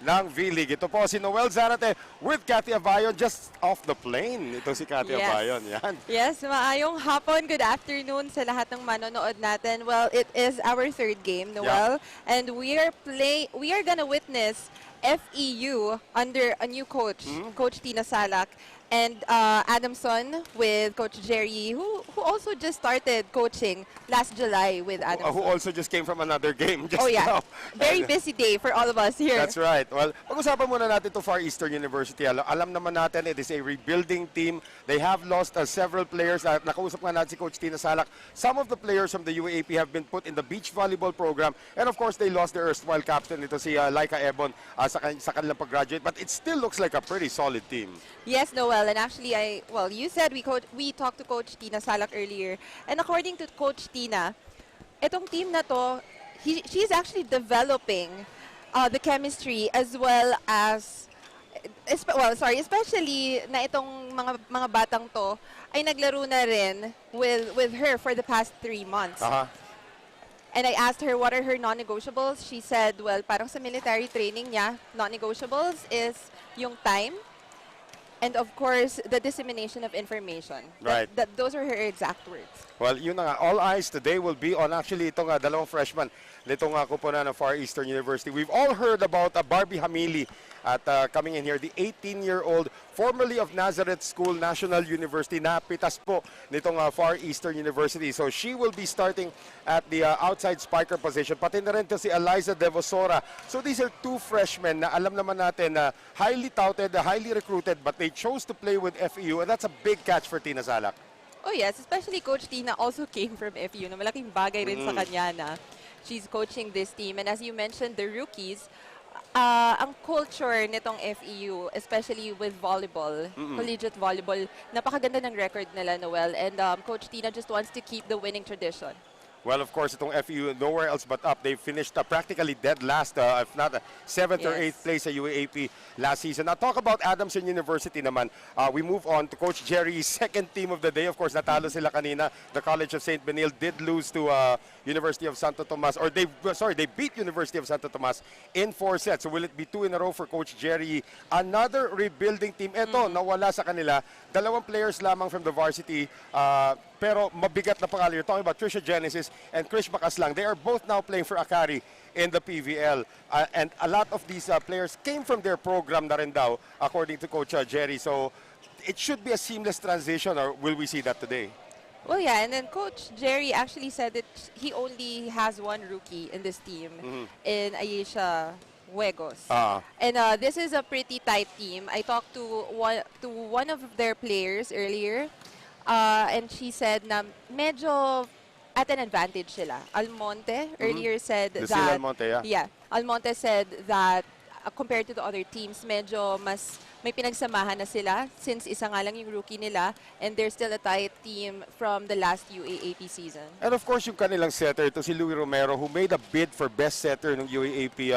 ng V-League. Ito po si Noel Zarate with Cathy Abayon just off the plane. Ito si Cathy Abayon. Yan. Yes, maayong hapon. Good afternoon sa lahat ng manonood natin. Well, it is our third game, Noel, and we are gonna witness FEU under a new coach, Coach Tina Salak, and Adamson with Coach Jerry, who also just started coaching last July with Adamson. Who also just came from another game just Oh yeah, now. very busy day for all of us here. That's right. Well, pag-usapan muna natin to Far Eastern University. Alam naman natin, it is a rebuilding team. They have lost several players. Nakausap nga natin si Coach Tina Salak. Some of the players from the UAAP have been put in the beach volleyball program. And of course, they lost their erstwhile captain. Ito si Laika Ebon sa kanilang pag-graduate. But it still looks like a pretty solid team. Yes, Noel, and actually, you said we talked to Coach Tina Salak earlier, and according to Coach Tina, itong team na to, she's actually developing the chemistry as well as, especially na itong mga batang to ay naglaro na rin with her for the past 3 months. And I asked her what are her non-negotiables. She said, well, parang sa military training niya, non-negotiables is yung time, and of course, the dissemination of information. Right. Those are her exact words. Well, yun na nga. All eyes today will be on actually itong dalawang freshman nitong kuponan ng Far Eastern University. We've all heard about Barbie Hamili at coming in here, the 18-year-old, formerly of Nazareth School National University, na pitas po nitong Far Eastern University. So she will be starting at the outside spiker position. Pati na rin to si Eliza Devosora. So these are two freshmen na alam naman natin na highly touted, highly recruited, but they chose to play with FEU, and that's a big catch for Tina Salak. Oh yes, especially Coach Tina also came from FEU. Na malaking bagay rin sa kanya na she's coaching this team. And as you mentioned, the rookies, ang culture nitong FEU, especially with volleyball, collegiate volleyball, napakaganda ng record nila, Noel. And Coach Tina just wants to keep the winning tradition. Well, of course, itong FEU, nowhere else but up. They finished practically dead last, if not 7th or 8th place sa UAAP last season. Now, talk about Adamson University naman. We move on to Coach Jerry's second team of the day. Of course, natalo sila kanina. The College of St. Benil did lose to University of Santo Tomas, or they beat University of Santo Tomas in 4 sets. So will it be 2 in a row for Coach Jerry? Another rebuilding team. Ito, nawala sa kanila. 2 players lamang from the varsity. Pero mabigat na pangalan. You're talking about Trisha Genesis and Krish Makaslang. They are both now playing for Akari in the PVL. And a lot of these players came from their program na rin daw, according to Coach Jerry. So it should be a seamless transition, or will we see that today? Well, yeah, and then Coach Jerry actually said that he only has 1 rookie in this team, in Ayesha Huegos. And this is a pretty tight team. I talked to one of their players earlier, and she said na medyo at an advantage sila. Almonte earlier said that Almonte, Almonte said that compared to the other teams, medyo mas may pinagsamahan na sila since isa nga lang yung rookie nila, and they're still a tight team from the last UAAP season. And of course, yung kanilang setter, ito si Louie Romero, who made a bid for best setter ng UAAP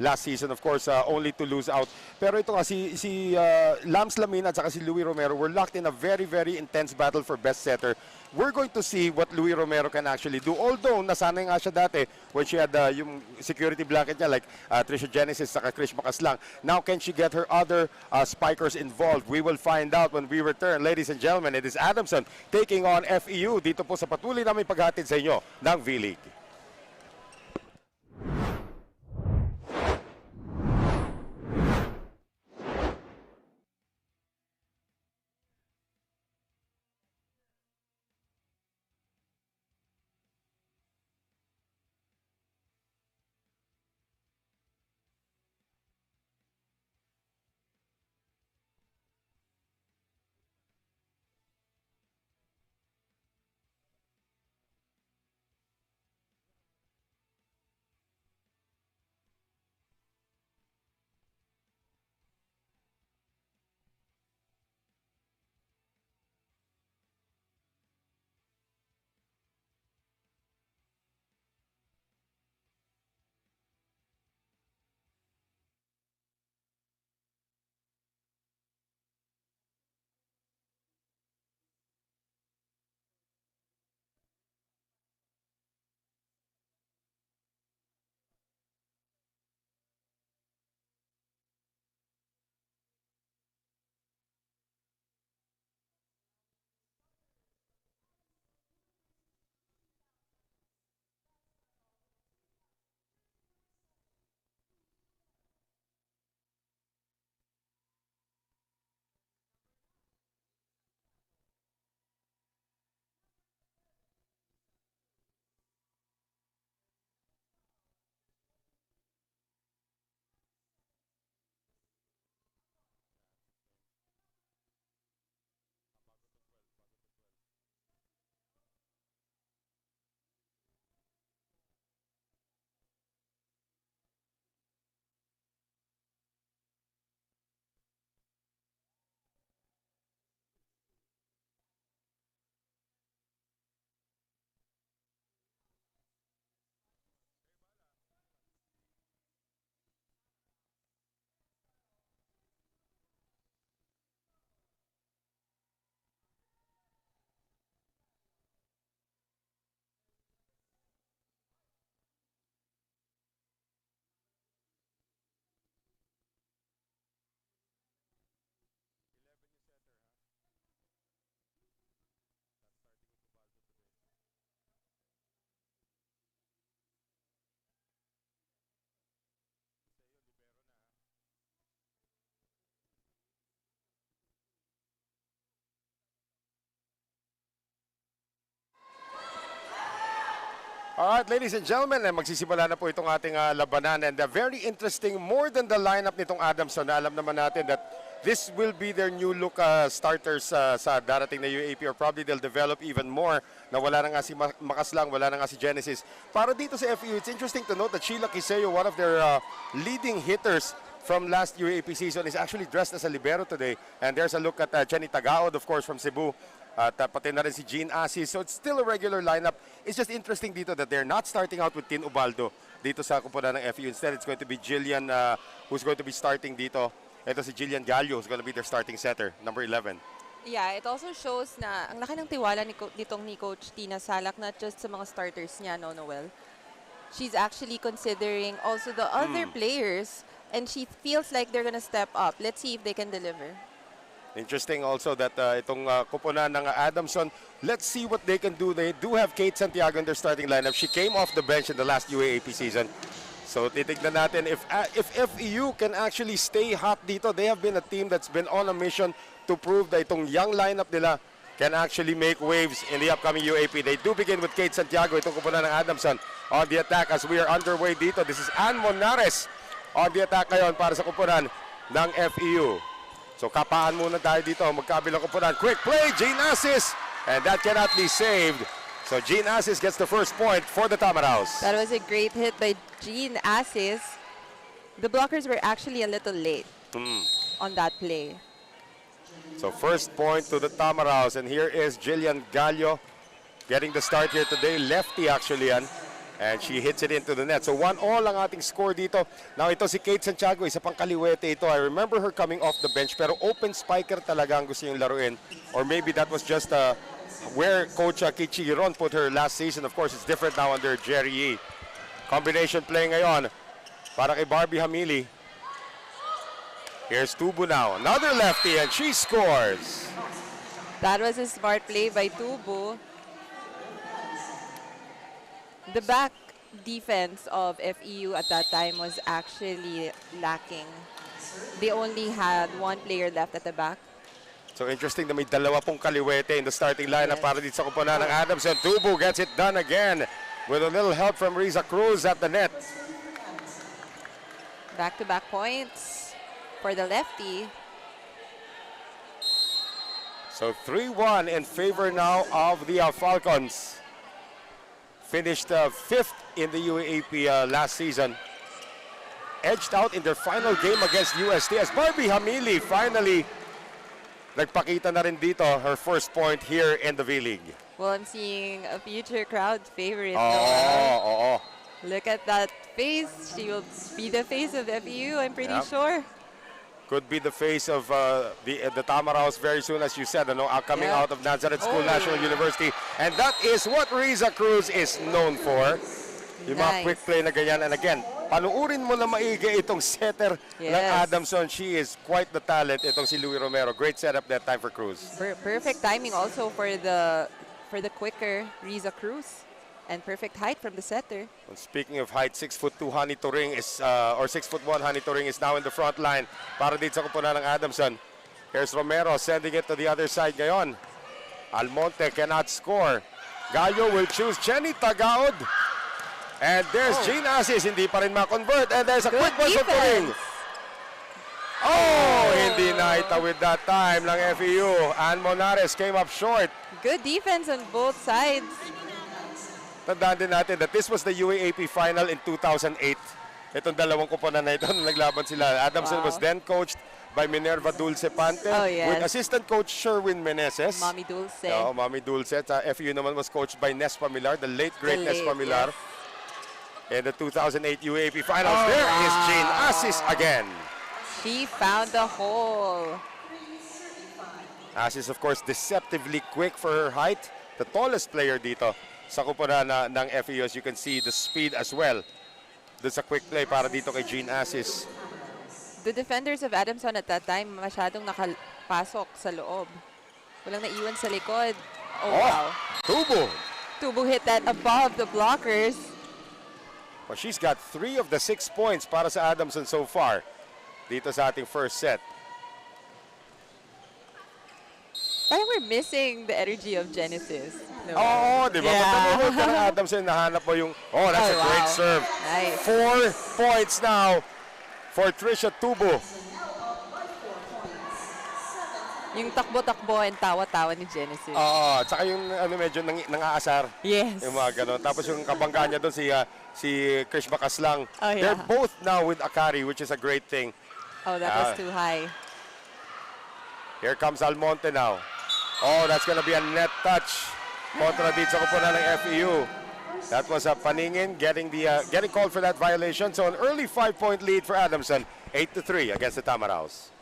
last season, of course, only to lose out. Pero ito nga, si Lams Lamina at saka si Louie Romero were locked in a very, very intense battle for best setter. We're going to see what Louie Romero can actually do. Although, nasanay nga siya dati when she had yung security blanket niya like Trisha Genesis saka Krish Makaslang. Now, can she get her other spikers involved? We will find out when we return. Ladies and gentlemen, it is Adamson taking on FEU dito po sa patuloy namin paghatid sa inyo ng V-League. Alright, ladies and gentlemen, magsisimula na po itong ating labanan, and very interesting, more than the lineup nitong Adamson, na alam naman natin that this will be their new look starters sa darating na UAP, or probably they'll develop even more na wala na nga si Makaslang, wala na nga si Genesis. Para dito sa FEU, it's interesting to note that Sheila Quiseo, one of their leading hitters from last UAP season, is actually dressed as a libero today. And there's a look at Jenny Tagaod, of course, from Cebu. At pati na rin si Jean Assis. So it's still a regular lineup. It's just interesting dito that they're not starting out with Tin Ubaldo dito sa kupunan ng FEU. Instead, it's going to be Jillian who's going to be starting dito. Ito si Jillian Gallo who's going to be their starting setter, number 11. Yeah, it also shows na ang laki ng tiwala nitong ni Coach Tina Salak, not just sa mga starters niya, no, Noel. She's actually considering also the other players, and she feels like they're gonna step up. Let's see if they can deliver. Interesting also that itong kupunan ng Adamson, let's see what they can do. They do have Kate Santiago in their starting lineup. She came off the bench in the last UAAP season. So titignan natin if FEU can actually stay hot dito. They have been a team that's been on a mission to prove that itong young lineup nila can actually make waves in the upcoming UAP. They do begin with Kate Santiago, itong kupunan ng Adamson, on the attack as we are underway dito. This is Ann Monares on the attack ngayon para sa kupunan ng FEU. So kapaan muna tayo dito, magkabilang kupunan. Quick play, Jean Assis, and that cannot be saved. So Jean Assis gets the first point for the Tamaraws. That was a great hit by Jean Assis. The blockers were actually a little late on that play. So first point to the Tamaraws, and here is Jillian Gallo getting the start here today. Lefty actually yan. And she hits it into the net. So 1-1 ang ating score dito. Now ito si Kate Santiago, isa pang kaliwete ito. I remember her coming off the bench, pero open spiker talaga ang gusto niyong laruin. Or maybe that was just where Coach Kichi Giron put her last season. Of course, it's different now under Jerry E. Combination play ngayon para kay Barbie Hamili. Here's Tubu now. Another lefty, and she scores. That was a smart play by Tubu. The back defense of FEU at that time was actually lacking. They only had one player left at the back. So interesting na may dalawa pong kaliwete in the starting lineup para dito sa kupunan ng Adamson. Tubu gets it done again with a little help from Riza Cruz at the net. Back-to-back points for the lefty. So 3-1 in favor now of the Falcons. Finished fifth in the UAAP last season. Edged out in their final game against UST as Barbie Hamili finally nagpakita na rin dito her first point here in the V-League. Well, I'm seeing a future crowd favorite. Oh. Look at that face. She will be the face of FEU, I'm pretty sure. Could be the face of the Tamaraws very soon, as you said, coming out of Nazareth School National University. And that is what Riza Cruz is known for. Yung mga quick play na ganyan. And again, panuurin mo na maigi itong setter ng Adamson. She is quite the talent, itong si Louie Romero. Great setup that time for Cruz. Perfect timing also for the quicker Riza Cruz. And perfect height from the setter. And speaking of height, 6'2" Hani Turing is, or 6'1" Hani Turing is now in the front line para dito sa kupunan ng Adamson. Here's Romero sending it to the other side ngayon. Almonte cannot score. Gallo will choose Jenny Tagaod. And there's Jean Assis, hindi pa rin ma-convert. And there's a quick one from Turing. Oh, hindi naitawid that time lang FEU. And Monares came up short. Good defense on both sides. Tandaan din natin that this was the UAAP final in 2008. Itong dalawang kupunan na ito na naglaban sila. Adamson was then coached by Minerva Dulce Pante with assistant coach Sherwin Meneses. Mami Dulce. Mami Dulce. FEU naman was coached by Nes Pamilar, the late great Nes Pamilar. In the 2008 UAAP finals, there is Jean Assis again. She found the hole. Assis, of course, deceptively quick for her height. The tallest player dito sa kupunan ng FEU, as you can see the speed as well. There's a quick play para dito kay Jean Assis. The defenders of Adamson at that time masyadong nakapasok sa loob. Walang naiwan sa likod. Wow. Tubu hit that above the blockers. Well, she's got 3 of the 6 points para sa Adamson so far dito sa ating first set. Parang we're missing the energy of Genesis. No? Oo, di ba? Yeah. Pag nanonood ka ng Adamson, nahanap mo yung, oh, that's a great wow. serve. Nice. 4 points now for Trisha Tubo. Yung takbo-takbo and tawa-tawa ni Genesis. Oo, at saka yung ano, medyo nang-aasar. Yes. Yung mga ganun. Tapos yung kabangga niya doon, si Krish Bacaslang. Oh, yeah. They're both now with Akari, which is a great thing. Oh, that was too high. Here comes Almonte now. Oh, that's gonna be a net touch. Kontra dito sa kupunan ng FEU. That was a paningin getting called for that violation. So an early 5-point lead for Adamson, 8-3 against the Tamaraws.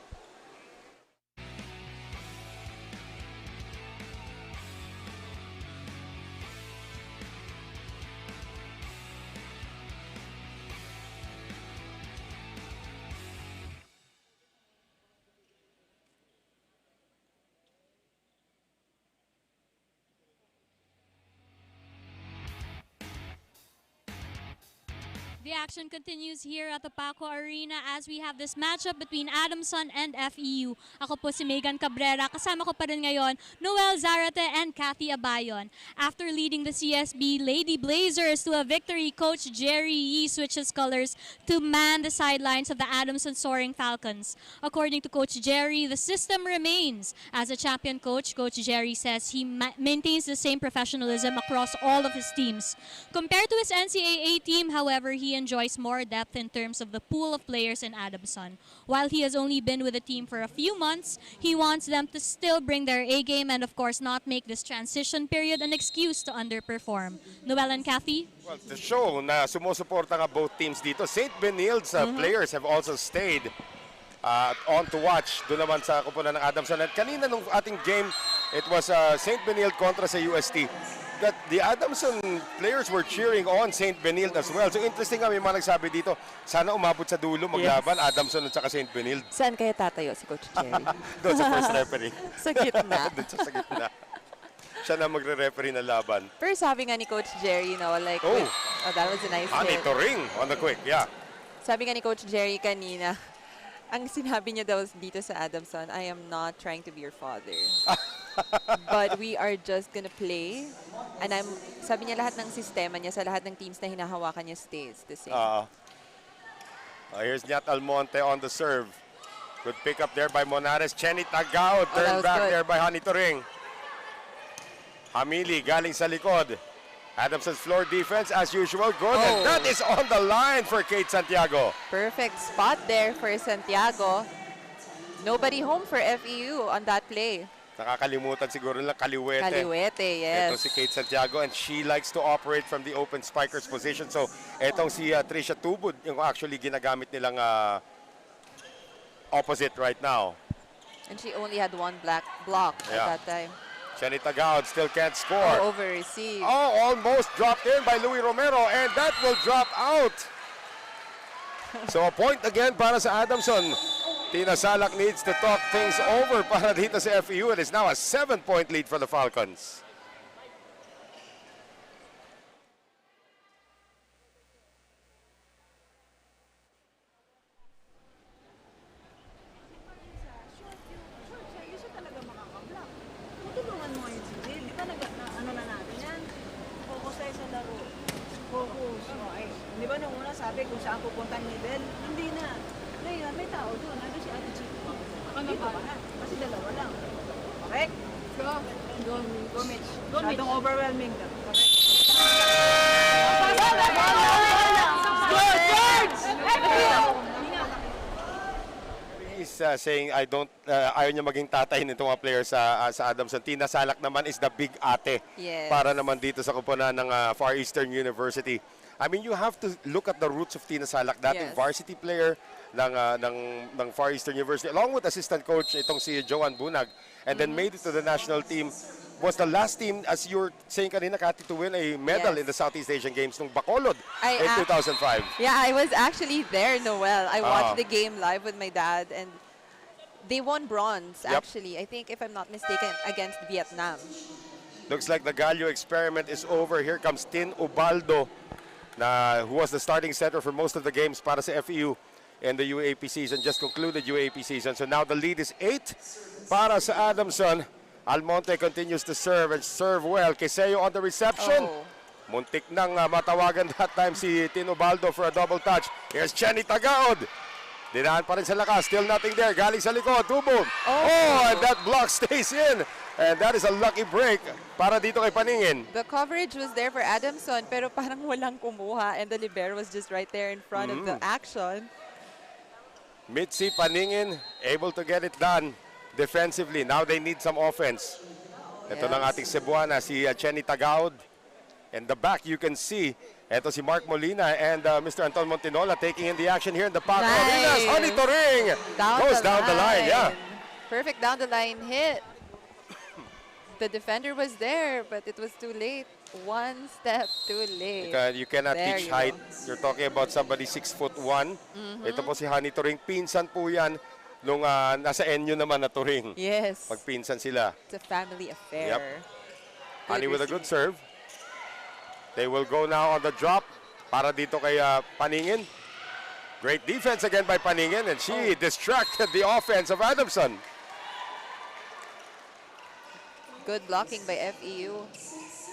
The action continues here at the Paco Arena as we have this matchup between Adamson and FEU. Ako po si Megan Cabrera. Kasama ko pa rin ngayon, Noel Zarate and Kathy Abayon. After leading the CSB Lady Blazers to a victory, Coach Jerry Yee switches colors to man the sidelines of the Adamson Soaring Falcons. According to Coach Jerry, the system remains. As a champion coach, Coach Jerry says he maintains the same professionalism across all of his teams. Compared to his NCAA team, however, he enjoys more depth in terms of the pool of players in Adamson. While he has only been with the team for a few months, he wants them to still bring their A game and of course not make this transition period an excuse to underperform. Noel and Kathy? Well, the show na sumusuporta nga both teams dito. St. Benilde's players have also stayed on to watch doon naman sa kupunan ng Adamson. At kanina nung ating game, it was St. Benilde kontra sa UST. That the Adamson players were cheering on St. Benilde as well. So interesting nga, may mga nagsabi dito, sana umabot sa dulo, maglaban, Adamson at saka St. Benilde. Saan kaya tatayo si Coach Jerry? Doon sa first referee. Sa gitna. Doon sa gitna. Siya na magre-referee na laban. Pero sabi nga ni Coach Jerry, like, Oh. that was a nice hit. Ito ring on the quick, yeah. Sabi nga ni Coach Jerry kanina, ang sinabi niya daw dito sa Adamson, I am not trying to be your father. But we are just gonna play. And sabi niya lahat ng sistema niya sa lahat ng teams na hinahawakan niya stays the same. Here's Nyat Almonte on the serve. Good pick up there by Monares. Chenny Tagao, turn back there by Hani Turing. Hamili galing sa likod. Adamson's floor defense as usual. Good. And that is on the line for Kate Santiago. Perfect spot there for Santiago. Nobody home for FEU on that play. Nakakalimutan siguro lang Kaliwete. Kaliwete, yes. Ito si Kate Santiago and she likes to operate from the open spiker's position. So, etong si Trisha Tubod, yung actually ginagamit nilang opposite right now. And she only had one black block at that time. Chenny Tagaod still can't score. Over receive. Almost dropped in by Louis Romero and that will drop out. So, a point again para sa Adamson. Tina Salak needs to talk things over para dito sa FEU. It is now a 7-point lead for the Falcons. Tulungan mo ngayon si Jill. Di ba ano na natin yan? Focus tayo sa laro. Focus. Di ba nung una sabi kung saan pupunta ni Del? Hindi na. Ngayon, may tao doon. Nandun si Ate Chico. Dito ka na. Kasi dalawa lang. Correct? Go, Mitch. Masyadong overwhelming ka. Correct? He's saying ayaw niya maging tatay nitong mga players sa Adamson. Tina Salak naman is the big ate para naman dito sa kupunan ng Far Eastern University. I mean, you have to look at the roots of Tina Salak, dating varsity player ng Far Eastern University, along with assistant coach itong si Joan Bunag, and then made it to the national team. Was the last team, as you were saying kanina, Kati, to win a medal in the Southeast Asian Games nung Bacolod in 2005. Yeah, I was actually there, Noel. I watched the game live with my dad, and they won bronze, actually. I think, if I'm not mistaken, against Vietnam. Looks like the Gallo experiment is over. Here comes Tin Ubaldo, who was the starting center for most of the games para sa FEU in the UAP season, just concluded UAP season. So now the lead is 8 para sa Adamson. Almonte continues to serve and serve well. Quiseo on the reception. Oh. Muntik nang matawagan that time si Tinobaldo for a double touch. Here's Chenny Tagaod. Dinaan pa rin sa lakas. Still nothing there. Galing sa likod. Tubo. Oh, and that block stays in. And that is a lucky break para dito kay Paningin. The coverage was there for Adamson, pero parang walang kumuha, and the libero was just right there in front of the action. Mitzi Paningin able to get it done defensively. Now they need some offense. Ito ng ating Cebuana, si Chenny Tagaod. In the back, you can see, ito si Mark Molina and Mr. Anton Montinola taking in the action here in the Paco Arena. Sonny Toring goes down the line. Yeah. Perfect down the line hit. The defender was there, but it was too late. One step too late. You cannot There teach you height. go. You're talking about somebody 6'1". Ito po si Honey Toring. Pinsan po yan nung nasa NU naman na Toring. Yes. Magpinsan sila. It's a family affair. Yep. Honey with a good serve. They will go now on the drop para dito kay Paningin. Great defense again by Paningin, and she distracted the offense of Adamson. Good blocking by FEU.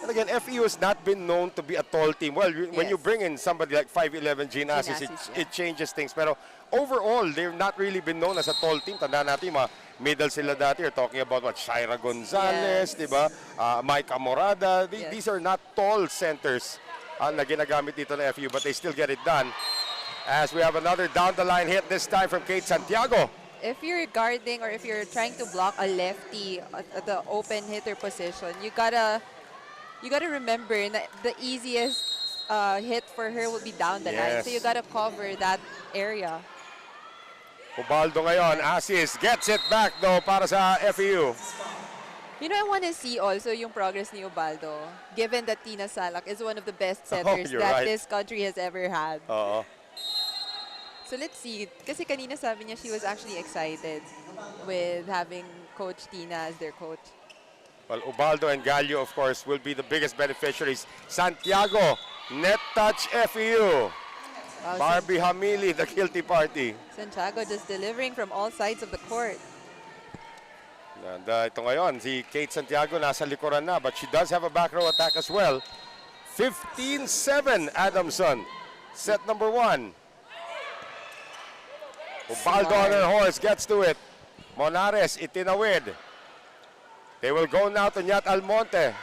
And again, FEU has not been known to be a tall team. Well, when you bring in somebody like 5'11", Gene Assis, it changes things. Pero overall, they've not really been known as a tall team. Tandaan natin, mga middle sila dati. You're talking about Shaira Gonzalez, diba? Mike Amorada. These are not tall centers na ginagamit dito ng FEU, but they still get it done. As we have another down-the-line hit, this time from Kate Santiago. If you're guarding or if you're trying to block a lefty at the open hitter position, you gotta remember that the easiest hit for her will be down the line. So you gotta cover that area. Ubaldo ngayon, Assis gets it back though para sa FEU. You know, I want to see also yung progress ni Ubaldo, given that Tina Salak is one of the best setters that this country has ever had. So let's see. Kasi kanina sabi niya she was actually excited with having Coach Tina as their coach. Well, Ubaldo and Gallo, of course, will be the biggest beneficiaries. Santiago, net touch FEU. Wow, Barbie Hamili, the guilty party. Santiago just delivering from all sides of the court. And ito ngayon, si Kate Santiago nasa likuran na, but she does have a back row attack as well. 15-7 Adamson. Set number 1. Ubaldo on her horse, gets to it. Monares, itinawid. They will go now to Nyat Almonte.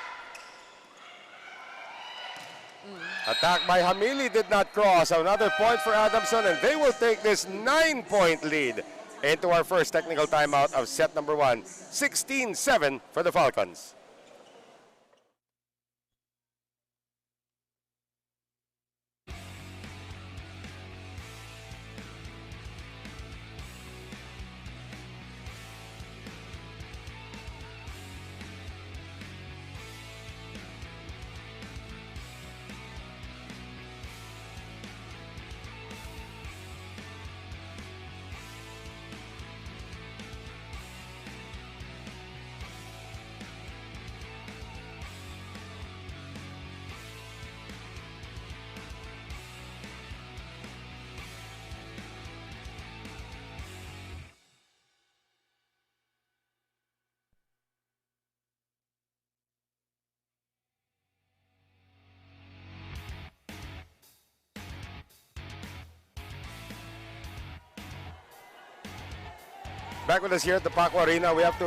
Attack by Hamili did not cross. Another point for Adamson, and they will take this 9-point lead into our first technical timeout of set number 1. 16-7 for the Falcons. Back with us here at the Paco Arena. We have to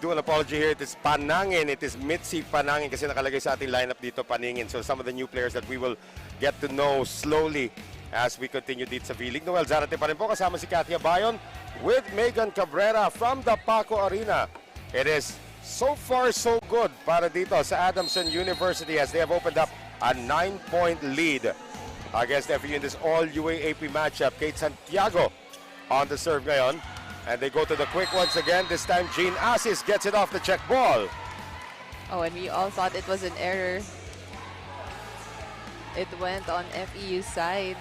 do an apology here. It is Panangin. It is Mitzi Panangin kasi nakalagay sa ating lineup dito, Paningin. So some of the new players that we will get to know slowly as we continue dito sa V-League. Noel Zarate pa rin po kasama si Katia Bayon with Megan Cabrera from the Paco Arena. It is so far so good para dito sa Adamson University as they have opened up a 9-point lead against FEU in this all-UAAP matchup. Kate Santiago on the serve ngayon. And they go to the quick ones again. This time, Jean Assis gets it off the check ball. Oh, and we all thought it was an error. It went on FEU's side.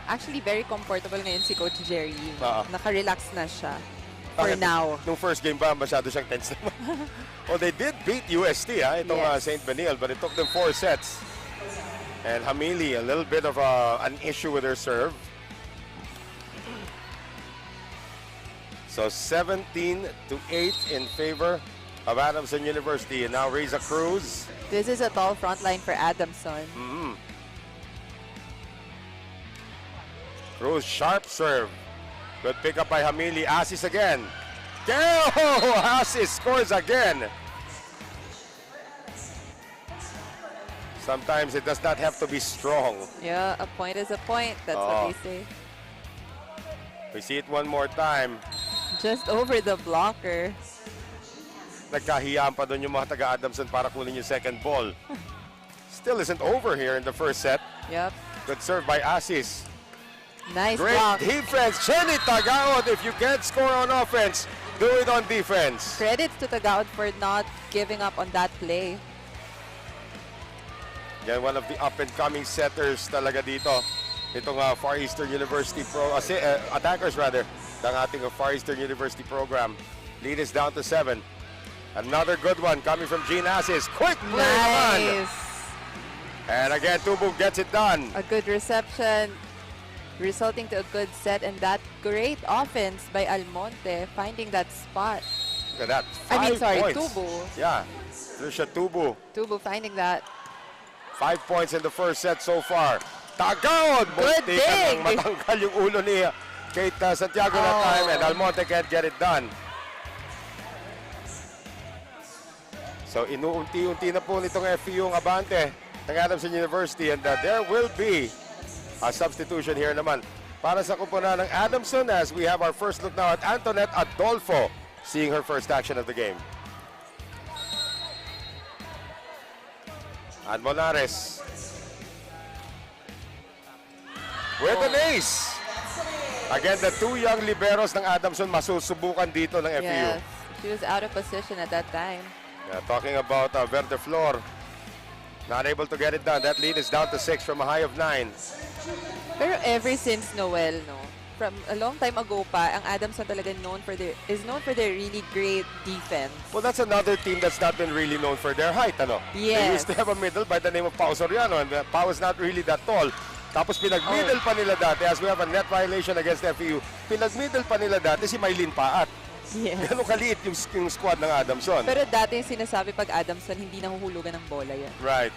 Actually, very comfortable ngayon si Coach Jerry. Naka-relax na siya for now. Nung first game ba, masyado siyang tense naman. Well, they did beat UST, itong St. Benil, but it took them 4 sets. And Hamili, a little bit of an issue with her serve. So 17-8 in favor of Adamson University. And now Reza Cruz. This is a tall front line for Adamson. Cruz, sharp serve. Good pickup by Hamili. Asis again. Oh, Asis scores again. Sometimes it does not have to be strong. Yeah, a point is a point. That's what they say. We see it one more time. Just over the blocker. Nagkahiyaan pa doon yung mga taga-Adamson para kunin yung second ball. Still isn't over here in the first set. Yep. Good serve by Asis. Nice Great block. defense. Chenny Tagaod, if you can't score on offense, do it on defense. Credits to Tagaud for not giving up on that play. Yan, one of the up-and-coming setters talaga dito. Itong Far Eastern University attackers rather, ng ating Far Eastern University program. Lead is down to 7. Another good one coming from Gene Asis. Quick play naman. Nice. And again, Tubu gets it done. A good reception, resulting to a good set, and that great offense by Almonte, finding that spot. Look at that. I mean, 5 sorry, points. Tubu. Yeah, Trisha Tubu. Tubu finding that. 5 points in the first set so far. Tagaod! Good Muntikan dig! ng matangkal yung ulo ni Kate Santiago that time, and Almonte can't get it done. So inuunti-unti na po nitong FEU ang abante ng Adamson University, and there will be a substitution here naman para sa kupunan ng Adamson as we have our first look now at Antoinette Adolfo seeing her first action of the game. And Monares with an ace. Again, the two young liberos ng Adamson masusubukan dito ng FEU. Yes, she was out of position at that time. Yeah, talking about Verde Flor, not able to get it done. That lead is down to 6 from a high of 9. Pero ever since Noel, no, from a long time ago pa, ang Adamson talaga is known for their really great defense. Well, that's another team that's not been really known for their height, ano? They Yes. used to have a middle by the name of Pao Soriano, and Pao is not really that tall. Tapos pinag-middle pa nila dati, as we have a net violation against FEU, pinag-middle pa nila dati si Maylin Paat. Yes. Ganun kaliit yung squad ng Adamson. Pero dati yung sinasabi pag Adamson, hindi nahuhulugan ng bola yan. Right.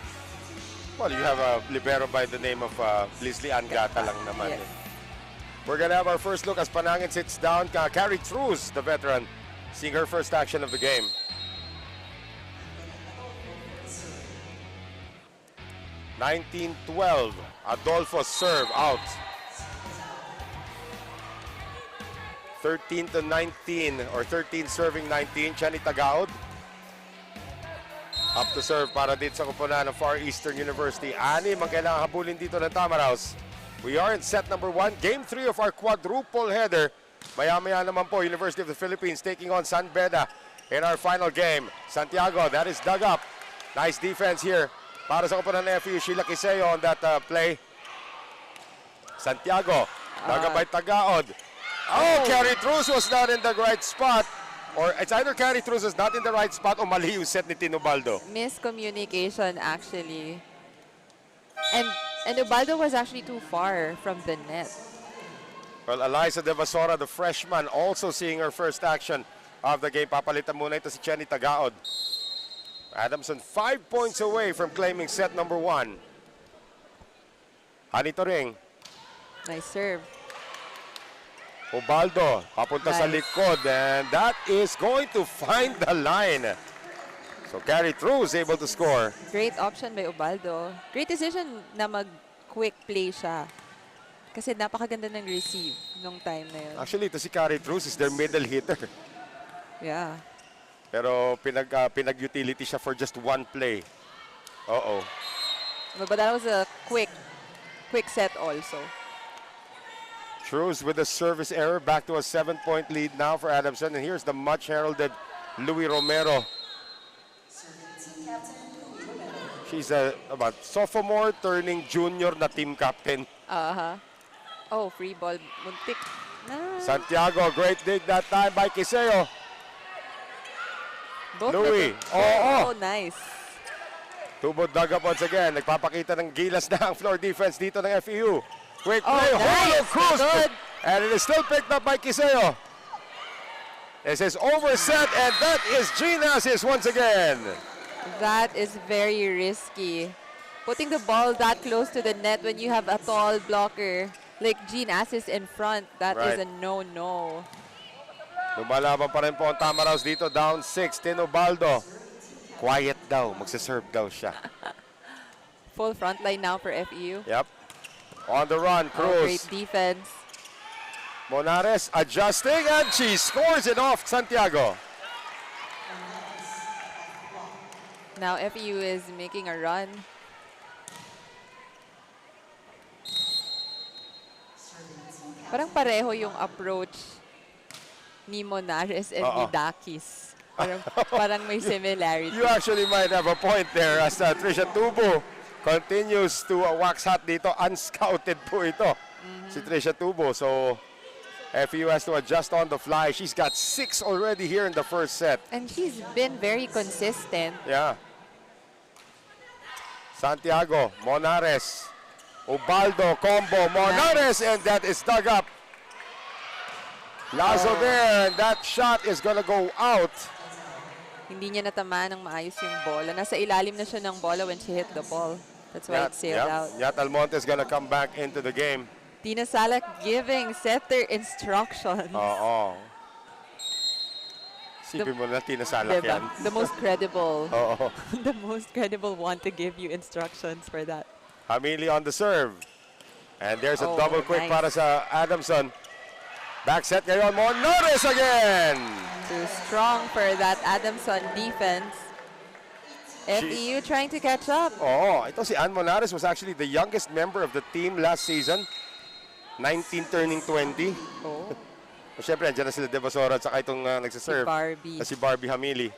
Well, you have a libero by the name of Leslie Angata lang naman. Yes. We're gonna have our first look as Panangin sits down. Carrie Cruz, the veteran, seeing her first action of the game. (19-12). Adolfo serve out. 13-19, or 13 serving 19. Chani Tagaod. Up to serve para dito sa kupunan ng Far Eastern University. Anim ang kailangang habulin dito ng Tamaraws. We are in set number 1, game 3 of our quadruple header. Maya-maya naman po, University of the Philippines taking on San Beda in our final game. Santiago, that is dug up. Nice defense here para sa kupunan ng FEU. Sheila Kiseo on that play. Santiago, nagabay Tagaod. Oh, Carrie Cruz was not in the right spot. Or it's either Carrie Cruz was not in the right spot o mali yung set ni Tinobaldo. Miscommunication, actually. And Ubaldo was actually too far from the net. Well, Eliza De Vasora, the freshman, also seeing her first action of the game. Papalitan muna ito si Chenny Tagaod. Adamson 5 points away from claiming set number 1. Hanito Ring. Nice serve. Ubaldo, papunta sa Nice. likod, and that is going to find the line. So Carrie Cruz able to score. Great option by Ubaldo. Great decision na mag-quick play siya. Kasi napakaganda ng receive nung time na yun. Actually, ito si Carrie Cruz is their middle hitter. Yeah. Pero pinag-utility siya for just one play. Uh-oh. But that was a quick set also. Cruz with a service error, back to a 7-point lead now for Adamson. And here's the much heralded Louis Romero. She's a about sophomore turning junior na team captain. Oh, free ball. Muntik na. Santiago, great dig that time by Kiseo. Both Louis. Oh, nice. Tubo dug up once again. Nagpapakita ng gilas na ang floor defense dito ng FEU. Quick play. Oh, nice. Cruz. Good. And it is still picked up by Kiseo. This is overset, and that is Gina's once again. That is very risky. Putting the ball that close to the net when you have a tall blocker like Jean Assis in front, that is a no-no. Lumalaban pa rin po ang Tamaraws dito, down 6. Tinobaldo, quiet daw, magsaserve daw siya. Full front line now for FEU. Yep. On the run, Cruz. Great defense. Monares adjusting, and she scores it off Santiago. Now FEU is making a run. Parang pareho yung approach ni Monares and ni Dakis. Parang may similarity. You actually might have a point there as Trisha Tubo continues to wax hot dito. Unscouted po ito, si Trisha Tubo. So, FEU has to adjust on the fly. She's got 6 already here in the first set. And she's been very consistent. Yeah. Santiago, Monares, Ubaldo, combo, Monares, and that is dug up. Lazo there, and that shot is gonna go out. Hindi niya natamaan ng maayos yung bola. Nasa ilalim na siya ng bola when she hit the ball. That's why it sailed out. Yat Almonte is gonna come back into the game. Tina Salak giving setter instructions. Oo. Sipin mo na, Tina Salak Diba? yan. The most credible. Oo. The most credible one to give you instructions for that. Hamili on the serve. And there's a double quick nice. para sa Adamson. Back set ngayon, Monares again! Too strong for that Adamson defense. FEU trying to catch up. Oo, ito si Ann Monares was actually the youngest member of the team last season. 19 turning 20. Oh. Siyempre, andyan na sila Devasora at saka itong nagsaserve. Barbie. Si Barbie Hamili.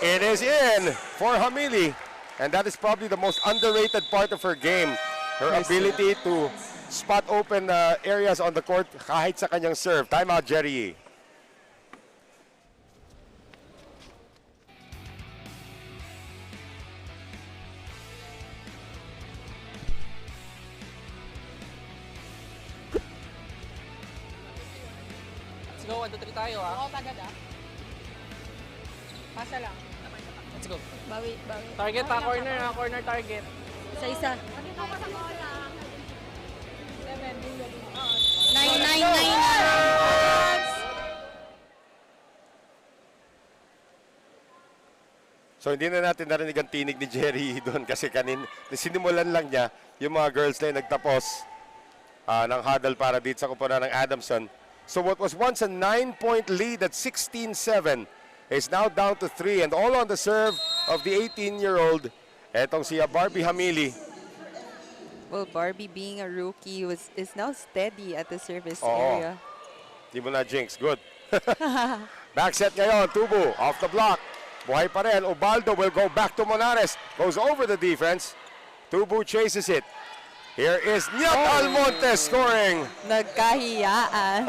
It is in for Hamili. And that is probably the most underrated part of her game. Her ability to spot open areas on the court kahit sa kanyang serve. Timeout, Jerry. Let's go, 1, 2, 3 tayo Oo, tagad Pasa lang. Let's go. Bawi. Target pa, corner target. Isa-isa. 9, 9, 9. So hindi na natin narinig ang tinig ni Jerry doon kasi sinimulan lang niya yung mga girls na yung nagtapos ng huddle para dito sa kupunan ng Adamson. So what was once a 9-point lead at 16-7 is now down to 3, and all on the serve of the 18-year-old. Etong si Barbie Hamili. Well, Barbie being a rookie is now steady at the service area. Di mo na jinx. Good. Back set ngayon. Tubo off the block. Buhay pa rin. Ubaldo will go back to Monares. Goes over the defense. Tubo chases it. Here is Nyat Almonte scoring. Nagkahiyaan.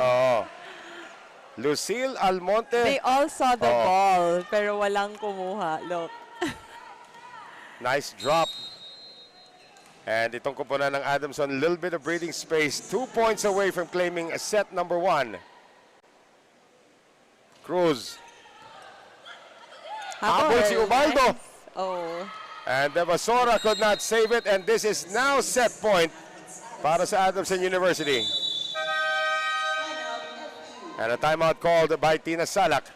Lucille Almonte. They all saw the ball, pero walang kumuha. Look. Nice drop. And itong kupunan ng Adamson, a little bit of breathing space. 2 points away from claiming set number 1. Cruz. Habol si Ubaldo. Nice. Oh. And Devasora could not save it. And this is now set point para sa Adamson University. And a timeout called by Tina Salak.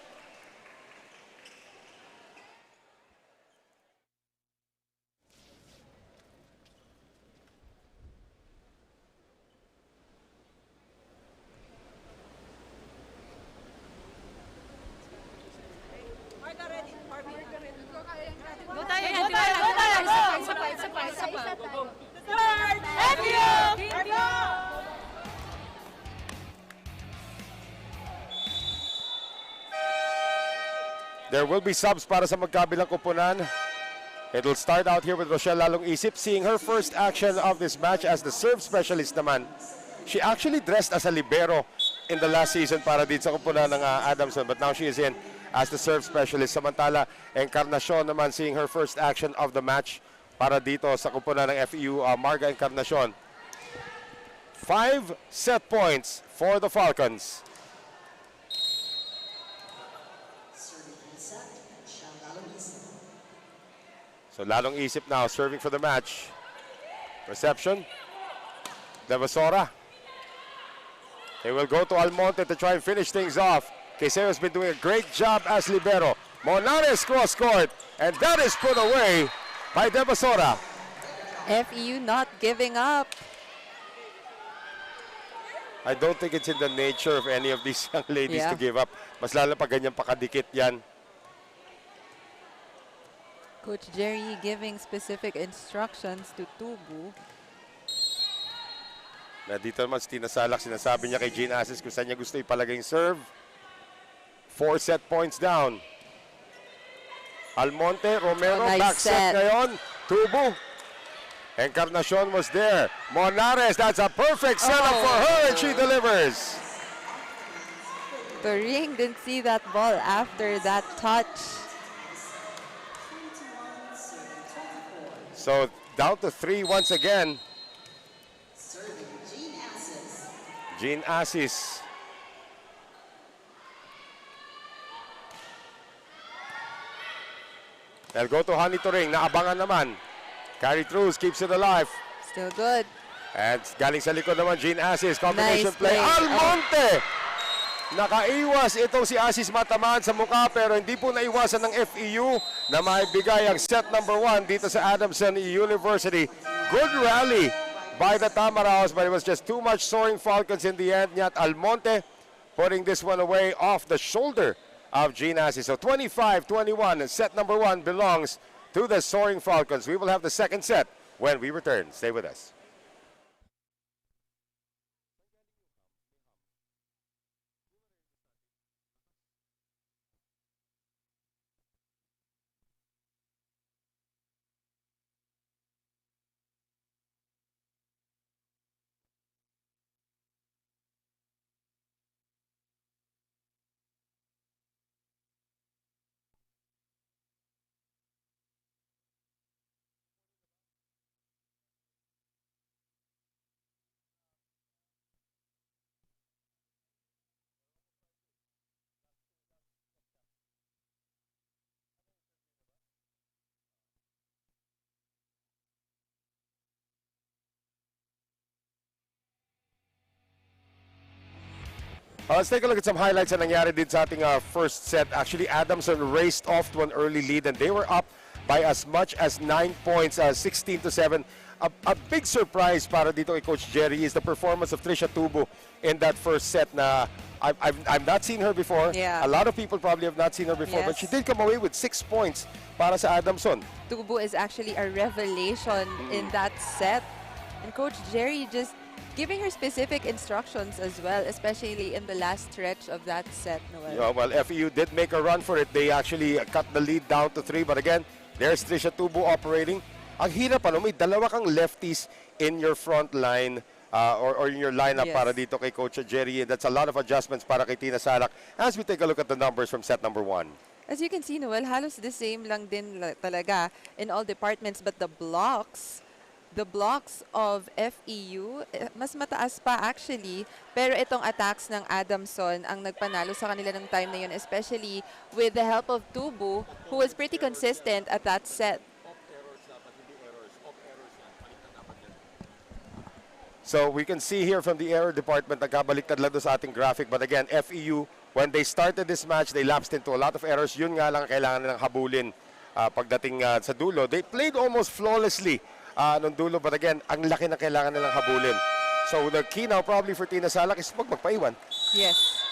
There will be subs para sa magkabilang kupunan. It will start out here with Rochelle Lalong Isip, seeing her first action of this match as the serve specialist naman. She actually dressed as a libero in the last season para dito sa kupunan ng Adamson, but now she is in as the serve specialist. Samantala, Encarnacion naman seeing her first action of the match para dito sa kupunan ng FEU, Marga Encarnacion. 5 set points for the Falcons. So lalong isip now, serving for the match. Reception. Devasora. They will go to Almonte to try and finish things off. Queseo's been doing a great job as libero. Monares cross court, and that is put away by Devasora. FEU not giving up. I don't think it's in the nature of any of these young ladies to give up. Mas lalo pa ganyan pakadikit yan. Coach Jerry giving specific instructions to Tubu. Na dito naman si Tina Salak, sinasabi niya kay Jean Assis kung saan niya gusto ipalagay yung serve. 4 set points down. Almonte, Romero, back set ngayon. Tubu. Encarnacion was there. Monares, that's a perfect setup for her, and she delivers. The ring didn't see that ball after that touch. So down to 3 once again. Jean Assis. They'll go to Honey Turing. Naabangan naman. Carry throughs, keeps it alive. Still good. And galing sa likod naman, Jean Assis. Combination Nice play. play. Almonte! Nakaiwas itong si Assis matamaan sa mukha pero hindi po naiwasan ng FEU na maibigay ang set number 1 dito sa Adamson University. Good rally by the Tamaraos, but it was just too much Soaring Falcons in the end. Yet Almonte putting this one away off the shoulder of Jean Assis. So 25-21, and set number 1 belongs to the Soaring Falcons. We will have the second set when we return. Stay with us. Let's take a look at some highlights na nangyari din sa ating first set. Actually, Adamson raced off to an early lead and they were up by as much as 9 points, 16-7. A big surprise para dito kay Coach Jerry is the performance of Trisha Tubu in that first set na I've not seen her before. Yeah. A lot of people probably have not seen her before, but she did come away with 6 points para sa Adamson. Tubu is actually a revelation in that set. And Coach Jerry just giving her specific instructions as well, especially in the last stretch of that set, Noel. Yeah, well, FEU did make a run for it. They actually cut the lead down to 3. But again, there's Trisha Tubu operating. Ang hirap, may dalawa kang lefties in your front line or in your lineup para dito kay Coach Jerry. That's a lot of adjustments para kay Tina Salak as we take a look at the numbers from set number 1. As you can see, Noel, halos the same lang din talaga in all departments, but the blocks of FEU, mas mataas pa actually. Pero itong attacks ng Adamson ang nagpanalo sa kanila ng time na yun, especially with the help of Tubu, who was pretty consistent at that set. So we can see here from the error department, nagkabaliktad lang doon sa ating graphic. But again, FEU, when they started this match, they lapsed into a lot of errors. Yun nga lang kailangan nilang habulin pagdating sa dulo. They played almost flawlessly nung dulo, but again, ang laki na kailangan nilang habulin. So the key now probably for Tina Salak is magpaiwan. Yes.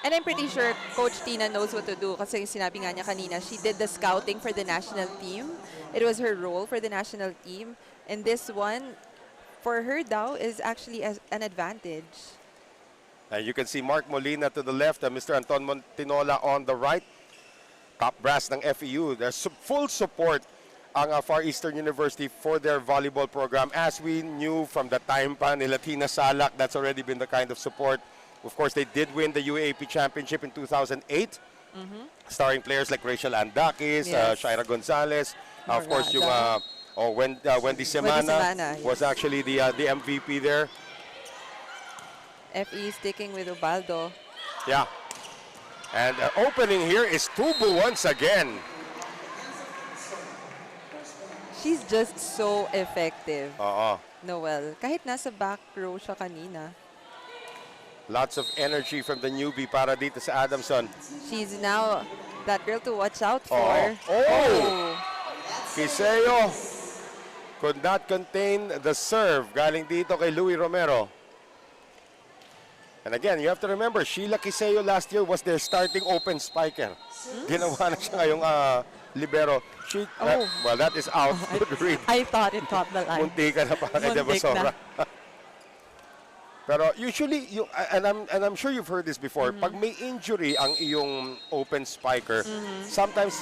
And I'm pretty sure Coach Tina knows what to do kasi sinabi nga niya kanina, she did the scouting for the national team. It was her role for the national team. And this one, for her daw, is actually an advantage. And you can see Mark Molina to the left and Mr. Anton Montinola on the right. Top brass ng FEU. There's full support ang Far Eastern University for their volleyball program. As we knew from the time pa nila Tina Salak, that's already been the kind of support. Of course, they did win the UAAP Championship in 2008, starring players like Rachel Andakis, Shaira Gonzalez, of course, yung Wendy Semana was actually the MVP there. FE sticking with Ubaldo. Yeah. And opening here is Tubu once again. She's just so effective, Oo. Noel. Kahit nasa back row siya kanina. Lots of energy from the newbie para dito sa Adamson. She's now that girl to watch out for. Oh! Kiseo could not contain the serve. Galing dito kay Louie Romero. And again, you have to remember, Sheila Kiseo last year was their starting open spiker. Ginawa na siya ngayong libero. Well, that is out. Good read. I thought it caught the line. Munti ka na pa kay Muntik Debasora. na. Pero usually, and I'm sure you've heard this before, pag may injury ang iyong open spiker, sometimes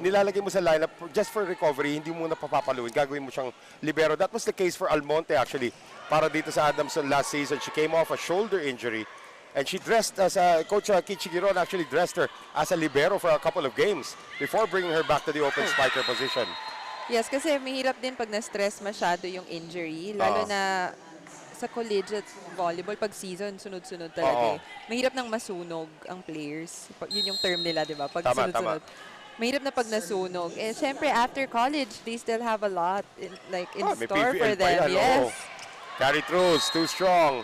nilalagay mo sa lineup just for recovery, hindi mo na papapaluin, gagawin mo siyang libero. That was the case for Almonte actually, para dito sa Adamson last season. She came off a shoulder injury and she dressed as Coach Kichigiron actually dressed her as a libero for a couple of games before bringing her back to the open spiker position. Yes, kasi mahirap din pag na-stress masyado yung injury, lalo na sa collegiate volleyball, pag season, sunod-sunod talaga eh. Mahirap nang masunog ang players. Yun yung term nila, di ba? Pag sunod-sunod. Mahirap na pag nasunog. And syempre, after college, they still have a lot in store for them. Yes. Carry throughs, too strong.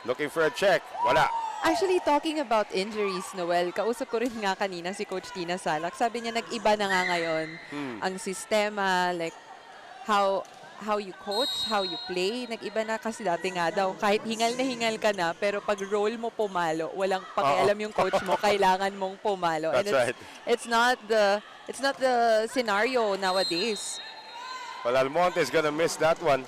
Looking for a check. Wala. Actually, talking about injuries, Noel, kausap ko rin nga kanina si Coach Tina Salak. Sabi niya, nag-iba na nga ngayon ang sistema, like how you coach, how you play. Nag-iba na kasi dati nga daw, kahit hingal na hingal ka na, pero pag role mo pumalo, walang pakialam yung coach mo, kailangan mong pumalo. That's right. It's not the scenario nowadays. Well, Almonte is gonna miss that one.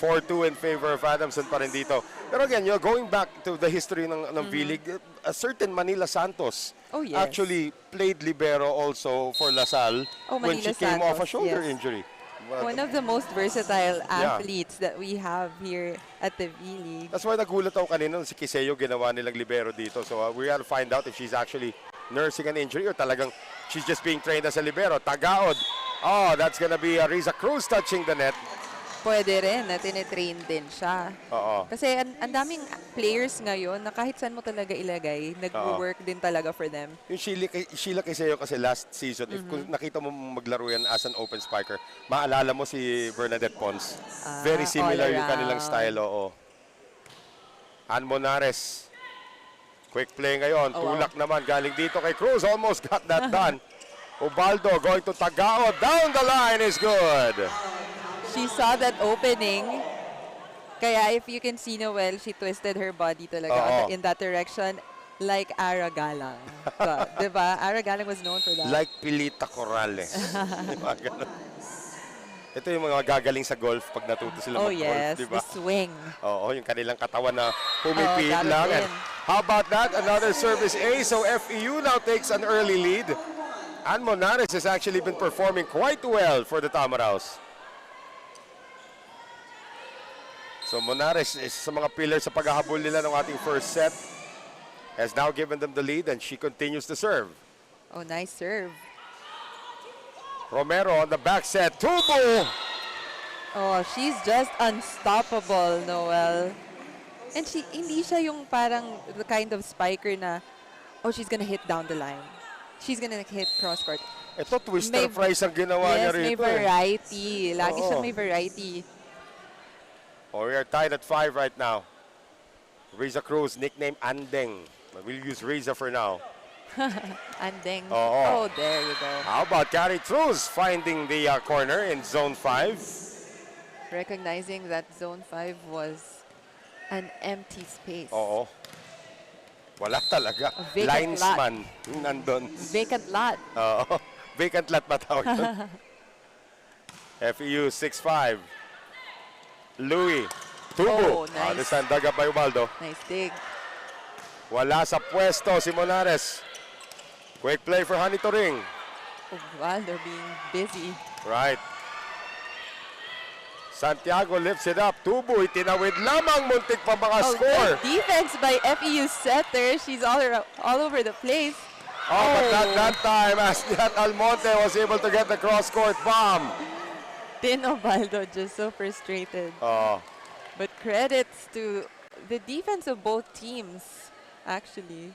4-2 in favor of Adamson pa rin dito. Pero again, you're going back to the history ng V-League. A certain Manila Santos actually played libero also for LaSalle when she came off a shoulder injury. One of the most versatile athletes that we have here at the V-League. That's why nagulat ako kanina si Kiseo ginawa nilang libero dito. So we have to find out if she's actually nursing an injury or talagang she's just being trained as a libero. Tagaod. Oh, that's gonna be Riza Cruz touching the net. Pwede rin na tinitrain din siya. Kasi ang daming players ngayon na kahit saan mo talaga ilagay, nag-work din talaga for them. Yung Sheila Kiseo kasi last season, if kung nakita mo maglaro yan as an open spiker, maalala mo si Bernadette Pons. Very similar yung kanilang style. Ann Monares. Quick play ngayon. Tulak naman. Galing dito kay Cruz. Almost got that done. Ubaldo going to Tagao. Down the line is good. She saw that opening. Kaya if you can see Noel, she twisted her body talaga in that direction like Ara Galang. Diba? Ara Galang was known for that. Like Pilita Corrales. Ito yung mga gagaling sa golf pag natuto sila mag-golf. Yes, diba? the swing. Yung kanilang katawan na pumipit lang. And how about that? Another service A. So FEU now takes an early lead. And Monares has actually been performing quite well for the Tamaraws. So Monares is sa mga pillars sa paghahabol nila ng ating first set. Has now given them the lead and she continues to serve. Oh, nice serve. Romero on the back set. Tubo! Oh, she's just unstoppable, Noel. And hindi siya yung parang the kind of spiker na, she's gonna hit down the line. She's gonna hit cross court. Ito, twister price ang ginawa niya rito. Yes, may variety. Lagi siyang may variety. We are tied at 5 right now. Riza Cruz, nickname Andeng. We'll use Riza for now. Andeng. Oh, there you go. How about Gary Cruz finding the corner in zone 5? Recognizing that zone 5 was an empty space. Wala talaga. Linesman nandun. Vacant lot. Vacant lot ba tawag doon? FEU 6-5. Louis. Tubo. Nice. This time dug up by Ubaldo. Nice dig. Wala sa pwesto si Monares. Quick play for Honey Turing. Ubaldo being busy. Right. Santiago lifts it up. Tubo, itinawid lamang, muntik pa score. Good defense by FEU setter. She's all over the place. But not that time as that Almonte was able to get the cross-court bomb. Ubaldo just so frustrated. But credits to the defense of both teams, actually.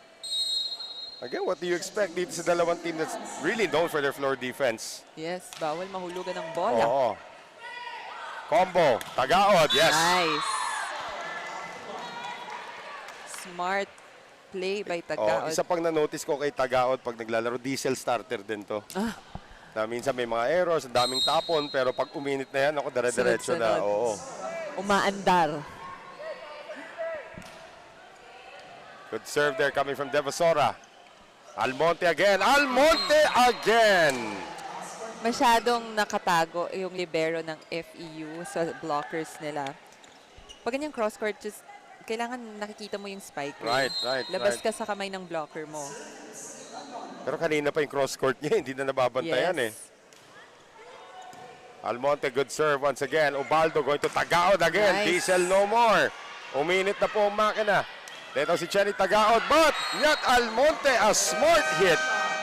Again, what do you expect dito sa dalawang team that's really known for their floor defense? Yes, bawal mahulugan ng bola. Oo. Combo. Tagaod. Yes. Nice. Smart play by Tagaod. Isa pang na-notice ko kay Tagaod pag naglalaro, diesel starter din to. Na minsan may mga errors, ang daming tapon, pero pag uminit na yan, ako dire-diretso na. Oo. Umaandar. Good serve there coming from Devasora. Almonte again. Almonte again! Masyadong nakatago yung libero ng FEU sa blockers nila. Pag ganyang cross-court, just kailangan nakikita mo yung spike. Right. Labas ka sa kamay ng blocker mo. Pero kanina pa yung cross-court niya, hindi na nababantayan eh. Almonte, good serve once again. Ubaldo going to Tagaod again. Nice. Diesel no more. Uminit na po ang makina. Dito si Chenny Tagaod, but not Almonte, a smart hit.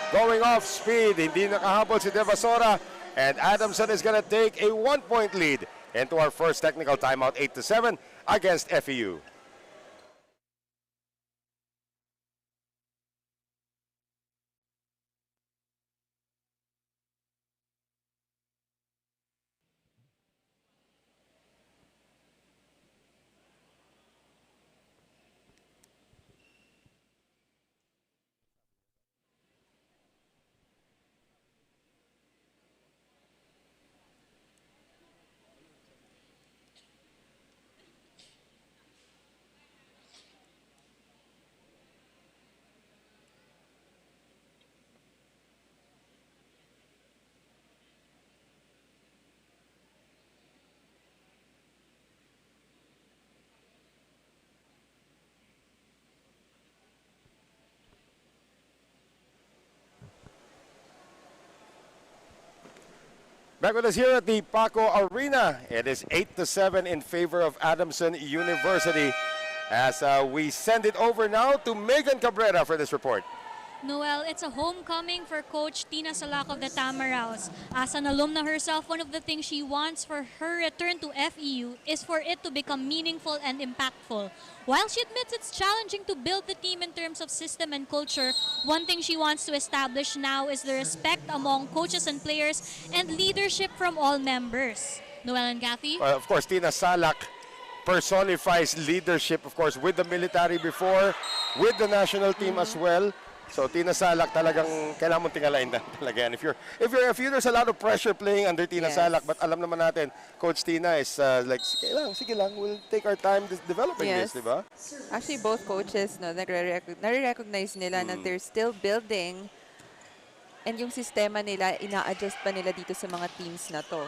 Going off speed, hindi nakahabol si Devasora. And Adamson is gonna take a 1-point lead into our first technical timeout, 8-7 against FEU. Back with us here at the Paco Arena. It is 8-7 in favor of Adamson University. As we send it over now to Megan Cabrera for this report. Noel, it's a homecoming for Coach Tina Salak of the Tamaraws. As an alumna herself, one of the things she wants for her return to FEU is for it to become meaningful and impactful. While she admits it's challenging to build the team in terms of system and culture, one thing she wants to establish now is the respect among coaches and players and leadership from all members. Noel and Kathy? Of course, Tina Salak personifies leadership, of course, with the military before, with the national team as well. So Tina Salak talagang kailangan mong tingalain na talaga yan. If you're FEU, there's a lot of pressure playing under Tina Salak, but alam naman natin, Coach Tina is like, sige lang, we'll take our time developing this, di ba? Actually, both coaches, no, nare-recognize nila na they're still building and yung sistema nila, ina-adjust pa nila dito sa mga teams na to.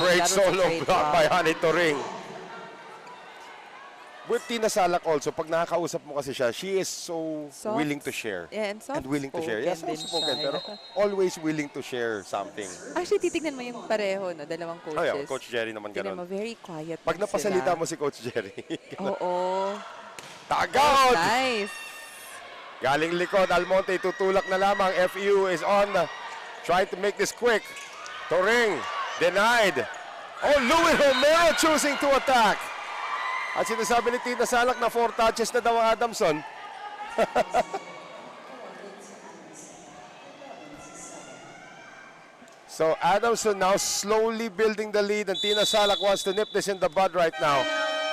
Great that was a solo great block block. by Honey Toring. With Tina Salak also, pag nakakausap mo kasi siya, she is so Soft. willing to share. Yeah, and willing to share. Yes, soft-spoken din soft-spoken, siya. pero always willing to share something. Actually, titignan mo yung pareho, no, dalawang coaches. Oh, yeah, Coach Jerry naman Tignan gano'n. mo, very quiet Pag lang napasalita sila. mo si Coach Jerry. Oo. Tagad! Nice. Galing likod, Almonte tutulak na lamang. FEU is on. Trying to make this quick. Toring, denied. Oh, Louis Romero choosing to attack. At sinasabi ni Tina Salak na 4 touches na daw ang Adamson. So Adamson now slowly building the lead, and Tina Salak wants to nip this in the bud right now.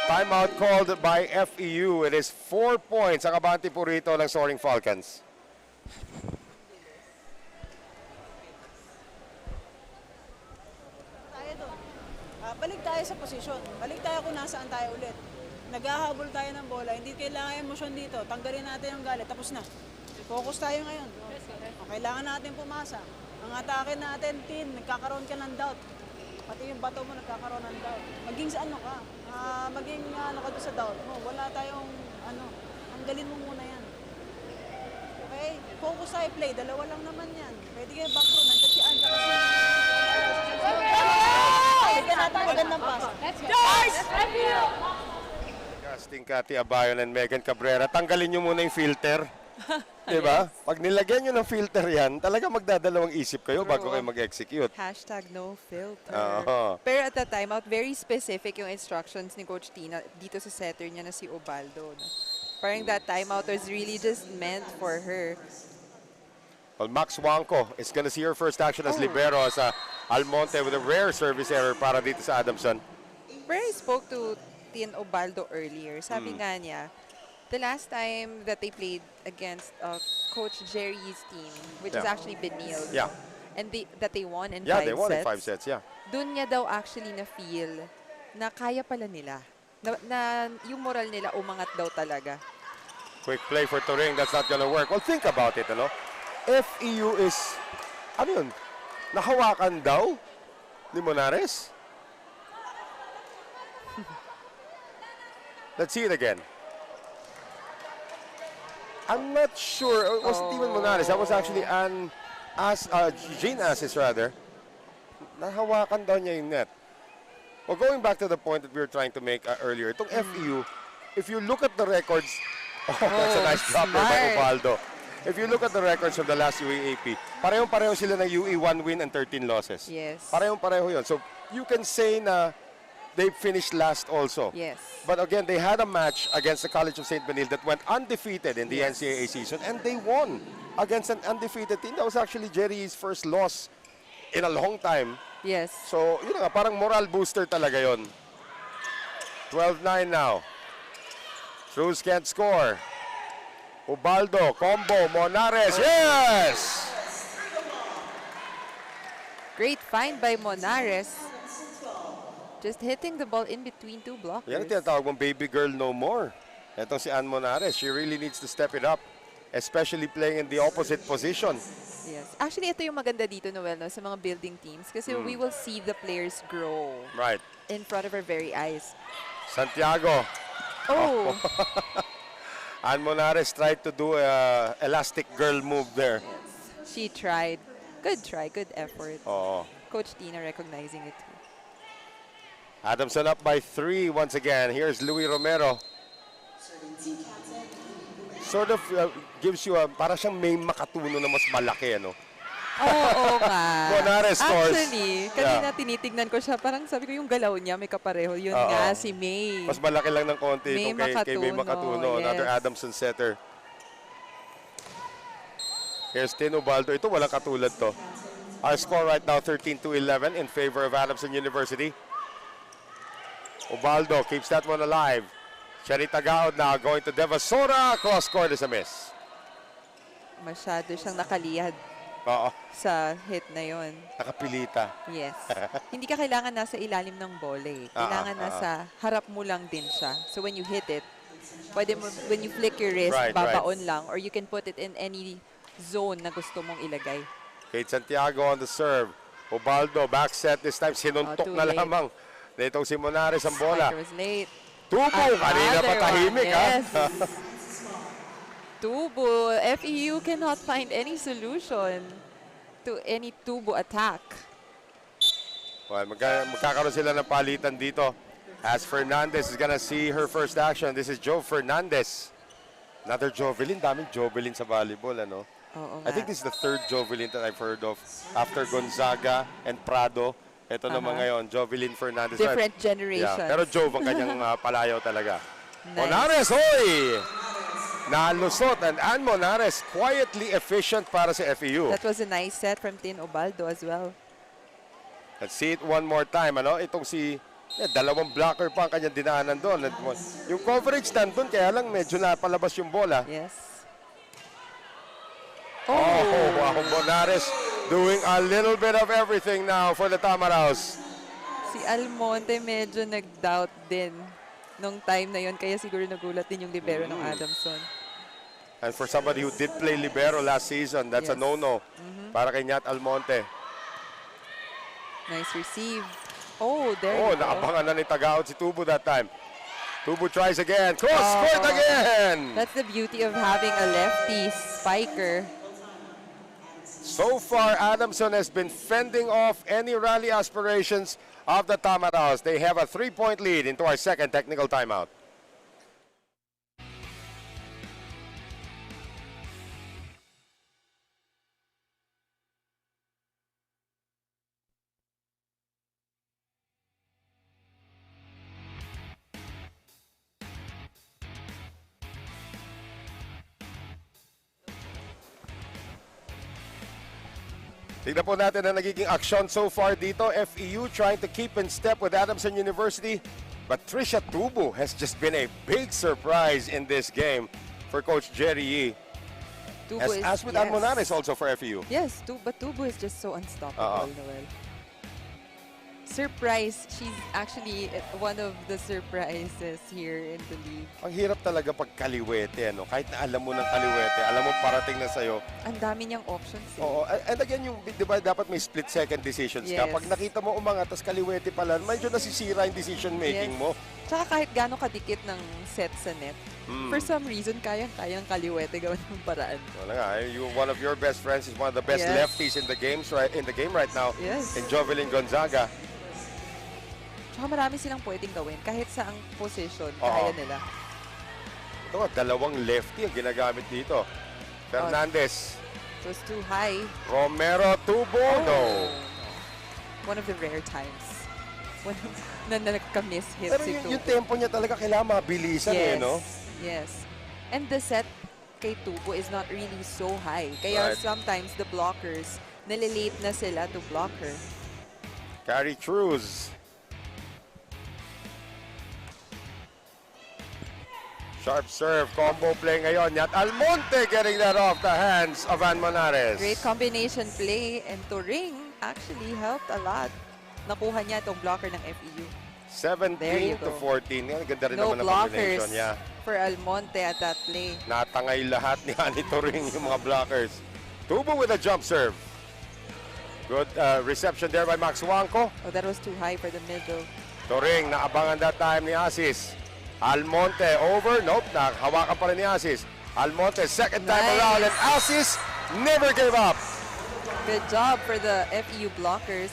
Timeout called by FEU. It is 4 points ang abante po rito ng Soaring Falcons. Tayo doon. Balik tayo sa posisyon. Balik tayo kung nasaan tayo ulit. Naghahabol tayo ng bola. Hindi kailangan emosyon dito. Tanggalin natin yung galit. Tapos na. Focus tayo ngayon. Kailangan natin pumasa. Ang atake natin, Tin, nagkakaroon ka ng doubt. Pati yung bato mo nagkakaroon ng doubt. Maging sa ano ka. Maging ano ka doon sa doubt mo. Wala tayong ano. Tanggalin mo muna yan. Okay? Focus tayo play. Dalawa lang naman yan. Pwede kayo back row. Nandiyan si Anja kasi. Bigyan natin magandang pass. Let's go! Casting Cathy Abayon and Megan Cabrera. Tanggalin nyo muna yung filter. Diba? Pag nilagyan nyo ng filter yan, talaga magdadalawang isip kayo bago kayo mag-execute. Hashtag no filter. Oo. Pero at the timeout, very specific yung instructions ni Coach Tina dito sa setter niya na si Ubaldo. No? Parang that timeout was really just meant for her. Well, Max Wanko is going to see her first action as libero as Almonte with a rare service error para dito sa Adamson. Where I spoke to Tien Obaldo earlier, sabi nga niya, the last time that they played against Coach Jerry's team, which is actually Benil, and that they won in 5 sets. Yeah, they won in 5 sets, Doon niya daw actually na-feel na kaya pala nila. Na yung moral nila umangat daw talaga. Quick play for Turing, that's not gonna work. Well, think about it, ano? FEU is, ano yun? Nahawakan daw ni Monares? Let's see it again. I'm not sure. It wasn't even Monares. That was actually Jane Assis, rather. Nahawakan daw niya yung net. Well, going back to the point that we were trying to make earlier, itong FEU, if you look at the records, that's a nice drop there by Ubaldo. If you look at the records of the last UAAP, parehong-pareho sila ng UE 1 win and 13 losses. Yes. Parehong-pareho yun. So, you can say na they finished last also. Yes. But again, they had a match against the College of St. Benil that went undefeated in the NCAA season, and they won against an undefeated team. That was actually Jerry's first loss in a long time. Yes. So, yun nga, parang moral booster talaga yun. 12-9 now. Cruz can't score. Ubaldo, combo, Monares, yes! Great find by Monares. Just hitting the ball in between two blockers. Yan ang tinatawag mong baby girl no more. Itong si Ann Monares, she really needs to step it up, especially playing in the opposite position. Yes. Actually, ito yung maganda dito, Noel, no, sa mga building teams. Kasi we will see the players grow. Right. In front of our very eyes. Santiago. Oh. Ann Monares tried to do a elastic girl move there. Yes. She tried. Good try, good effort. Coach Tina recognizing it too. Adamson up by 3 once again. Here's Louis Romero. Sort of gives you para siyang may makatuno na mas malaki, ano? Oo nga. Monares scores. Actually, kanina tinitignan ko siya, parang sabi ko yung galaw niya may kapareho. Yun nga, si May. Mas malaki lang ng konti May kay May Makatuno. Yes. Another Adamson setter. Here's Tien Ubaldo. Ito walang katulad to. Our score right now 13-11 in favor of Adamson University. Ubaldo keeps that one alive. Cherry Tagaod now going to Devasora. Cross court is a miss. Masyado siyang nakaliyad sa hit na yon. Nakapilita. Yes. Hindi ka kailangan nasa ilalim ng bola eh. Kailangan nasa harap mo lang din siya. So when you hit it, pwede mo, when you flick your wrist, babaon lang. Or you can put it in any zone na gusto mong ilagay. Kate Santiago on the serve. Ubaldo, back set this time. Sinuntok na late. lamang. Itong si Monares ang bola. Spiker was late. Tubo, kanina pa tahimik, yes. Tubo, FEU cannot find any solution to any Tubo attack. Well, magkakaroon sila ng palitan dito. As Fernandez is gonna see her first action. This is Joe Fernandez. Another Jovelin. Daming Jovelin sa volleyball, ano? I think this is the third Jovelin that I've heard of. After Gonzaga and Prado. Ito naman ngayon, Jovelin Fernandez. Different generations. Yeah, pero Jove ang kanyang palayaw talaga. Nice. Monares, hoy! Nalusot, and Ann Monares quietly efficient para sa FEU. That was a nice set from Tien Ubaldo as well. Let's see it one more time. Ano? Itong si dalawang blocker pa ang kanyang dinaanan doon. Yung coverage nandun, kaya lang medyo napalabas yung bola. Yes. Oh, wow. Monares doing a little bit of everything now for the Tamaraws. Si Almonte medyo nag-doubt din nung time na yon, kaya siguro nagulat din yung libero ng Adamson. And for somebody who did play libero last season, that's a no-no para kay Nat Almonte. Nice receive. Oh, there you go. Naabangan na ni Tagaod si Tubo that time. Tubo tries again. Cross court again! That's the beauty of having a lefty spiker. So far, Adamson has been fending off any rally aspirations of the Tamaraws. They have a 3-point lead into our second technical timeout. Tignan po natin ang nagiging aksyon so far dito. FEU trying to keep in step with Adamson University. But Trisha Tubo has just been a big surprise in this game for Coach Jerry Yee. As with Almonares also for FEU. Yes, but Tubo is just so unstoppable, Noel. Surprise, she's actually one of the surprises here in the league. Ang hirap talaga pag kaliwete, ano? Kahit na alam mo ng kaliwete, alam mo parating na sa'yo. Ang dami niyang options. Oo, and again, yung, di ba, dapat may split-second decisions ka. Pag nakita mo umangat, tas kaliwete pala, medyo nasisira yung decision-making mo. Tsaka kahit gano'ng kadikit ng set sa net, for some reason, kayang-kayang kaliwete gawin ng paraan. Wala nga, one of your best friends is one of the best lefties in the game right now. Yes. In Jovelyn Gonzaga. Tsaka marami silang pwedeng gawin. Kahit saang position, kaya nila. Ito, dalawang lefty ang ginagamit dito. Fernandez. It was too high. Romero Tubo. No. One of the rare times na nagka-miss hit Pero si Tubo. yung tempo niya talaga kailangan mabilisan no? Yes. And the set kay Tubo is not really so high. Kaya sometimes the blockers, nalilate na sila to block her. Carrie Cruz. Sharp serve, combo play ngayon. Yat Almonte getting that off the hands of Almonares. Great combination play, and Turing actually helped a lot. Nakuha niya itong blocker ng FEU. 17 to 14. Yan, ganda rin No naman ang combination. blockers for Almonte at that play. Natangay lahat ni Ani Turing yung mga blockers. Tubo with a jump serve. Good reception there by Max Wanko. Oh, that was too high for the middle. Turing, naabangan that time ni Asis. Almonte over. Nope, nakahawakan pa rin ni Asis. Almonte, second time around, and Asis never gave up. Good job for the FEU blockers.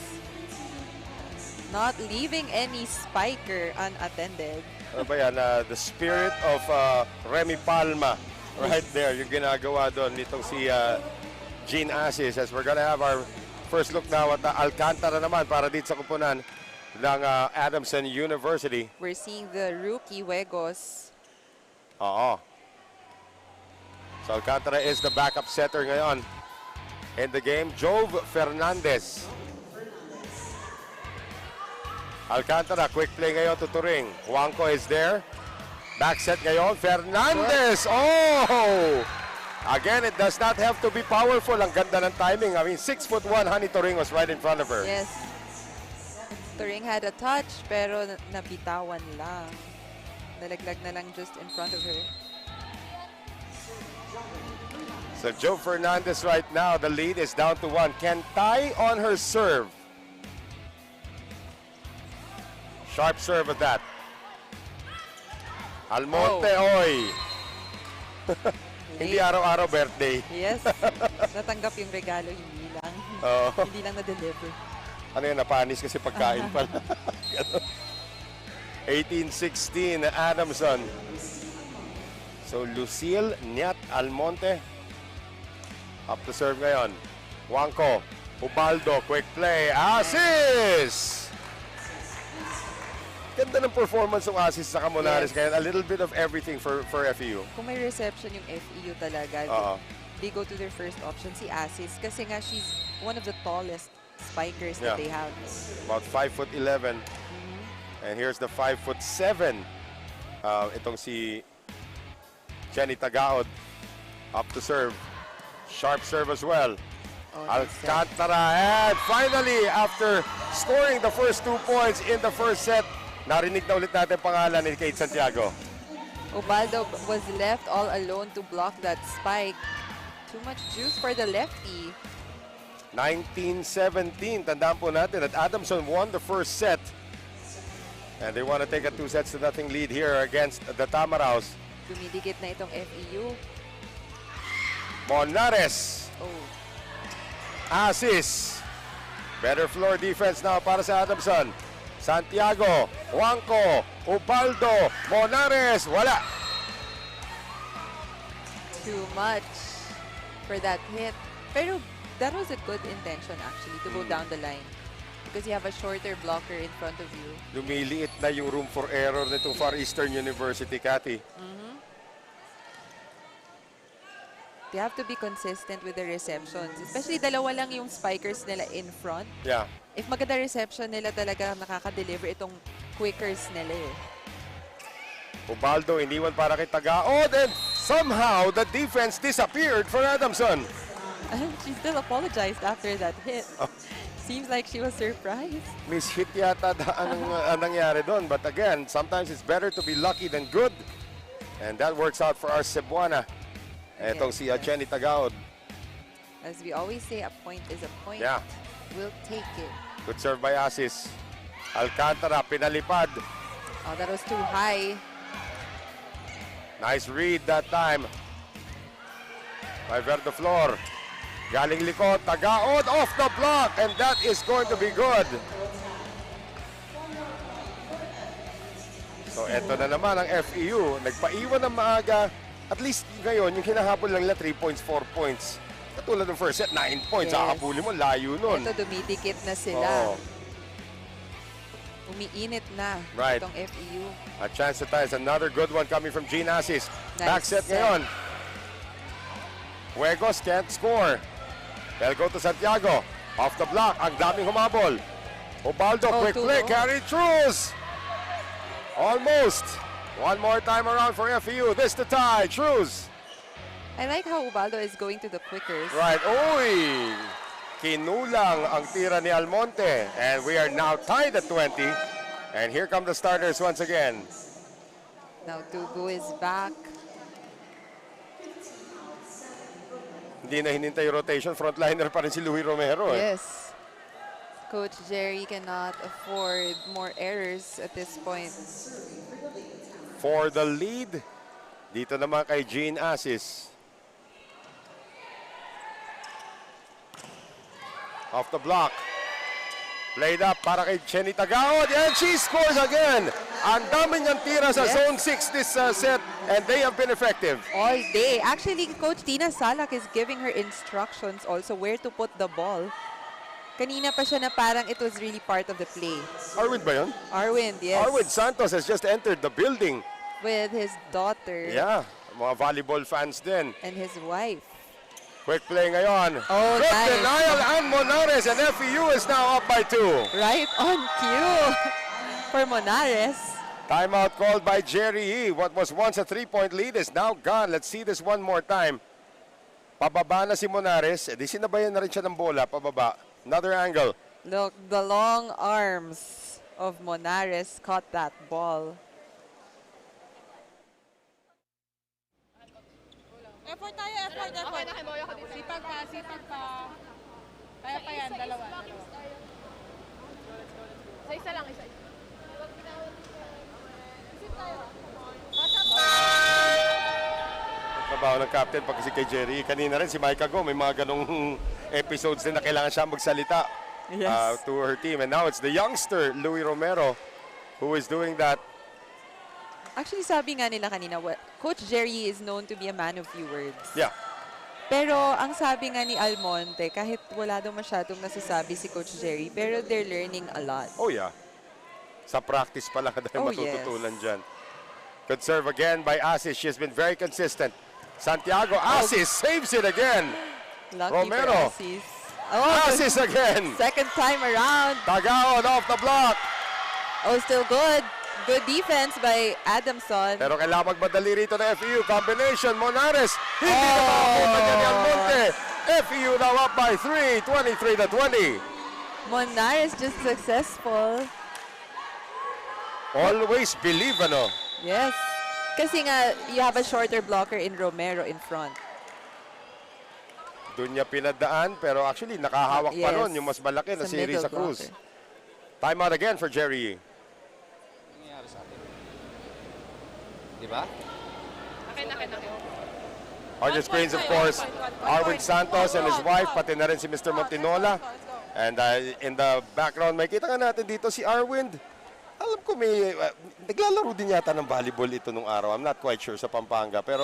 Not leaving any spiker unattended. Ano ba yan? The spirit of Remy Palma. Right there, yung ginagawa doon nitong si Jean Asis. As we're gonna have our first look now at Alcantara naman para dito sa kupunan ng Adamson University. We're seeing the rookie Wegos. Oo. So Alcantara is the backup setter ngayon in the game. Jove Fernandez. Alcantara, quick play ngayon to Turing. Juanco is there. Back set ngayon. Fernandez! Oh! Again, it does not have to be powerful. Ang ganda ng timing. I mean, 6'1" Honey Turing was right in front of her. Yes. Turing had a touch, pero nabitawan lang. Nalaglag na lang just in front of her. So Joe Fernandez right now, the lead is down to 1. Can tie on her serve. Sharp serve at that. Almonte, oy. Hindi araw-araw birthday. Yes. Natanggap yung regalo, hindi lang. Hindi lang na-deliver. Ano yun, napanis kasi pagkain pala. 18-16 Adamson. So Lucille Niat Almonte. Up to serve ngayon. Juanco, Ubaldo, quick play. Asis! Ganda ng performance ng Asis sa Camonares. Kaya a little bit of everything for FEU. Kung may reception yung FEU talaga, they go to their first option, si Asis. Kasi nga, she's one of the tallest spikers that they have. About 5'11". And here's the 5'7". Itong si Jenny Tagaod. Up to serve. Sharp serve as well. Alcantara. And finally, after scoring the first 2 points in the first set, narinig na ulit natin pangalan ni Kate Santiago. Ubaldo was left all alone to block that spike. Too much juice for the lefty. 19-17. Tandaan po natin that Adamson won the first set. And they want to take a 2-0 lead here against the Tamaraws. Dumidikit na itong FEU. Monares. Asis. Better floor defense now para sa Adamson. Santiago, Juanco, Ubaldo, Monares, wala. Too much for that hit. Pero that was a good intention actually to go down the line. Because you have a shorter blocker in front of you. Lumiliit na yung room for error nitong Far Eastern University, Cathy. They have to be consistent with the receptions. Especially dalawa lang yung spikers nila in front. Yeah. If maganda reception nila talaga nakaka-deliver itong quickers nila eh. Ubaldo iniwan para kay Tagaod and somehow the defense disappeared for Adamson. She still apologized after that hit. Oh. Seems like she was surprised. Miss-hit yata ang nangyari doon. But again, sometimes it's better to be lucky than good. And that works out for our Cebuana. Etong si Jenny Tagaod. As we always say, a point is a point. Yeah. We'll take it. Good serve by Asis. Alcantara, pinalipad. Oh, that was too high. Nice read that time by Verdeflor. Galing likod, Tagaod off the block, and that is going to be good. So eto na naman ang FEU. Nagpaiwan ng maaga. At least ngayon, yung hinahabol lang nila 3 points, 4 points. Katulad ng first set, 9 points. Yes. Habulin mo, layo nun. Ito, dumidikit na sila. Oo. Umiinit na Right. itong FEU. A chance to tie. Another good one coming from Gene Asis. Nice Back set set. ngayon. Juegos can't score. They'll go to Santiago. Off the block. Ang daming humabol. Ubaldo, Oh, quick too play. low. Carry Cruz. Almost. One more time around for FEU. This to tie. Cruz. I like how Ubaldo is going to the quickers. Right. Uy. Kinulang ang tira ni Almonte. And we are now tied at 20. And here come the starters once again. Now Tugu is back. Hindi na hinintay yung rotation. Frontliner pa rin si Louis Romero. Yes. Coach Jerry cannot afford more errors at this point. For the lead. Dito naman kay Gene Asis. Off the block. Played up para kay Jenny Tagaod. And she scores again. Ang dami niyang tira sa Yes. zone 6 this set. And they have been effective. All day. Actually, Coach Tina Salak is giving her instructions also where to put the ball. Kanina pa siya na parang it was really part of the play. Arwin ba yun? Arwind, yes. Arwin Santos has just entered the building. With his daughter Yeah. Mga volleyball fans din. and his wife. Quick play ngayon. Oh, Good nice. denial and Monares. And FEU is now up by 2. Right on cue for Monares. Timeout called by Jerry E. What was once a 3-point lead is now gone. Let's see this one more time. Pababa na si Monares. Di sinabayan na rin siya ng bola. Pababa. Another angle. Look, the long arms of Monares caught that ball. Effort tayo, effort. Okay, nakiboy ako dito. Sipag ka. Kaya pa yan, dalawa. Isa lang, isa. Trabaho ng captain pag kasi kay Jerry. Kanina rin si Micah Go. May mga ganong episodes din na kailangan siya magsalita to her team. And now it's the youngster, Louis Romero, who is doing that. Actually, sabi nga nila kanina, Coach Jerry is known to be a man of few words. Yeah. Pero ang sabi nga ni Almonte, kahit wala daw masyadong nasasabi si Coach Jerry, pero they're learning a lot. Oh yeah. Sa practice pa lang dahil Oh, matututunan dyan. Good serve again by Asis. She has been very consistent. Santiago, Asis saves it again. Lucky Romero. for Asis. Oh, Asis again. second time around. Tagaod off the block. Oh, still good. Good defense by Adamson. Pero kailangan magmadali rito na FEU. Combination, Monares. Hindi na makapunta niya ni Almonte. FEU now up by 3, 23-20. Monares just successful. Always believe, ano? Yes. Kasi nga, you have a shorter blocker in Romero in front. Doon niya pinadaan, pero actually nakahawak pa Yes. nun yung mas malaki na Sa si Risa middle Cruz. blocker. Timeout again for Jerry. Nangyayari sa atin. Di ba? On your screens, of course, Arwin Santos and his wife, pati na rin si Mr. Montinola. And in the background, may kita nga natin dito si Arwind. Alam ko may, naglalaro din yata ng volleyball ito nung araw. I'm not quite sure sa Pampanga. Pero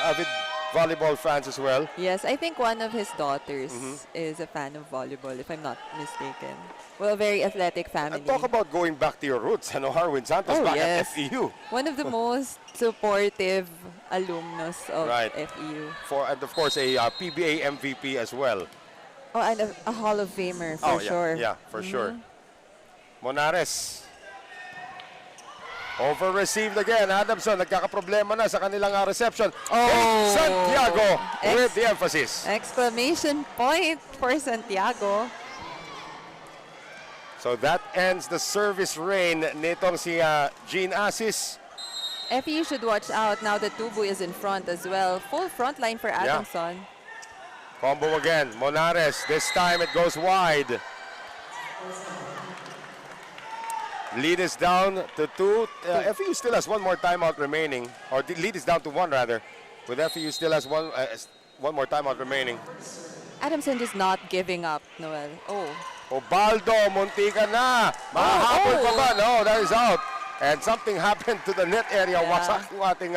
avid volleyball fans as well. Yes, I think one of his daughters Mm-hmm. is a fan of volleyball, if I'm not mistaken. Well, a very athletic family. And talk about going back to your roots. Harwin Santos Oh, back yes. at FEU. One of the most supportive alumnus of Right. FEU. And of course, a PBA MVP as well. Oh, and a Hall of Famer, for sure. Yeah, for sure. Monares. Over-received again. Adamson, nagkakaproblema na sa kanilang reception. Oh! Santiago with the emphasis. Exclamation point for Santiago. So that ends the service reign nitong si Jean Assis. FEU should watch out now that Tubu is in front as well. Full front line for Adamson. Combo again. Monares. This time it goes wide. Lead is down to 2. FEU still has one more timeout remaining. Or the lead is down to 1 rather. With FEU still has one more timeout remaining. Adamson is not giving up, Noel. Oh. Obaldo, muntika na. Mahahabol pa ba? No, that is out. And something happened to the net area. Yeah. Wasak yung ating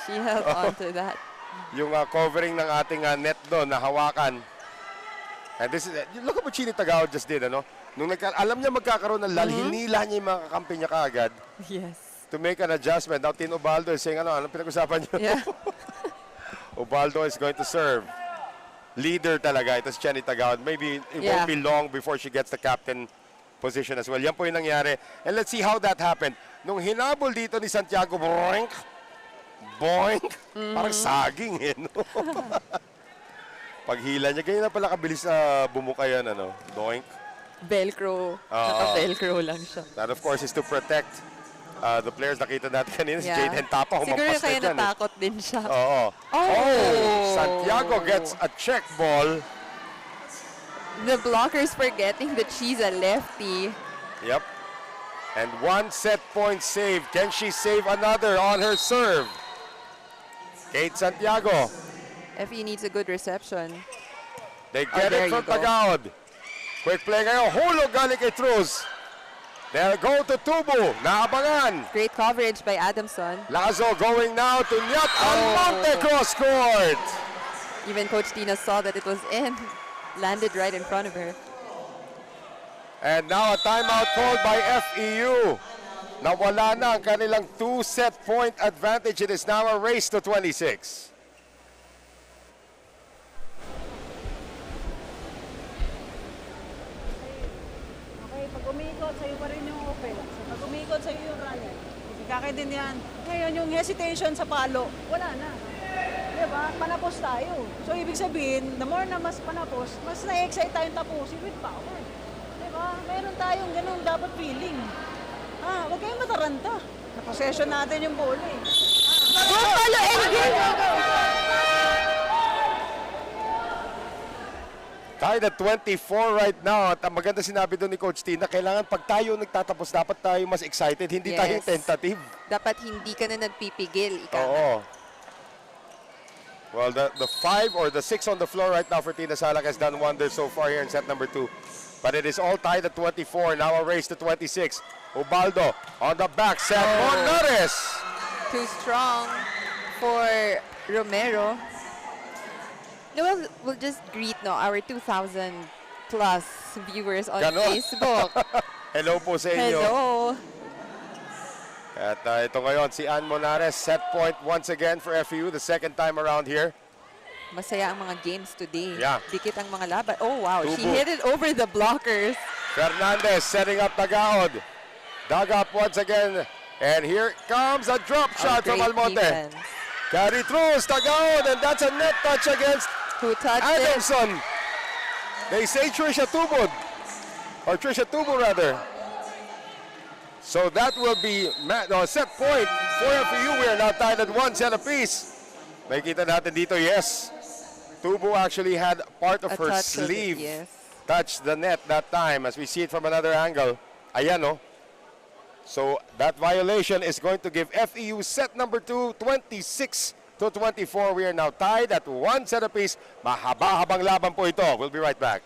She held on to that. yung covering ng ating net doon na hawakan. And this is look at what Chini Tagao just did, ano? Nung alam niya magkakaroon ng lal, hinila niya yung mga kakampi niya kaagad Yes. to make an adjustment. Now, Tin Obaldo is saying, ano pinag-usapan niyo? Yeah. Obaldo is going to serve. Leader talaga. Ito si Chini Tagao. Maybe it won't be long before she gets the captain position as well. Yan po yung nangyari. And let's see how that happened. Nung hinabol dito ni Santiago, boink, boink, parang saging eh, no? Paghila niya, ganyan na pala kabilis na bumuka yan, ano, doink. Velcro. Naka-velcro lang siya. That of course is to protect the players. Nakita natin kanina si Jaden Tapa, Siguro humampas kaya na dyan. natakot din siya. Oo. Oh! Santiago gets a check ball. The blockers forgetting that she's a lefty. Yep. And 1 set point save. Can she save another on her serve? Kate Santiago. FE needs a good reception. They get it from Tagaod. Quick play ngayon. Hulog galing kay Truz. They'll go to Tubu. Naabangan. Great coverage by Adamson. Lazo going now to Nyat Almonte cross court. Even Coach Tina saw that it was in. Landed right in front of her. And now a timeout called by FEU. Nawala na ang kanilang 2-set point advantage. It is now a race to 26. Okay, pag umikot, sa'yo pa rin yung open. So, pag umikot, sa'yo yung runner. Magkakaintindihan. Ngayon, yung hesitation sa palo, wala na. Diba? Panapos tayo. So, ibig sabihin, the more na mas panapos, mas na-excite tayong tapusin with power. Diba? Meron tayong ganun dapat feeling. Huwag kayong mataranta. Na-possession natin yung bola eh. Go, follow, engage! Tied at 24 right now. At ang maganda sinabi doon ni Coach T na kailangan pag tayo nagtatapos, dapat tayo mas excited. Hindi tayo tentative. Dapat hindi ka na nagpipigil. Oo. Well, the 5 or the 6 on the floor right now for Tina Salak has done wonders so far here in set number 2. But it is all tied at 24. Now a race to 26. Ubaldo on the back set. Monares. Too strong for Romero. No, we'll just greet our 2,000 plus viewers on Facebook. Hello po sa inyo. Hello. At ito ngayon, si Ann Monares, set point once again for FEU, the second time around here. Masaya ang mga games today. Yeah. Dikit ang mga laban. Oh, wow. Tubo. She hit it over the blockers. Fernandez setting up Tagaod. Dug up once again. And here comes a drop shot from Almonte. Defense. Carry through, Tagaod, and that's a net touch against Who touched Adamson. They say Trisha Tubod. Or Trisha Tubo rather. So that will be set point for FEU. We are now tied at 1 set apiece. May kita natin dito, yes. Tubo actually had part of her sleeve touch the net that time, as we see it from another angle. Ayan, no? So that violation is going to give FEU set number 2, 26 to 24. We are now tied at 1 set apiece. Mahaba-habang laban po ito. We'll be right back.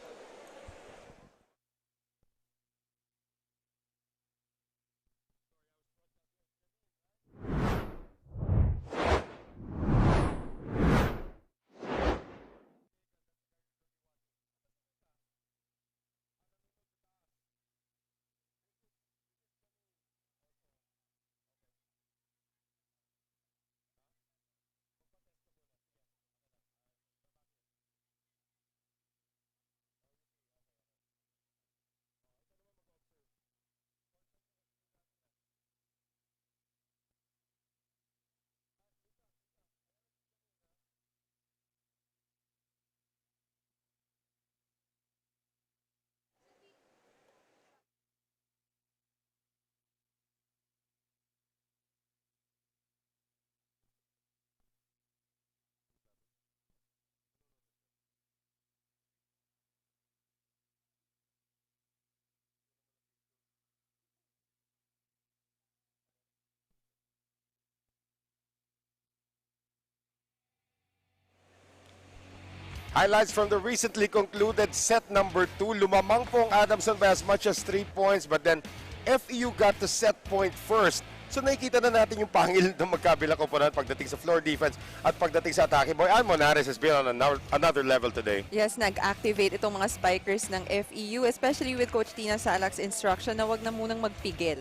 Highlights from the recently concluded set number 2. Lumamang po ang Adamson by as much as 3 points, but then FEU got the set point first. So nakikita na natin yung pangil ng magkabilang komponent pagdating sa floor defense at pagdating sa atake. Boy, Monares has been on another level today. Yes, nag-activate itong mga spikers ng FEU, especially with Coach Tina Salak's instruction na wag na munang magpigil.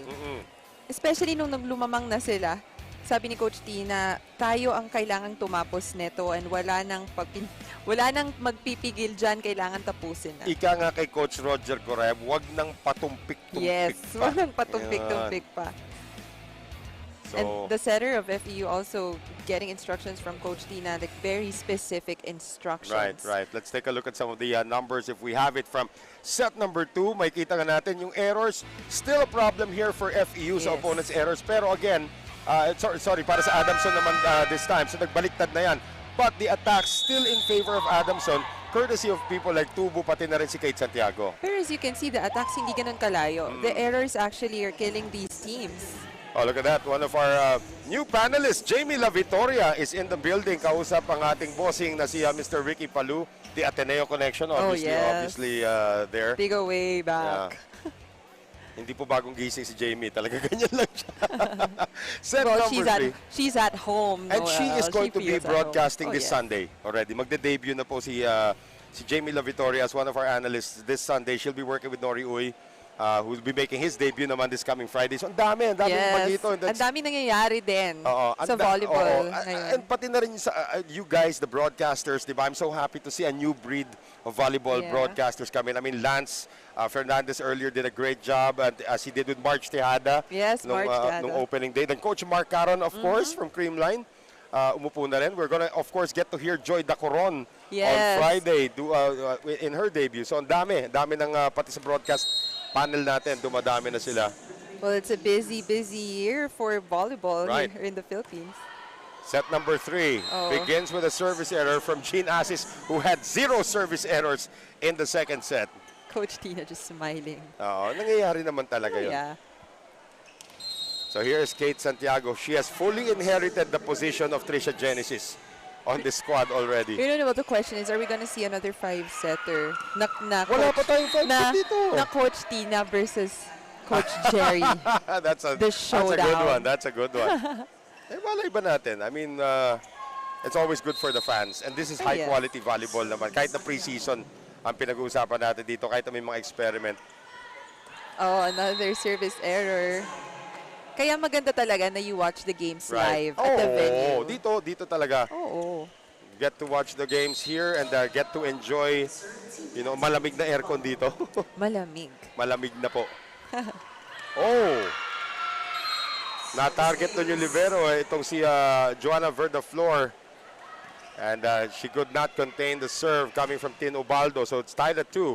Especially nung naglumamang na sila. Sabi ni Coach Tina, tayo ang kailangang tumapos neto and wala nang magpipigil dyan, kailangan tapusin na. Ika nga kay Coach Roger Coreb, wag nang patumpik-tumpik Yes, pa. wag nang patumpik-tumpik pa. So, And the setter of FEU also getting instructions from Coach Tina, like very specific instructions. right. Let's take a look at some of the numbers if we have it from set number 2. May kita nga natin yung errors. Still a problem here for FEU sa Yes. opponent's errors. Pero again, sorry, para sa Adamson naman this time. So nagbaliktad na yan. But the attack still in favor of Adamson, courtesy of people like Tubo, pati na rin si Kate Santiago. Pero as you can see, the attacks hindi ganun kalayo. The errors actually are killing these teams. Oh, look at that. One of our new panelists, Jamie La Victoria, is in the building. Kausap ang ating bossing na si Mr. Ricky Palu, the Ateneo connection, obviously there. Big away back. Hindi po bagong gising si Jamie. Talaga ganyan lang siya. Set Well, number 3. she's at home. And she is going to be feels at home. broadcasting this yes. Sunday already. Magde-debut na po si Jamie La Victoria as one of our analysts this Sunday. She'll be working with Nori Uy, who will be making his debut naman this coming Friday. So, ang dami bagito. Ang dami nangyayari din sa volleyball ngayon. And pati na rin sa you guys, the broadcasters, di ba? I'm so happy to see a new breed of volleyball broadcasters come in. I mean, Lance Fernandez earlier did a great job, and as he did with March Tejada nung opening day. Then Coach Mark Caron, of course, from Creamline. Umupo na rin. We're gonna, of course, get to hear Joy Dacoron on Friday in her debut. So, ang dami ng pati sa broadcast panel natin, dumadami na sila. Well, it's a busy year for volleyball here in the Philippines. Set number 3 begins with a service error from Jean Asis, who had 0 service errors in the second set. Coach Tina just smiling. Nangyayari naman talaga yun. Yeah. So here's Kate Santiago. She has fully inherited the position of Trisha Genesis on the squad already. You know what the question is? Are we gonna see another 5-setter? Wala pa tayong 5-set dito. Na Coach Tina versus Coach Jerry. That's a showdown. That's a good one. Malay ba natin? I mean, it's always good for the fans. And this is high-quality volleyball naman. Kahit na pre-season ang pinag-uusapan natin dito, kahit na may mga experiment. Another service error. Kaya maganda talaga na you watch the games live at the venue. Dito talaga. Get to watch the games here and get to enjoy, malamig na aircon dito. Malamig. Malamig na po. Na-target nun yung libero. Itong si Joanna Verdaflor. And she could not contain the serve coming from Tin Ubaldo. So it's tied at 2.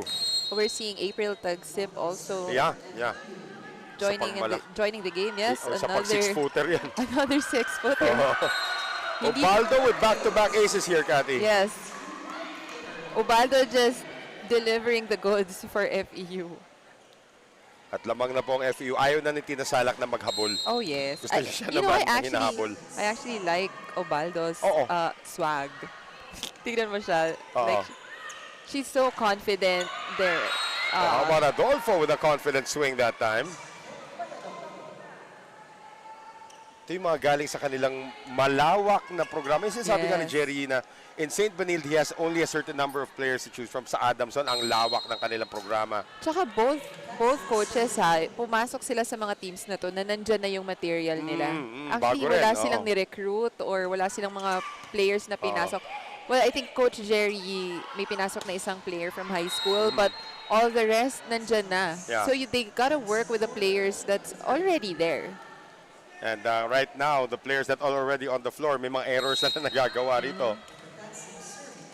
We're seeing April Tagsip also. Yeah. Joining the game, yes. Sa pag 6-footer yan. Another 6-footer. Ubaldo with back-to-back aces here, Cathy. Yes. Ubaldo just delivering the goods for FEU. At lamang na po ang FEU. Ayaw na ni Tina Salak na maghabol. Oh, yes. Gusto siya naman na hinahabol. I actually like Ubaldo's swag. Tignan mo siya. Like, she's so confident there. How about Adolfo with a confident swing that time? Ito yung mga galing sa kanilang malawak na programa. Yung sinasabi nga ni Jerry na in St. Benilde, he has only a certain number of players to choose from. Sa Adamson, ang lawak ng kanilang programa. Tsaka both coaches pumasok sila sa mga teams na to na nandyan na yung material nila. Actually, wala silang ni-recruit or wala silang mga players na pinasok. Well, I think Coach Jerry may pinasok na isang player from high school, but all the rest nandyan na. Yeah. So they gotta work with the players that's already there. And right now, the players that are already on the floor, may mga errors na nagagawa rito.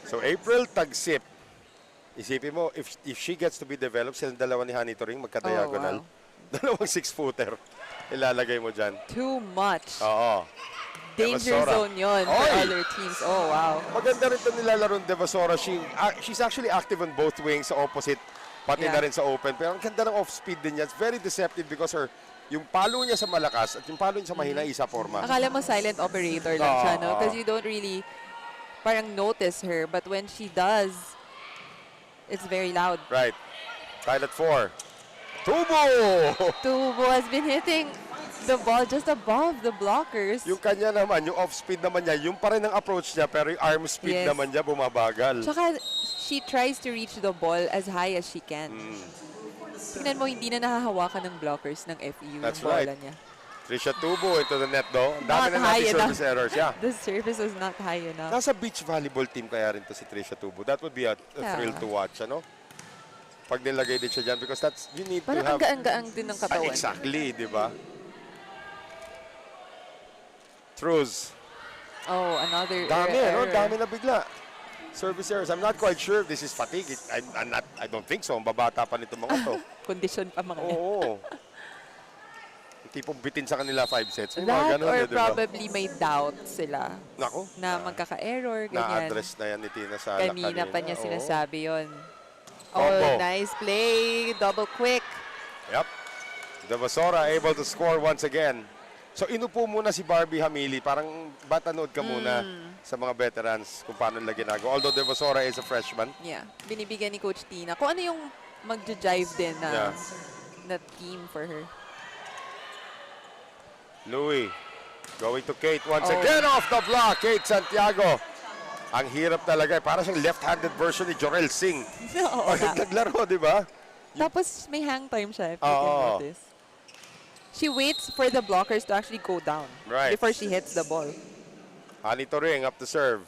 So April Tagsip, isipin mo, if she gets to be developed, silang dalawa ni Honey Turing, magka-diagonal. Dalawang 6-footer. Ilalagay mo dyan. Too much. Danger Devasora. zone yun for other teams. Oh, wow. Maganda rin ito nilalaro ng Devasora. She's actually active on both wings sa opposite, pati na rin sa open. Pero ang ganda ng off-speed din niya. It's very deceptive because yung palo niya sa malakas at yung palo niya sa mahina, isa forma. Akala mo silent operator lang siya, no? Because you don't really parang notice her. But when she does, it's very loud. Right. Tied at 4. Tubo! Tubo has been hitting the ball just above the blockers. Yung kanya naman, yung off-speed naman niya, yung pa rin ang approach niya, pero yung arm speed Yes. naman niya bumabagal. Tsaka, she tries to reach the ball as high as she can. Tingnan mo, hindi na nahahawakan ng blockers ng FEU That's yung bola right. niya. Trisha Tubo into the net though. Ang dami Not na high natin enough. service errors. Yeah. The service was not high enough. Nasa beach volleyball team kaya rin to si Trisha Tubo. That would be a Yeah. thrill to watch, ano? Pag nilagay din siya dyan because that's, you need Parang to ang have... gaan-gaang din ng katawan. Exactly, di ba? Throws. Oh, another Dami, no? error. Dami na bigla. Service errors. I'm not quite sure if this is fatigue. I don't think so. Ang babata pa nito mga to. Condition pa mga yan. Oo. Yung tipong bitin sa kanila 5 sets. May mga That ganun, or eh, di ba? probably may doubt sila Nako. na magkaka-error, ganyan. Na-address na yan ni Tina sa Kanina pa niya Oo. sinasabi yon. Combo. Oh, nice play. Double quick. Yep. Devasora able to score once again. So inupo muna si Barbie Hamili. Parang batanood ka muna sa mga veterans kung paano nila ginagawa. Although Devasora is a freshman. Yeah. Binibigyan ni Coach Tina. Kung ano yung magja-jive din na, Yeah. na team for her. Louis going to Kate once Oh. again off the block. Kate Santiago. Ang hirap talaga. Para siyang left-handed version ni Jorel Singh. Oo Pag nga. naglaro, di ba? Tapos may hang time siya, if you can Oo. notice. She waits for the blockers to actually go down Right. before she hits the ball. Anito Ring up to serve.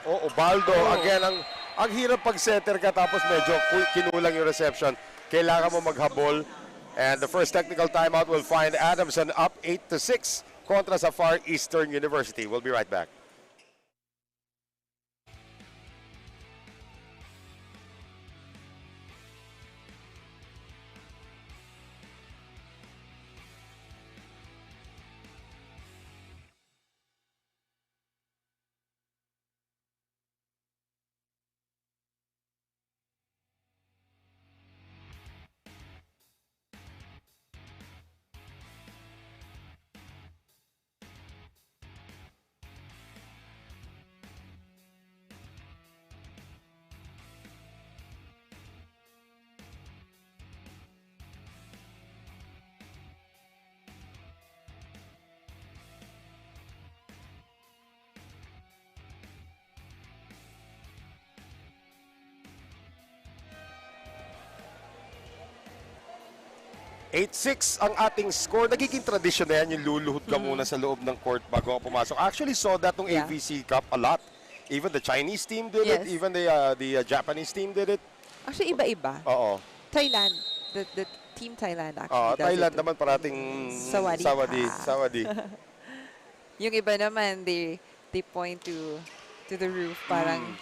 Oh, Ubaldo. Again, ang hirap pag setter ka tapos medyo kinulang yung reception. Kailangan mo maghabol. And the first technical timeout will find Adamson up 8-6 kontra sa Far Eastern University. We'll be right back. Eight-6 ang ating score. Nagiging tradisyon na yan, yung luluhod ka muna sa loob ng court bago ka pumasok. Actually saw that nung Yeah. AVC Cup a lot. Even the Chinese team did it. Yes. Even the Japanese team did it. Actually, iba-iba. Oo. Thailand, the team Thailand actually does Thailand it. naman parating Sawadi. Sawadi. Yung iba naman, they point to the roof, parang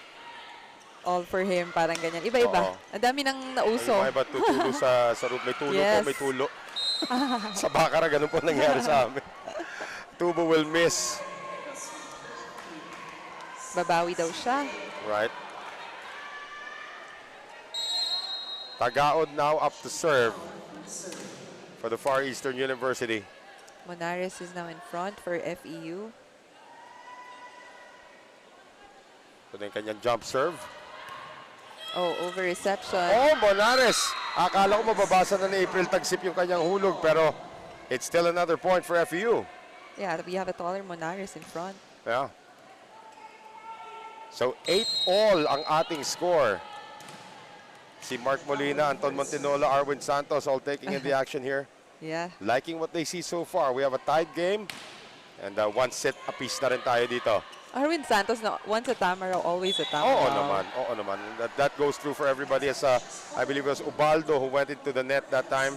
all for him, parang ganyan. Iba-iba. Oo. Ang dami nang nauso. Yung mga iba tutulo sa roof. May tulo Yes. po, may tulo. Sa Baccara, ganun po nangyari sa amin. Tubo will miss. Babawi daw siya. Right. Tagaod now up to serve for the Far Eastern University. Monares is now in front for FEU. Ito na yung kanyang jump serve. Oh, over reception. Oh, Monares! Akala ko mababasa na ni April Tagsip yung kanyang hulog, pero it's still another point for FEU. Yeah, we have a taller Monares in front. Yeah. So 8-all ang ating score. Si Mark Molina, Anton Montinola, Arwin Santos all taking in the action here. Yeah. Liking what they see so far. We have a tied game and one set apiece na rin tayo dito. Arwin Santos, no, once a tama raw, always a tama Oo raw. naman, oo naman. That goes through for everybody as I believe it was Ubaldo who went into the net that time.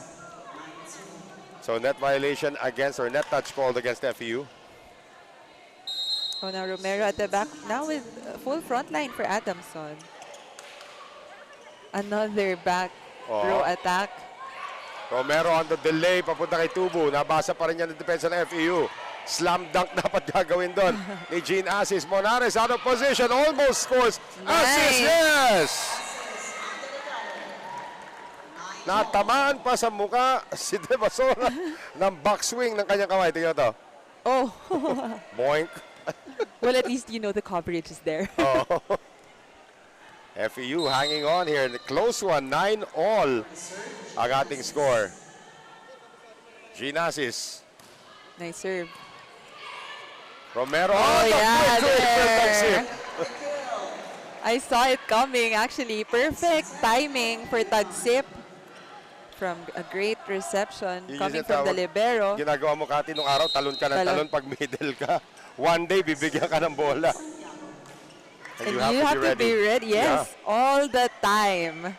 So net violation against, or net touch called against FEU. Oh, now Romero at the back. Now with full front line for Adamson. Another back row attack. Romero on the delay, papunta kay Tubo. Nabasa pa rin yan ng depensa ng FEU. Slam dunk dapat gagawin doon ni Jean Assis. Monares out of position, almost scores. Nice. Assis, yes! Natamaan pa sa muka si Devasora ng backswing ng kanyang kamay. Tingnan to. Oh. Boink. Well, at least you know the coverage is there. Oh. FEU hanging on here. The close one, 9-all ang ating score. Ginasis. Nice serve. Romero. Oh, yeah, Perfect there. sip. I saw it coming, actually. Perfect timing for Tagsip. From a great reception Yun coming yung from the tawag- libero. Ginagawa mo, Kati, nung araw, talon ka ng Talon. talon pag middle ka. One day, bibigyan ka ng bola. And And you have to be ready. Yes, all the time.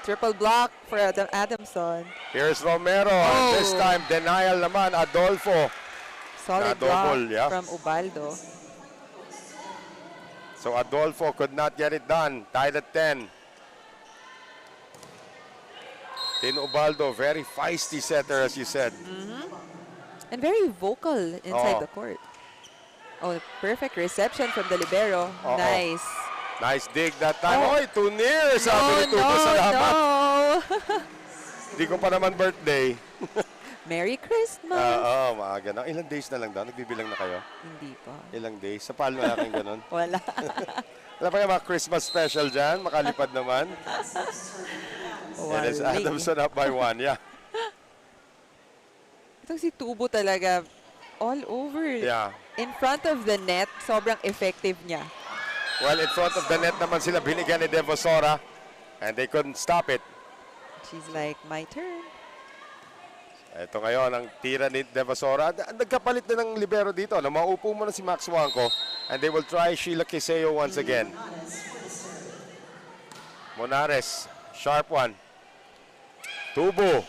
Triple block for Adamson. Here's Romero. And this Oh. time, denial naman, Adolfo. Solid Na-double, block yeah. from Ubaldo. So Adolfo could not get it done. Tied at 10. Tin Ubaldo, very feisty setter, as you said. And very vocal inside Oo. the court. Oh, perfect reception from the libero. Oo. Nice. Nice dig that time. Oh. Oy, too near, sabi Oh, ni Tubo. Salamat. no. Hindi ko pa naman birthday. Merry Christmas. Oo, maaga na. Ilang days na lang daw? Nagbibilang na kayo? Hindi pa. Ilang days? Sa palo na kayong ganun. Wala. Wala pa kayo mga Christmas special dyan? Makalipad naman. It is Wala. Adamson up by 1. Yeah. Itong si Tubo talaga all over. Yeah. In front of the net, sobrang effective niya. Well, in front of the net naman sila binigyan ni Devosora. And they couldn't stop it. She's like, my turn. Ito ngayon, ang tira ni Devasora. Nagkapalit na ng libero dito. Maupo mo na si Max Wanko. And they will try Sheila Quiseo once again. Monares, sharp one. Tubo.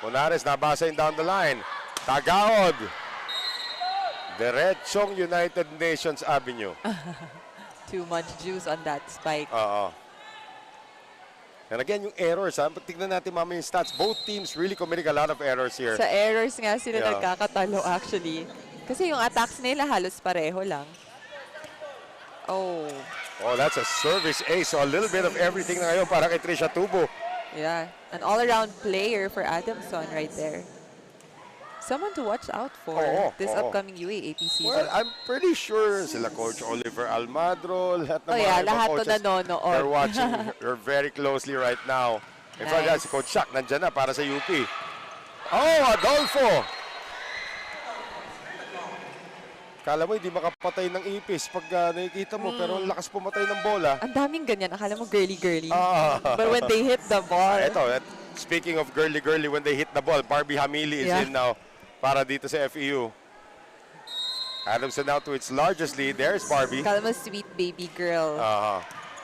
Monares, nabasa down the line. Tagaod. Diretsong United Nations Avenue. Too much juice on that spike. Oo. And again, yung errors, ha? Tignan natin mamaya yung stats. Both teams really committing a lot of errors here. Sa errors nga sila Yeah. nagkakatalo actually. Kasi yung attacks nila halos pareho lang. Oh, Oh, that's a service ace. So a little bit of everything na ngayon para kay Trisha Tubo. yeah. An all-around player for Adamson right there. Someone to watch out for Oo, this oo. upcoming UAAP season. Well, I'm pretty sure sila Coach Oliver Almadro, lahat ng Oh, mga yeah, ibang lahat to coaches, nanonood. they're watching her very closely right now. In fact, Nice. si Coach Shaq nandyan na para sa UP. Oh, Adolfo! Kala mo, hindi makapatay ng ipis pag nakikita mo, pero ang lakas pumatay ng bola. Ang daming ganyan. Akala mo girly-girly. Ah. But when they hit the ball, Speaking of girly-girly, when they hit the ball, Barbie Hamili is Yeah. in now para dito sa FEU. Adamson now to its largest lead. There's Barbie. akala mo sweet baby girl. Ah,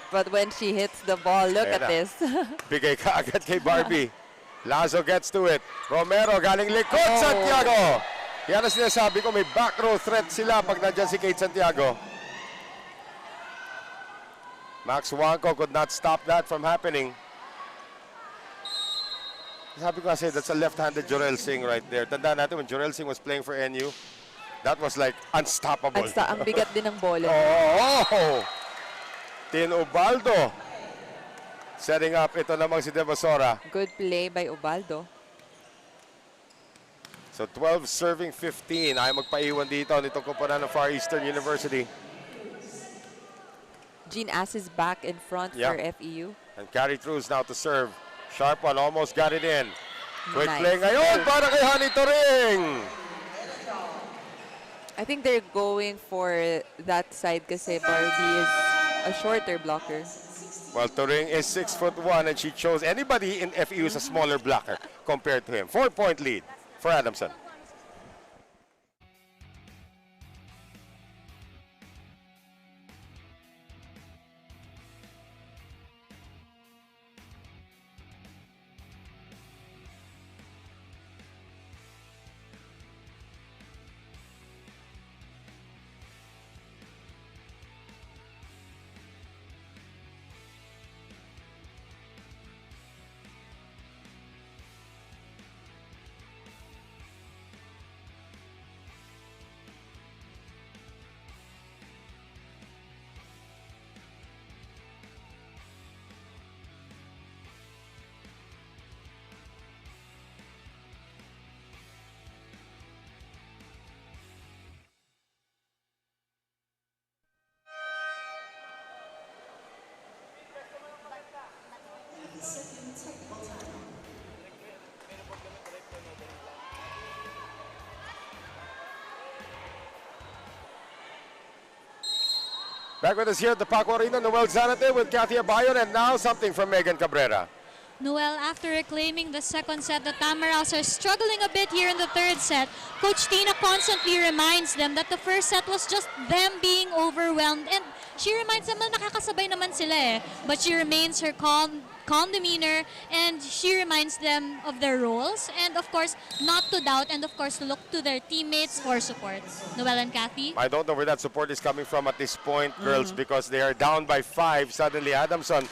But when she hits the ball, look Ayan at na. this. bigay ka agad kay Barbie. Lazo gets to it. Romero galing likod, Oh. Santiago. Yan ang sinasabi ko, may back row threat sila pag nandyan si Kate Santiago. Max Wanko could not stop that from happening. Sabi ko kasi, that's a left-handed Jorel Singh right there. Tandaan natin, when Jorel Singh was playing for NU, that was like unstoppable. Ang bigat din ng bola. Oh! Tin Ubaldo. Setting up, ito namang si Devasora. Good play by Ubaldo. So 12 serving 15. Ay magpaiwan dito nitong kumpanan ng Far Eastern University. Jean Ass is back in front Yeah. for FEU. And carry throughs now to serve. Sharp one, almost got it in. Quick Nice. play ngayon para kay Honey Toring. I think they're going for that side kasi Barbie is a shorter blocker. Well, Toring is 6'1" and she chose anybody in FEU as a smaller blocker compared to him. 4-point lead for Adamson. Back with us here at the Paco Arena, Noel Zanate with Kathy Abayon, and now something from Megan Cabrera. Noel, after reclaiming the second set, the Tamaraws are struggling a bit here in the third set. Coach Tina constantly reminds them that the first set was just them being overwhelmed, and she reminds them na nakakasabay naman sila eh. But she remains her calm demeanor, and she reminds them of their roles, and of course, not to doubt, and of course, to look to their teammates for support. Noel and Kathy? I don't know where that support is coming from at this point, girls, because they are down by 5. Suddenly, Adamson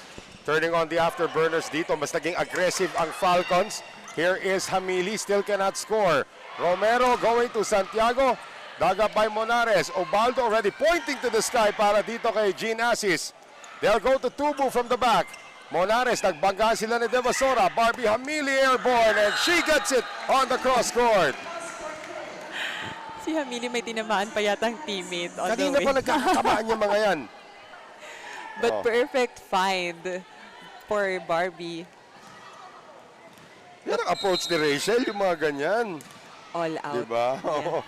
turning on the afterburners dito. Mas naging aggressive ang Falcons. Here is Hamili, still cannot score. Romero going to Santiago. Dug up by Monares. Obaldo already pointing to the sky para dito kay Jean Assis. They'll go to Tubu from the back. Monares, nagbangga sila ni Devasora. Barbie Hamili airborne, and she gets it on the cross court. Si Hamili may tinamaan pa yata ang teammate on Kanina the way. pa nagkakatabaan yung mga yan. But perfect find for Barbie. Yan ang approach ni Rachel, yung mga ganyan. All out. Diba? Yeah.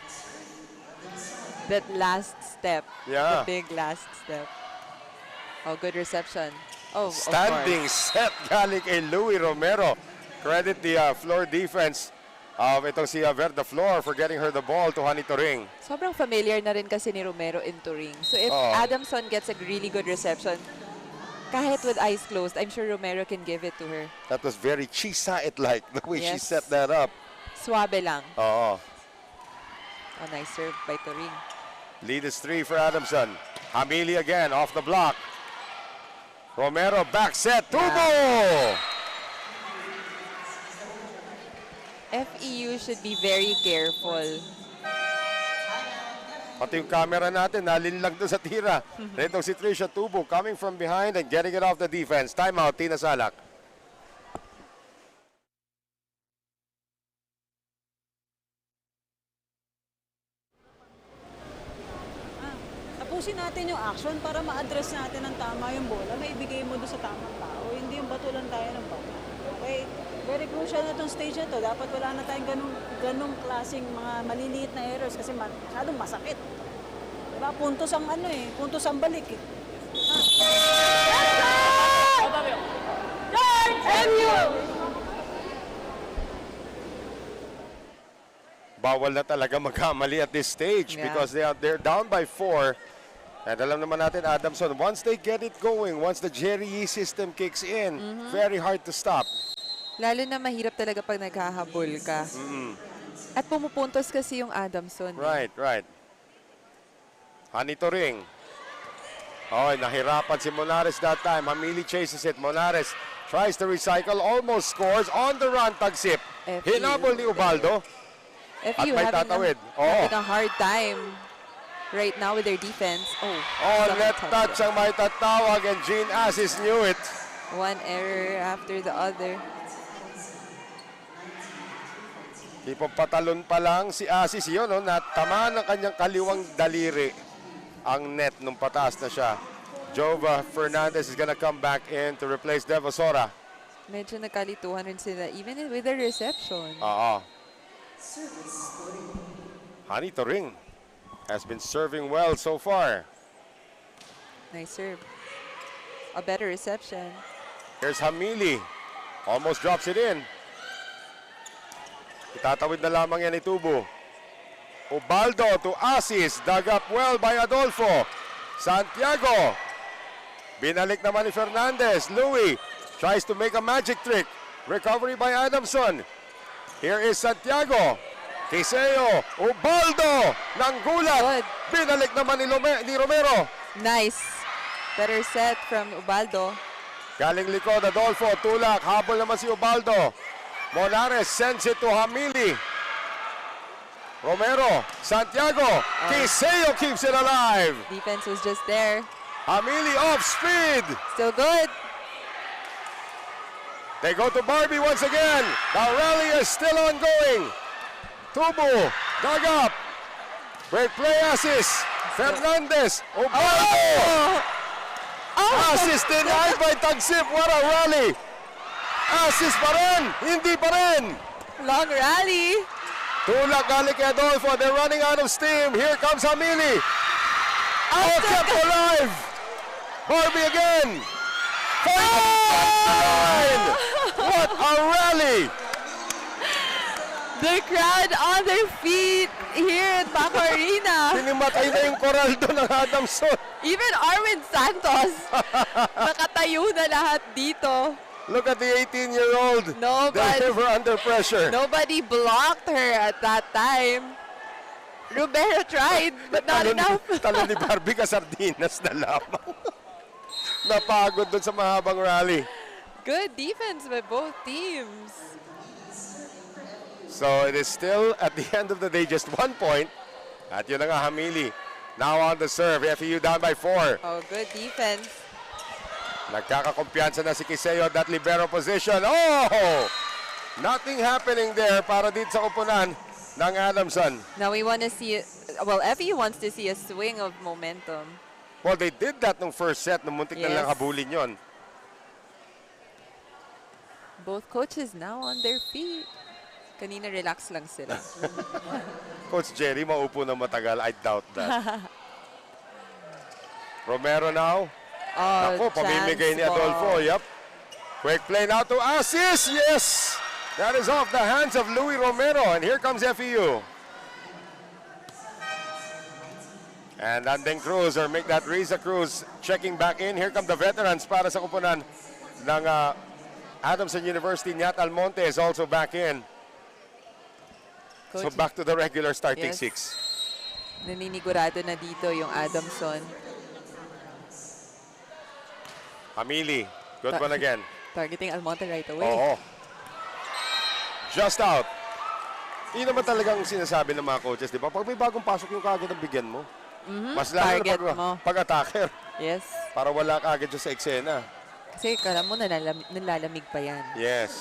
That last step. Yeah. The big last step. Oh, good reception. Oh, Standing set galing kay Louie Romero. Credit the floor defense of itong si Verda Flor for getting her the ball to Hani Toring. Sobrang familiar na rin kasi ni Romero into ring. So if Adamson gets a really good reception, kahit with eyes closed, I'm sure Romero can give it to her. That was very Chisa-it-like, the way she Yes. set that up. Suabe lang. Oo. Oh, nice serve by Turing. Lead is 3 for Adamson. Hamili again off the block. Romero back set. Tubo! FEU should be very careful. Pati yung camera natin, nalinlag doon sa tira. Itong si Trisha Tubo coming from behind and getting it off the defense. Timeout, Tina Salak. Tapusin natin yung action para ma-address natin ng tama yung bola. May ibigay mo doon sa tamang tao. Hindi yung batulan tayo ng bata. Okay? Very crucial na itong stage na to. Dapat wala na tayong ganung klaseng mga maliliit na errors kasi masyadong masakit. Diba? Puntos ang ano eh. Puntos ang balik eh. Bawal na talaga magkamali at this stage because they're down by 4. And alam naman natin, Adamson, once they get it going, once the Jerry Yee system kicks in, very hard to stop. Lalo na mahirap talaga pag naghahabol ka. At pumupuntos kasi yung Adamson. Right, right. Hani Toring. Oh, nahirapan si Monares that time. Hamili chases it. Monares tries to recycle, almost scores. On the run, tagsip. Hinabol ni Ubaldo. FEU may tatawid. having a hard time right now with their defense. Net touch ang may tatawag, and Jean Assis knew it. One error after the other. Tipong patalon pa lang si Assis yun, no? Natamaan ng kanyang kaliwang daliri ang net nung pataas na siya. Jova Fernandez is gonna come back in to replace Devasora. Medyo nagkalituhan rin sila, even with the reception. Hani Toring has been serving well so far. Nice serve. A better reception. Here's Hamili. Almost drops it in. Itatawid na lamang yan ni Tubo. Ubaldo to Assis. Dug up well by Adolfo. Santiago. Binalik naman ni Fernandez. Louie tries to make a magic trick. Recovery by Adamson. Here is Santiago. Kiseo. Ubaldo. Nanggulat. Binalik naman ni Romero. Nice. Better set from Ubaldo. Galing likod, Adolfo. Tulak. Habol naman si Ubaldo. Monares sends it to Hamili. Romero. Santiago. Kiseo keeps it alive. Defense was just there. Hamili off speed. Still good. They go to Barbie once again. The rally is still ongoing. Tubo, dug up. Great play, Assis. Fernandez. Ubaldo. Assis denied by Tagsip. What a rally. Assis pa rin. Hindi pa rin. Long rally. Tulak galing kay Adolfo. They're running out of steam. Here comes Hamili. Oh, kept alive. Barbie again. Point! What a rally! The crowd on their feet here at Paco Arena. Pinimatay na yung Coraldo ng Adamson. Even Arwin Santos, nakatayo na lahat dito. Look at the 18-year-old. Nobody- Deliver under pressure. Nobody blocked her at that time. Romero tried, but not enough. Talon ni Barbie Casardinas na lamang. Napagod doon sa mahabang rally. Good defense by both teams. So it is still, at the end of the day, just 1 point. At yun na nga, Hamili. Now on the serve. FEU down by 4. Oh, good defense. Nagkakakumpiyansa na si Kiseo at that libero position. Oh! Nothing happening there para dito sa kupunan ng Adamson. Now we want to see, well, FEU wants to see a swing of momentum. Well, they did that nung first set. Nung muntik na Yes. lang habulin yon. Both coaches now on their feet. Kanina relax lang sila. Coach Jerry, maupo na matagal. I doubt that. Romero now. Oh, Ako, pamimigay ni chance Adolfo. ball. Yep. Quick play now to Asis. Yes! That is off the hands of Louis Romero. And here comes FEU. And Andeng Cruz, or make that Riza Cruz, checking back in. Here come the veterans para sa kupunan ng Adamson University. Nyat Almonte is also back in. So Coach, back to the regular starting Yes. 6. naninigurado na dito yung Adamson. Hamili, good one again. Targeting Almonte right away. Oo. Just out. Yun naman talagang sinasabi ng mga coaches, di ba? Pag may bagong pasok yung kagad ang bigyan mo. Mas lalo Target na mo. pag-attacker. Yes. Para wala kagad siya sa eksena. Kasi kala mo nalalamig pa yan. Yes.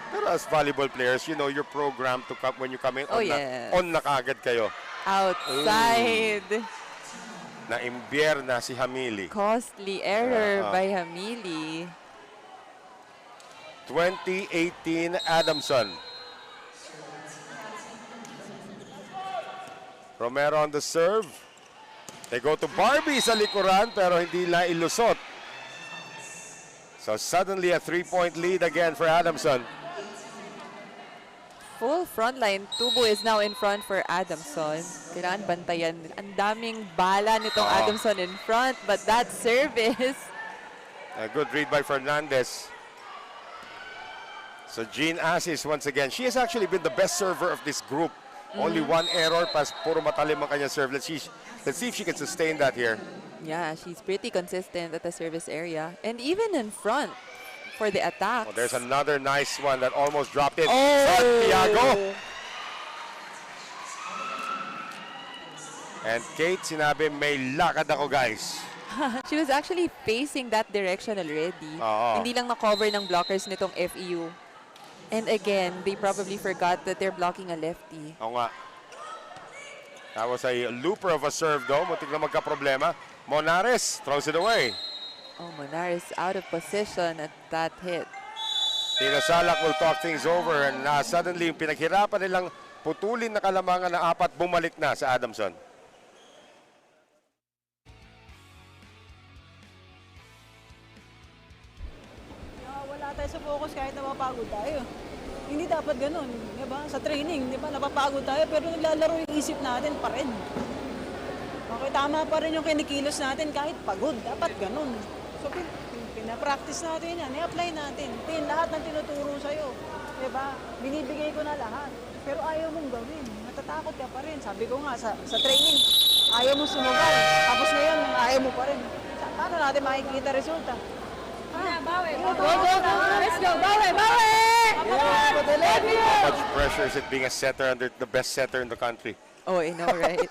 Pero as volleyball players, you know, you're programmed to come when you come in Oh, on, yes. on na kagad kayo. Outside. Na-imbier na si Hamili. Costly error Uh-huh. by Hamili. 2018 Adamson. Romero on the serve. They go to Barbie sa likuran pero hindi lang ilusot. So suddenly a 3-point lead again for Adamson. Full front line. Tubo is now in front for Adamson. Kailangan bantayan. Ang daming bala nitong Adamson in front, but that service. A good read by Fernandez. So Jean Assis once again. She has actually been the best server of this group. Only one error, pas puro matalim ang kanyang serve. Let's see if she can sustain that here. Yeah, she's pretty consistent at the service area. And even in front for the attack. Oh, there's another nice one that almost dropped in. Oh! Santiago. And Kate, sinabi, may lakad ako, guys. She was actually facing that direction already. Oo. Hindi lang na-cover ng blockers nitong FEU. And again, they probably forgot that they're blocking a lefty. Oo nga. That was a looper of a serve, though. Muntik na magka-problema. Monares throws it away. Oh, Monares out of position at that hit. Tina Salak will talk things over. And suddenly, yung pinaghirapan nilang putulin na kalamangan na 4, bumalik na sa Adamson. Wala tayo sa focus kahit napapagod tayo. Hindi dapat ganun, di ba? Sa training, di ba? Napapagod tayo pero naglalaro yung isip natin pa rin. Okay, tama pa rin yung kinikilos natin kahit pagod. Dapat ganun. So, pinapractice natin yan. I-apply natin. Lahat ng tinuturo sa'yo. Di ba? Binibigay ko na lahat. Pero ayaw mong gawin. Natatakot ka pa rin. Sabi ko nga, sa training, ayaw mo sumugal. Tapos ngayon, ayaw mo pa rin. Paano natin makikita resulta? Bawi. Go, go, go. Let's go. Bawi, bawi! How much pressure is it being a setter under the best setter in the country? Oh, I know, right?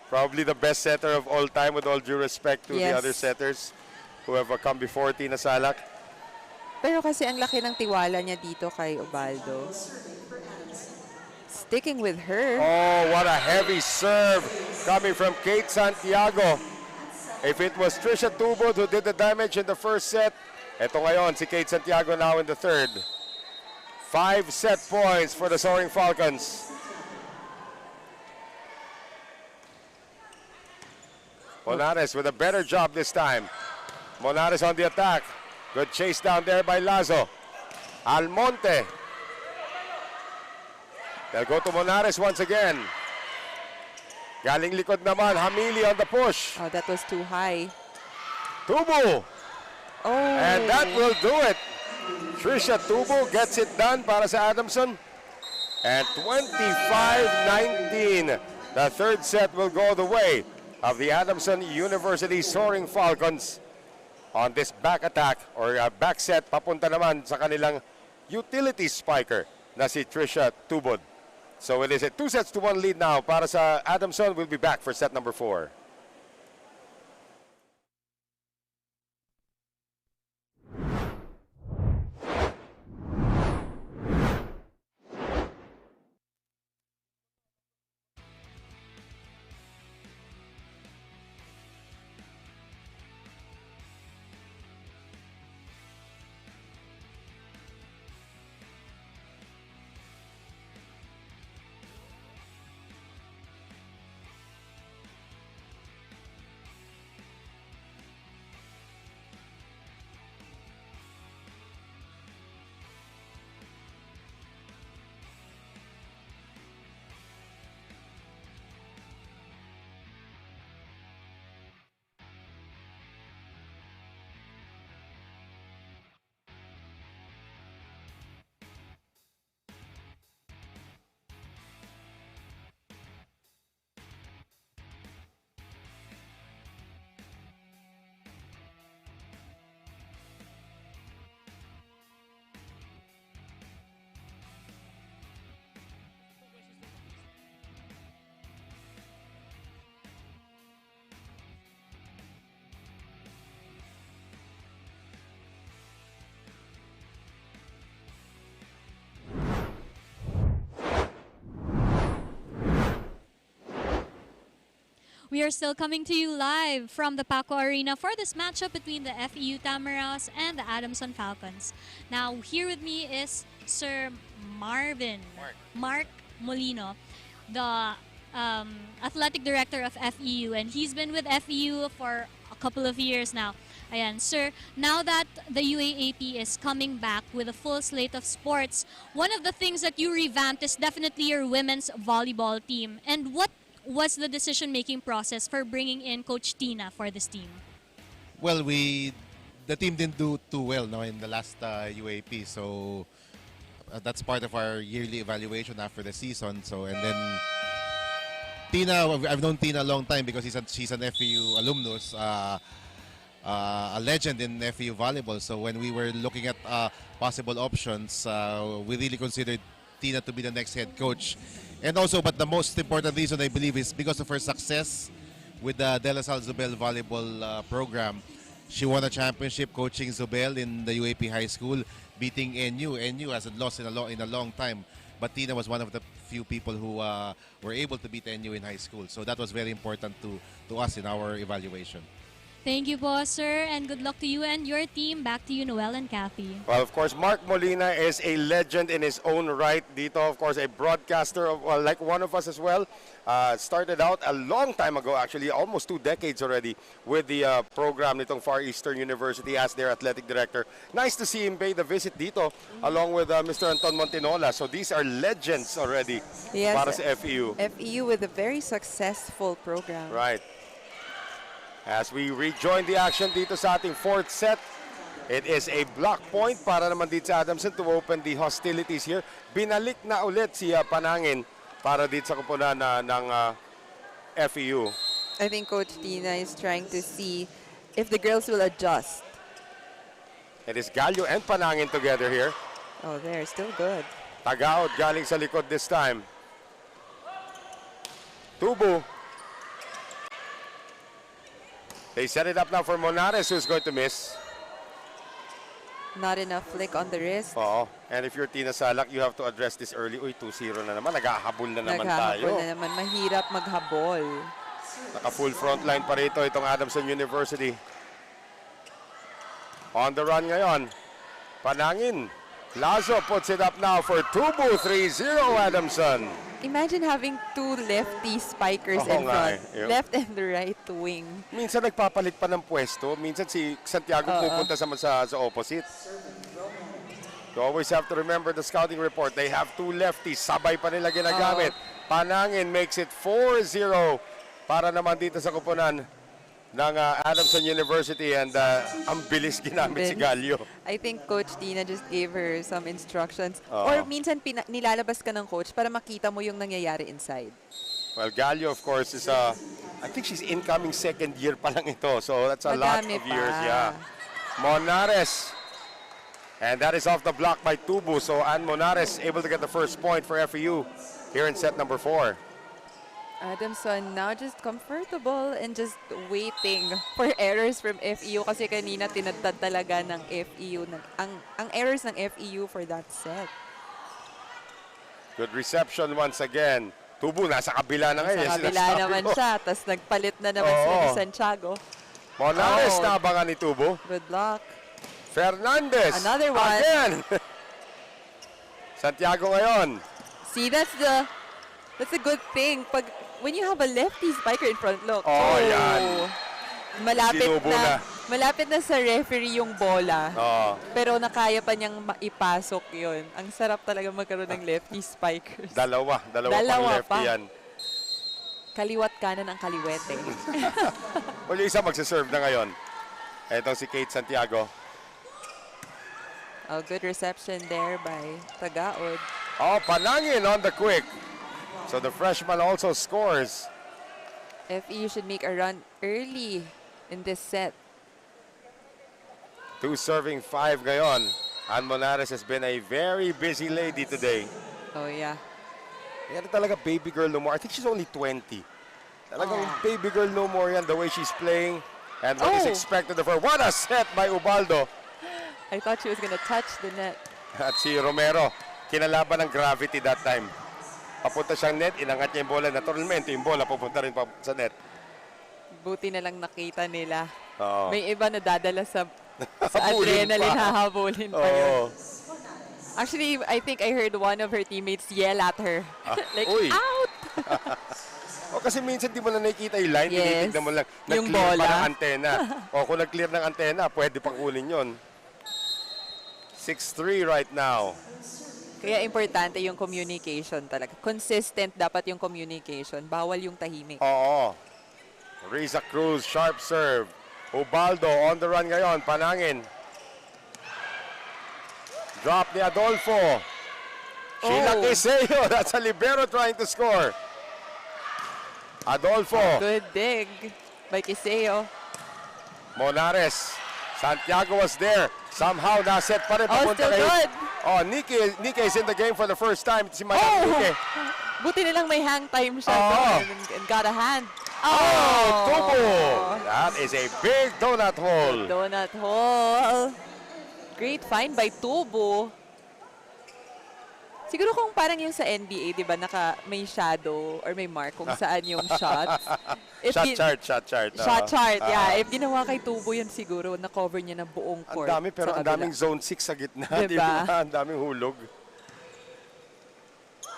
Probably the best setter of all time, with all due respect to the Yes. other setters who have come before Tina Salak. Pero kasi ang laki ng tiwala niya dito kay Ubaldo. Sticking with her. Oh, what a heavy serve coming from Kate Santiago. If it was Trisha Tubod who did the damage in the first set, eto ngayon si Kate Santiago now in the third. 5 set points for the Soaring Falcons. Monares with a better job this time. Monares on the attack. Good chase down there by Lazo. Almonte. They'll go to Monares once again. Galing likod naman, Hamili on the push. Oh, that was too high. Tubo. Oh. And that will do it. Trisha Tubo gets it done para sa Adamson. And 25-19. The third set will go the way of the Adamson University Soaring Falcons on this back attack or back set papunta naman sa kanilang utility spiker na si Trisha Tubod. So it is a 2-1 lead now para sa Adamson. We'll be back for set number 4. We are still coming to you live from the Paco Arena for this matchup between the FEU Tamaraws and the Adamson Falcons. Now, here with me is Sir Mark Molino, the athletic director of FEU, and he's been with FEU for a couple of years now. Ayan, sir, now that the UAAP is coming back with a full slate of sports, one of the things that you revamped is definitely your women's volleyball team. And what was the decision-making process for bringing in Coach Tina for this team? Well, the team didn't do too well in the last UAP, so that's part of our yearly evaluation after the season. So, and then Tina, I've known Tina a long time because she's an FEU alumnus, a legend in FEU volleyball. So when we were looking at possible options, we really considered Tina to be the next head coach. And also, but the most important reason I believe is because of her success with the De La Salle Zobel volleyball program. She won a championship coaching Zobel in the UAP High School, beating NU. NU hasn't lost in a long time, but Tina was one of the few people who were able to beat NU in high school. So that was very important to us in our evaluation. Thank you po, sir, and good luck to you and your team. Back to you, Noel and Kathy. Well, of course, Mark Molina is a legend in his own right. Dito, of course, a broadcaster of, like one of us as well. Started out a long time ago, actually, almost 2 decades already, with the program nitong Far Eastern University as their athletic director. Nice to see him pay the visit dito, along with Mr. Anton Montinola. So these are legends already para sa FEU. FEU with a very successful program. Right. As we rejoin the action dito sa ating 4th set, it is a block point para naman dito sa Adamson to open the hostilities here. Binalik na ulit si Panangin para dito sa kupunan ng FEU. I think Coach Tina is trying to see if the girls will adjust. It is Gallo and Panangin together here. Oh, they're still good. Tagaod galing sa likod this time. Tubo. They set it up now for Monares, who's going to miss. Not enough flick on the wrist. Oo. And if you're Tina Salak, you have to address this early. Uy, 2-0 na naman. Naghahabol na naman tayo. Naghahabol na naman. Mahirap maghabol. Naka-full front line pa rito itong Adamson University. On the run ngayon. Panangin. Lazo puts it up now for Tubu. 3-0 Adamson. Imagine having two lefty spikers Oo in nga front. eh. Left and right wing. Minsan nagpapalit pa ng pwesto. Minsan si Santiago pupunta sa opposite. You always have to remember the scouting report. They have two lefties. Sabay pa nila ginagamit. Panangin makes it 4-0 para naman dito sa kupunan ng Adamson University, and ang bilis ginamit si Gallo. I think Coach Tina just gave her some instructions. Oo. Or minsan nilalabas ka ng coach para makita mo yung nangyayari inside. Well, Gallo, of course, is I think she's incoming second year pa lang ito. So that's a lot Madami of years. pa. Yeah. Monares. And that is off the block by Tubu. So Ann Monares able to get the first point for FEU here in set number 4. Adamson now just comfortable and just waiting for errors from FEU kasi kanina tinadtad talaga ng FEU. Ang errors ng FEU for that set. Good reception once again. Tubu, nasa kabila na ngayon. Sa kabila Sinasabi naman ko. siya, tas nagpalit na naman sila ni Santiago. Monares na abangan ni Tubu. Good luck. Fernandez. Another one. Again. Santiago ngayon. See, that's a good thing. When you have a lefty spiker in front, look. Yan. Sinubo na. Malapit na sa referee yung bola. Oh. Pero nakaya pa niyang maipasok yun. Ang sarap talaga magkaroon ng lefty spikers. Dalawa pang lefty pa. yan. Kaliwat kanan ang kaliwete. Well, yung isa magsaserve na ngayon. Etong si Kate Santiago. Oh, good reception there by Tagaod. Oh, Panangin on the quick. So the freshman also scores. FEU should make a run early in this set. 2 serving 5 ngayon. Ann Monares has been a very busy lady today. Oh, yeah. Yan talaga baby girl no more. I think she's only 20. Talagang baby girl no more yan, the way she's playing and what is expected of her. What a set by Ubaldo. I thought she was gonna touch the net. At si Romero, kinalaban ng gravity that time. Papunta siyang net, inangat niya yung bola. Naturalmente, yung bola pupunta rin pa sa net. Buti na lang nakita nila. Oo. May iba na dadala sa Habulin adrenaline, pa. hahabulin pa yun. Oo. Actually, I think I heard one of her teammates yell at her. Like, uy. out! O kasi minsan di mo na nakikita yung line, Yes. tinitignan mo lang. Yung Nag-clear bola. pa ng antena. O kung nag-clear ng antena, pwede pang kunin yun. 6-3 right now. Kaya importante yung communication talaga. Consistent dapat yung communication. Bawal yung tahimik. Oo. Riza Cruz, sharp serve. Ubaldo on the run ngayon. Panangin. Drop ni Adolfo. Sheila Quiseo. That's a libero trying to score. Adolfo. Good dig by Quiseo. Monares. Santiago was there. Somehow naset pa rin. Oh, Papunta still kay- good. Oh, Nike is in the game for the first time. Si Mayang Nike. Buti nilang may hang time siya Oo. doon and got a hand. Oh, Tubo. That is a big donut hole. Donut hole. Great find by Tubo. Siguro kung parang yung sa NBA, di ba, may shadow or may mark kung saan yung shots. Shot chart. Shot chart, yeah. If ginawa kay Tubo yun siguro, na-cover niya ng buong Ang court. dami, pero sa ang kabila. daming zone 6 sa gitna. Diba? Di ba? Ang daming hulog.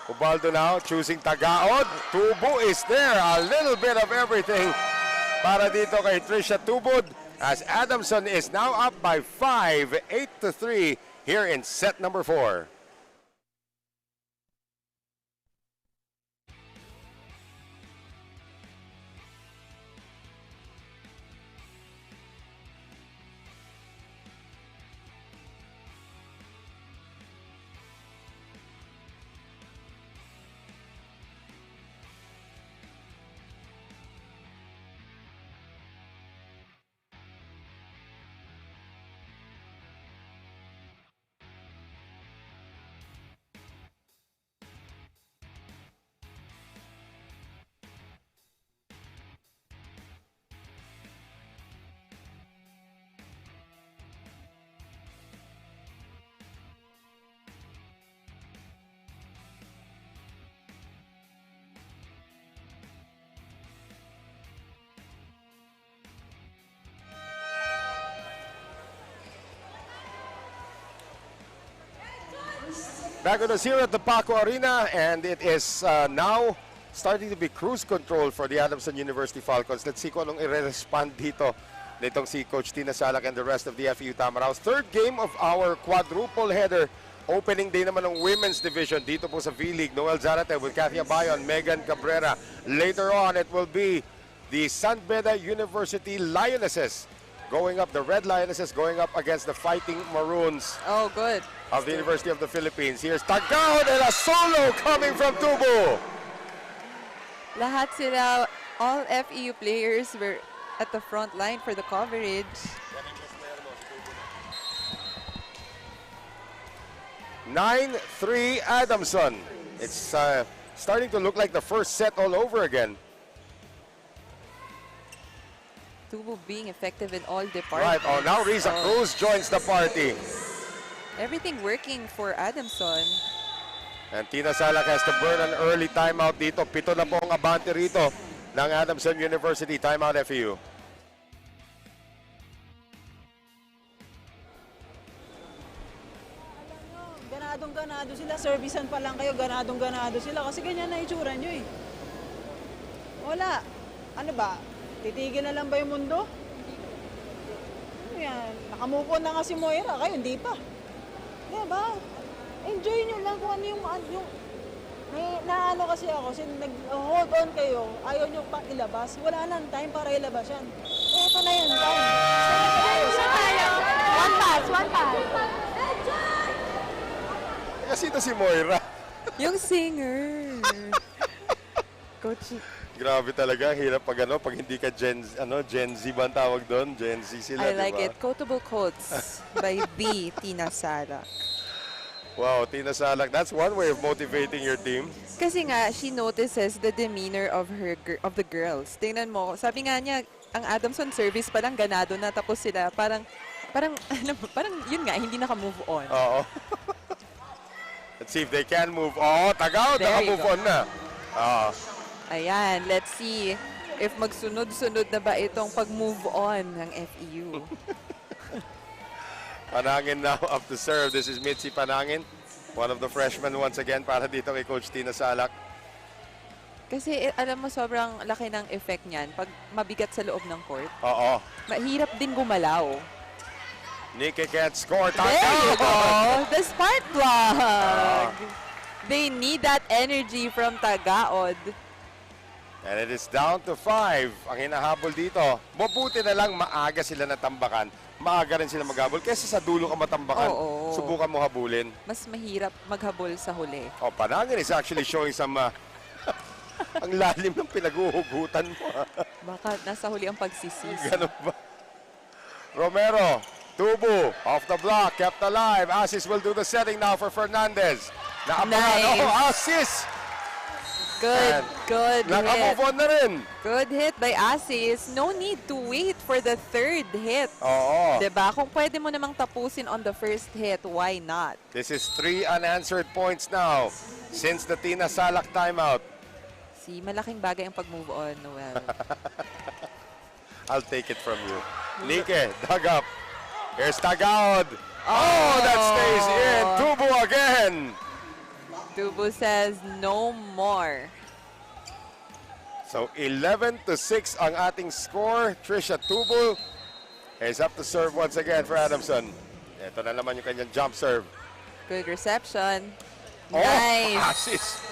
Ubaldo now choosing Tagaod. Tubo is there. A little bit of everything para dito kay Trisha Tubod as Adamson is now up by 5, 8-3 here in set number 4. Back on us here at the Paco Arena, and it is now starting to be cruise control for the Adamson University Falcons. Let's see kung anong i-respond dito nitong si Coach Tina Salak and the rest of the FEU Tamaraws. Third game of our quadruple header. Opening day naman ng women's division dito po sa V-League. Noel Zarate with Kathy Abayon, Megan Cabrera. Later on, it will be the San Beda University Lionesses going up, the Red Lionesses going up against the Fighting Maroons Oh, good. of the University of the Philippines. Here's Tagao de la Solo coming from Tubo. Lahat sila, all FEU players were at the front line for the coverage. 9-3 Adamson. It's starting to look like the first set all over again. Tubo being effective in all Right, departments. oh, now Riza Cruz joins the party. Everything working for Adamson. And Tina Salak has to burn an early timeout dito. 7 na po ang abante rito ng Adamson University. Timeout FEU. Ganadong-ganado sila. Servicean pa lang kayo, ganadong-ganado sila. Kasi ganyan na itsura nyo eh. Wala. Ano ba? Titigil na lang ba yung mundo? Ano yan? Nakamove on na nga si Moira. Kayo, hindi pa. Diba? Enjoy nyo lang kung ano yung may naano kasi ako, nag-hold on kayo, ayaw nyo pa ilabas, wala nang time para ilabas yan. Eto na yun, time. One pass. Kasi ito si Moira. Yung singer. Coach, Grabe talaga, hirap pag hindi ka Gen Z ba ang tawag doon? Gen Z sila, I like diba? it. Quotable quotes by B. Tina Salak. Wow, Tina Salak, that's one way of motivating your team. Kasi nga, she notices the demeanor of the girls. Tingnan mo, sabi nga niya, ang Adamson service pa lang ganado na, tapos sila parang yun nga, hindi naka-move on. Oo. Let's see if they can move. Oh, Tagaw, There you naka-move go. on na. Ayan, let's see if magsunod-sunod na ba itong pag-move on ng FEU. Panangin now up to serve. This is Mitzi Panangin, one of the freshmen once again para dito kay Coach Tina Salak. Kasi alam mo, sobrang laki ng effect niyan pag mabigat sa loob ng court. Oo. Mahirap din gumalaw. Nikki can't score. There you go! Tagaod! The spark plug! They need that energy from Tagaod. And it is down to 5. Ang hinahabol dito. Mabuti na lang maaga sila natambakan. Maaga rin sila maghabol. Kesa sa dulo ka matambakan, Oo. subukan mo habulin. Mas mahirap maghabol sa huli. Oh, Panangin is actually showing some ang lalim ng pinaguhugutan mo. Baka nasa huli ang pagsisisi. Ganun ba? Romero, Tubo, off the block, kept alive. Asis will do the setting now for Fernandez. Nakapangan. Nice. Oh, assist! Good, good hit. Naka-move on na rin. Good hit by Asis. No need to wait for the third hit. Oo. Diba? Kung pwede mo namang tapusin on the first hit, why not? This is 3 unanswered points now since the Tina Salak timeout. See, malaking bagay ang pag-move on, Noel. I'll take it from you. Nike, dug up. Here's Tagaod. Oh, that stays in. Tubo again. Tubo says no more. So 11-6 ang ating score. Trisha Tubo is up to serve once again for Adamson. Ito na naman yung kanyang jump serve. Good reception. Oh, Nice. assist.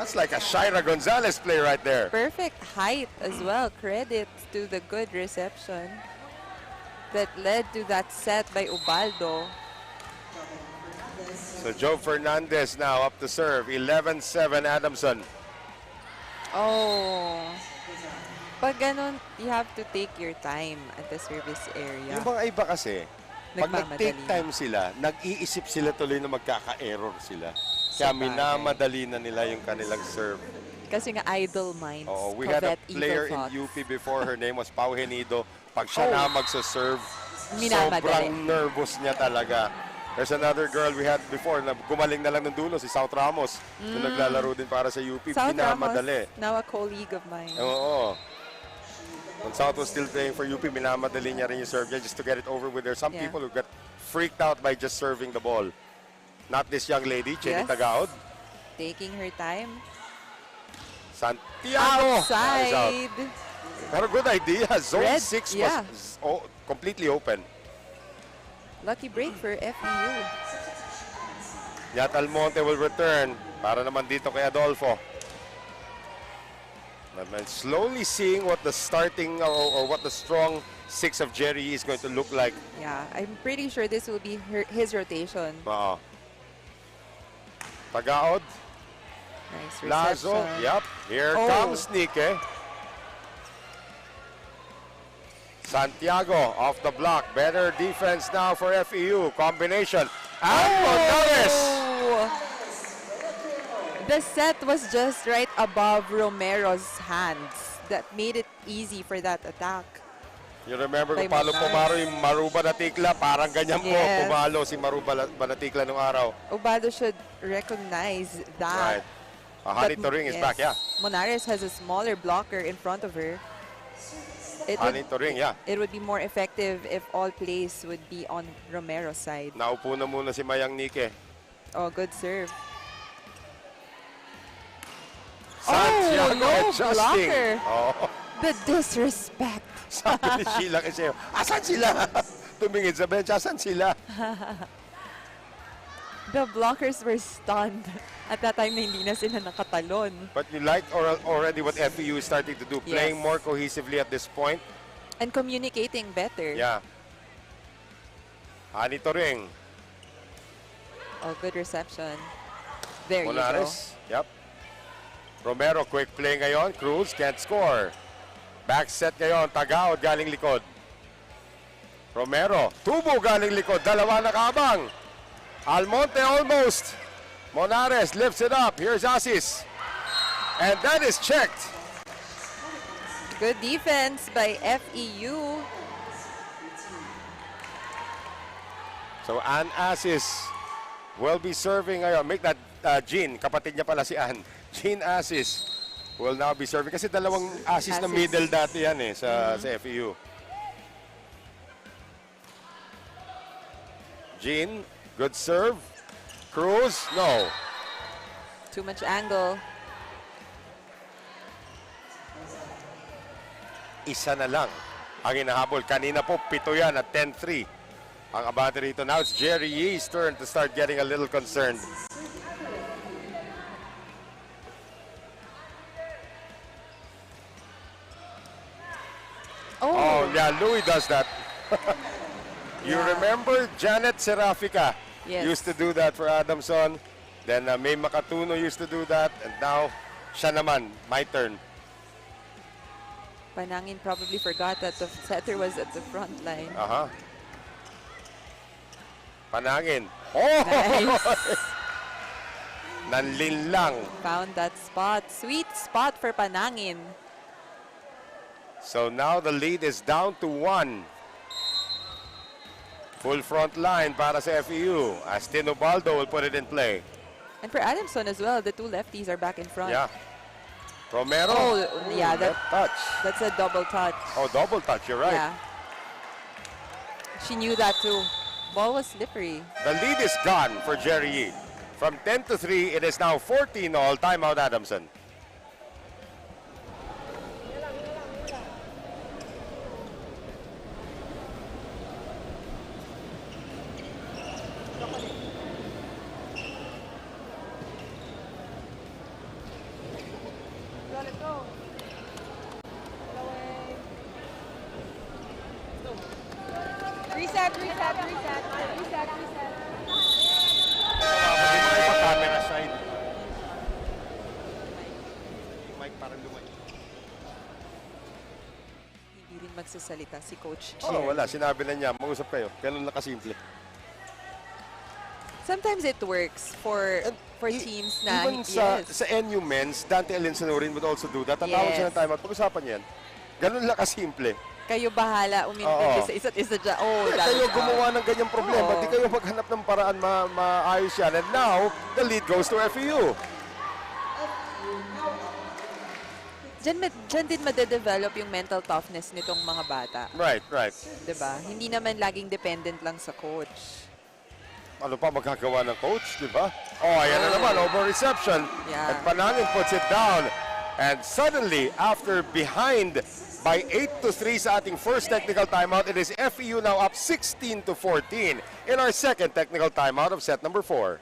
That's like a Shaira Gonzalez play right there. Perfect height as well. Credit to the good reception that led to that set by Ubaldo. So Joe Fernandez now up to serve. 11-7 Adamson. Oh. Pag ganun, you have to take your time at the service area. Yung mga iba kasi, pag Nagmamadali. nag-take time sila, nag-iisip sila tuloy na magkaka-error sila. Kaya Sabagay. minamadali na nila yung kanilang serve. Kasi nga idle minds. Oh, we had a covet evil player in thoughts. UP before. Her name was Pau Henido. Pag siya na magsaserve, Minamadali. sobrang nervous niya talaga. There's another girl we had before na gumaling na lang ng dulo, si South Ramos. Yung naglalaro din para sa UP. South Minamadali. Ramos, now a colleague of mine. Oo. When South was still playing for UP, minamadali niya rin yung serve niya just to get it over with. There's some Yeah. people who get freaked out by just serving the ball. Not this young lady, Chenny Yes. Tagaod. Taking her time. Santiago is out. Outside. Pero good idea. Zone Red, 6 yeah. was completely open. Lucky break for FEU. Yat Almonte will return para naman dito kay Adolfo. I'm slowly seeing what the starting or what the strong 6 of Jerry is going to look like. Yeah, I'm pretty sure this will be his rotation. Tagaod. Nice Lazo. reception. Yep. Here Oh. comes Nike. Santiago off the block. Better defense now for FEU. Combination. And Morales. Oh! The set was just right above Romero's hands. That made it easy for that attack. You remember By kung paano Morales. pumaro yung Maruba Natikla? Parang ganyan po Yes. pumalo si Maruba Natikla nung araw. Obado should recognize that. Right. Hanito Ring is back, yeah. Monares has a smaller blocker in front of her. Hanito Ring, yeah. It would be more effective if all plays would be on Romero's side. Naupo na muna si Mayang Nike. Oh, good serve. Santiago no adjusting. blocker. Oh, The disrespect. sabi ni Sheila kasi, asan sila? Tumingin sa bench, asan sila? The blockers were stunned at that time na hindi na sila nakatalon. But you like already what FEU is starting to do, playing Yes. more cohesively at this point. And communicating better. Yeah. Hanito Ring. Oh, good reception. There Monares. Yep. Romero, quick play ngayon. Cruz can't score. Back set ngayon. Tagaod galing likod. Romero. Tubo galing likod. Dalawa nakabang. Almonte almost. Monares lifts it up. Here's Asis. And that is checked. you go. Good defense by FEU. So Ann Asis will be serving ngayon. Make that Jean. Kapatid niya pala si Ann. Jean Asis will now be serving. Kasi dalawang Asis na Asis. middle dati yan eh sa FEU. Jean, good serve. Cruz, no. Too much angle. Isa na lang ang hinahabol. Kanina po, 7 yan at 10-3. Ang abante rito. Now it's Jerry Yee's turn to start getting a little concerned. Oh, yeah, Louis does that. You Yeah. remember Janet Serafica Yes. used to do that for Adamson. Then May Makatuno used to do that. And now, siya naman, my turn. Panangin probably forgot that the setter was at the front line. Aha. Panangin. Oh! Nice. Nanlin lang. Found that spot. Sweet spot for Panangin. So now the lead is down to 1. Full front line para sa FEU. Astin Ubaldo will put it in play. And for Adamson as well, the two lefties are back in front. Yeah. Romero. Oh, yeah, left touch. that's a double touch. Oh, double touch, you're right. Yeah. She knew that too. Ball was slippery. The lead is gone for Jerry Yee. From 10-3, it is now 14-all. Timeout Adamson. Reset. Camera side. Yung mic parang lumay. Hindi rin magsasalita si Coach Jerry. Oh, wala. Sinabi na niya, mag-usap kayo. Ganun lang kasimple. Sometimes it works for E- teams na Even sa, yes. sa NU men's, Dante Alinsanurin would also do that. Tatawag siya ng Yes. timeout. Pag-usapan yan. Ganun lang kasimple. Kayo bahala Oo. umintindi sa isa't isa dyan. Oh, that Kayo is gumawa ng ganyang problema. Oo. Di kayo maghanap ng paraan maayos yan. And now, the lead goes to FEU. Diyan din madedevelop yung mental toughness nitong mga bata. Right. 'Di ba? Hindi naman laging dependent lang sa coach. ano pa magagawa ng coach, di ba? Oh, ayan na naman, over reception. Yeah. And Panangin puts it down. And suddenly, after behind by 8-3 sa ating first technical timeout, it is FEU now up 16-14 in our second technical timeout of set number 4.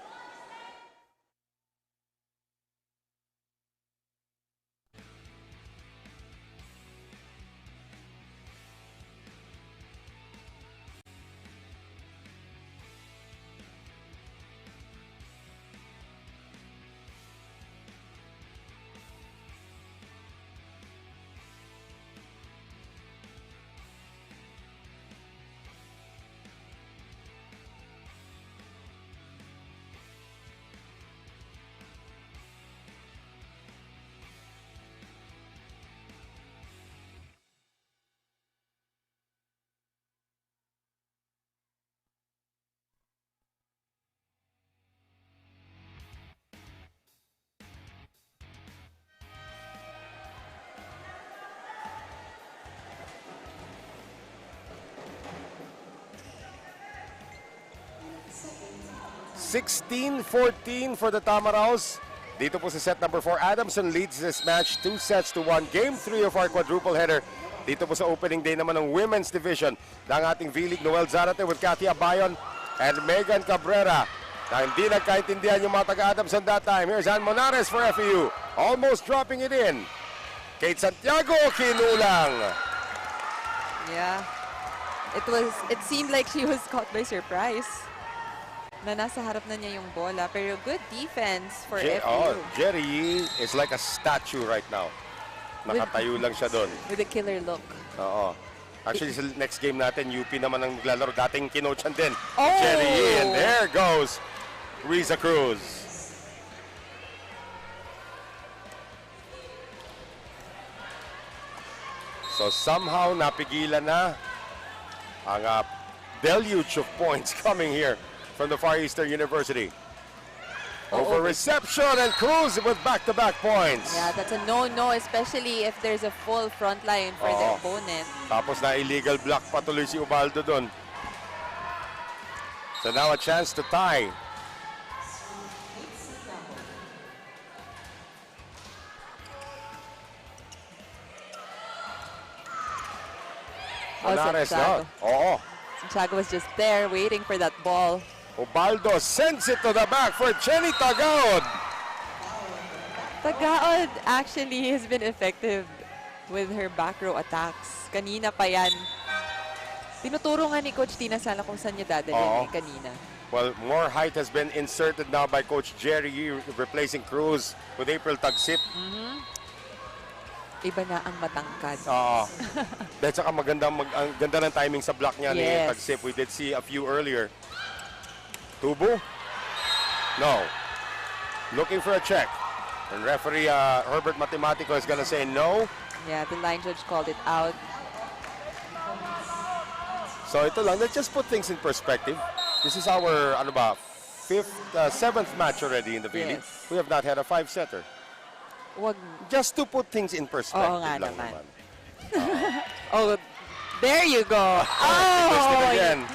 (16-14) for the Tamaraws. Dito po sa set number 4, Adamson leads this match 2-1. Game 3 of our quadruple header. Dito po sa opening day naman ng Women's Division ng ating V-League, Noel Zarate with Cathy Abayon and Megan Cabrera. Na hindi nagkaintindihan yung mga taga-Adamson that time. Here's Ann Monares for FEU. Almost dropping it in. Kate Santiago, kinulang. Yeah. It seemed like she was caught by surprise. Na nasa harap na niya yung bola. Pero good defense for FEU. Jerry Yee is like a statue right now. Nakatayo lang siya doon. With a killer look. Oo. Actually, sa next game natin, UP naman ang naglalaro. Dating kinochan din. Oh! Jerry Yee, and there goes Riza Cruz. So somehow, napigilan na ang deluge of points coming here from the Far Eastern University. Over reception, and Cruz with back-to-back points. Yeah, that's a no-no, especially if there's a full front line for the opponent. Tapos na illegal block patuloy si Ubaldo doon. So now a chance to tie. Monares now. Oo. Santiago was just there waiting for that ball. Ubaldo sends it to the back for Chenny Tagaod. Tagaod actually has been effective with her back row attacks. Kanina pa yan. Tinuturo nga ni Coach Tina Sala kung saan niya dadalhin kanina. Well, more height has been inserted now by Coach Jerry Yee, replacing Cruz with April Tagsip. Iba na ang matangkad. Dahil saka ang ganda ng timing sa block niya ni Tagsip. We did see a few earlier. Tubo? No. Looking for a check. And referee Herbert Matematico is gonna say no. Yeah, the line judge called it out. So ito lang, let's just put things in perspective. This is our, seventh match already in the V-League. Yes. We have not had a 5-setter. Wag. Just to put things in perspective nga lang naman. naman. There you go. Twisted again.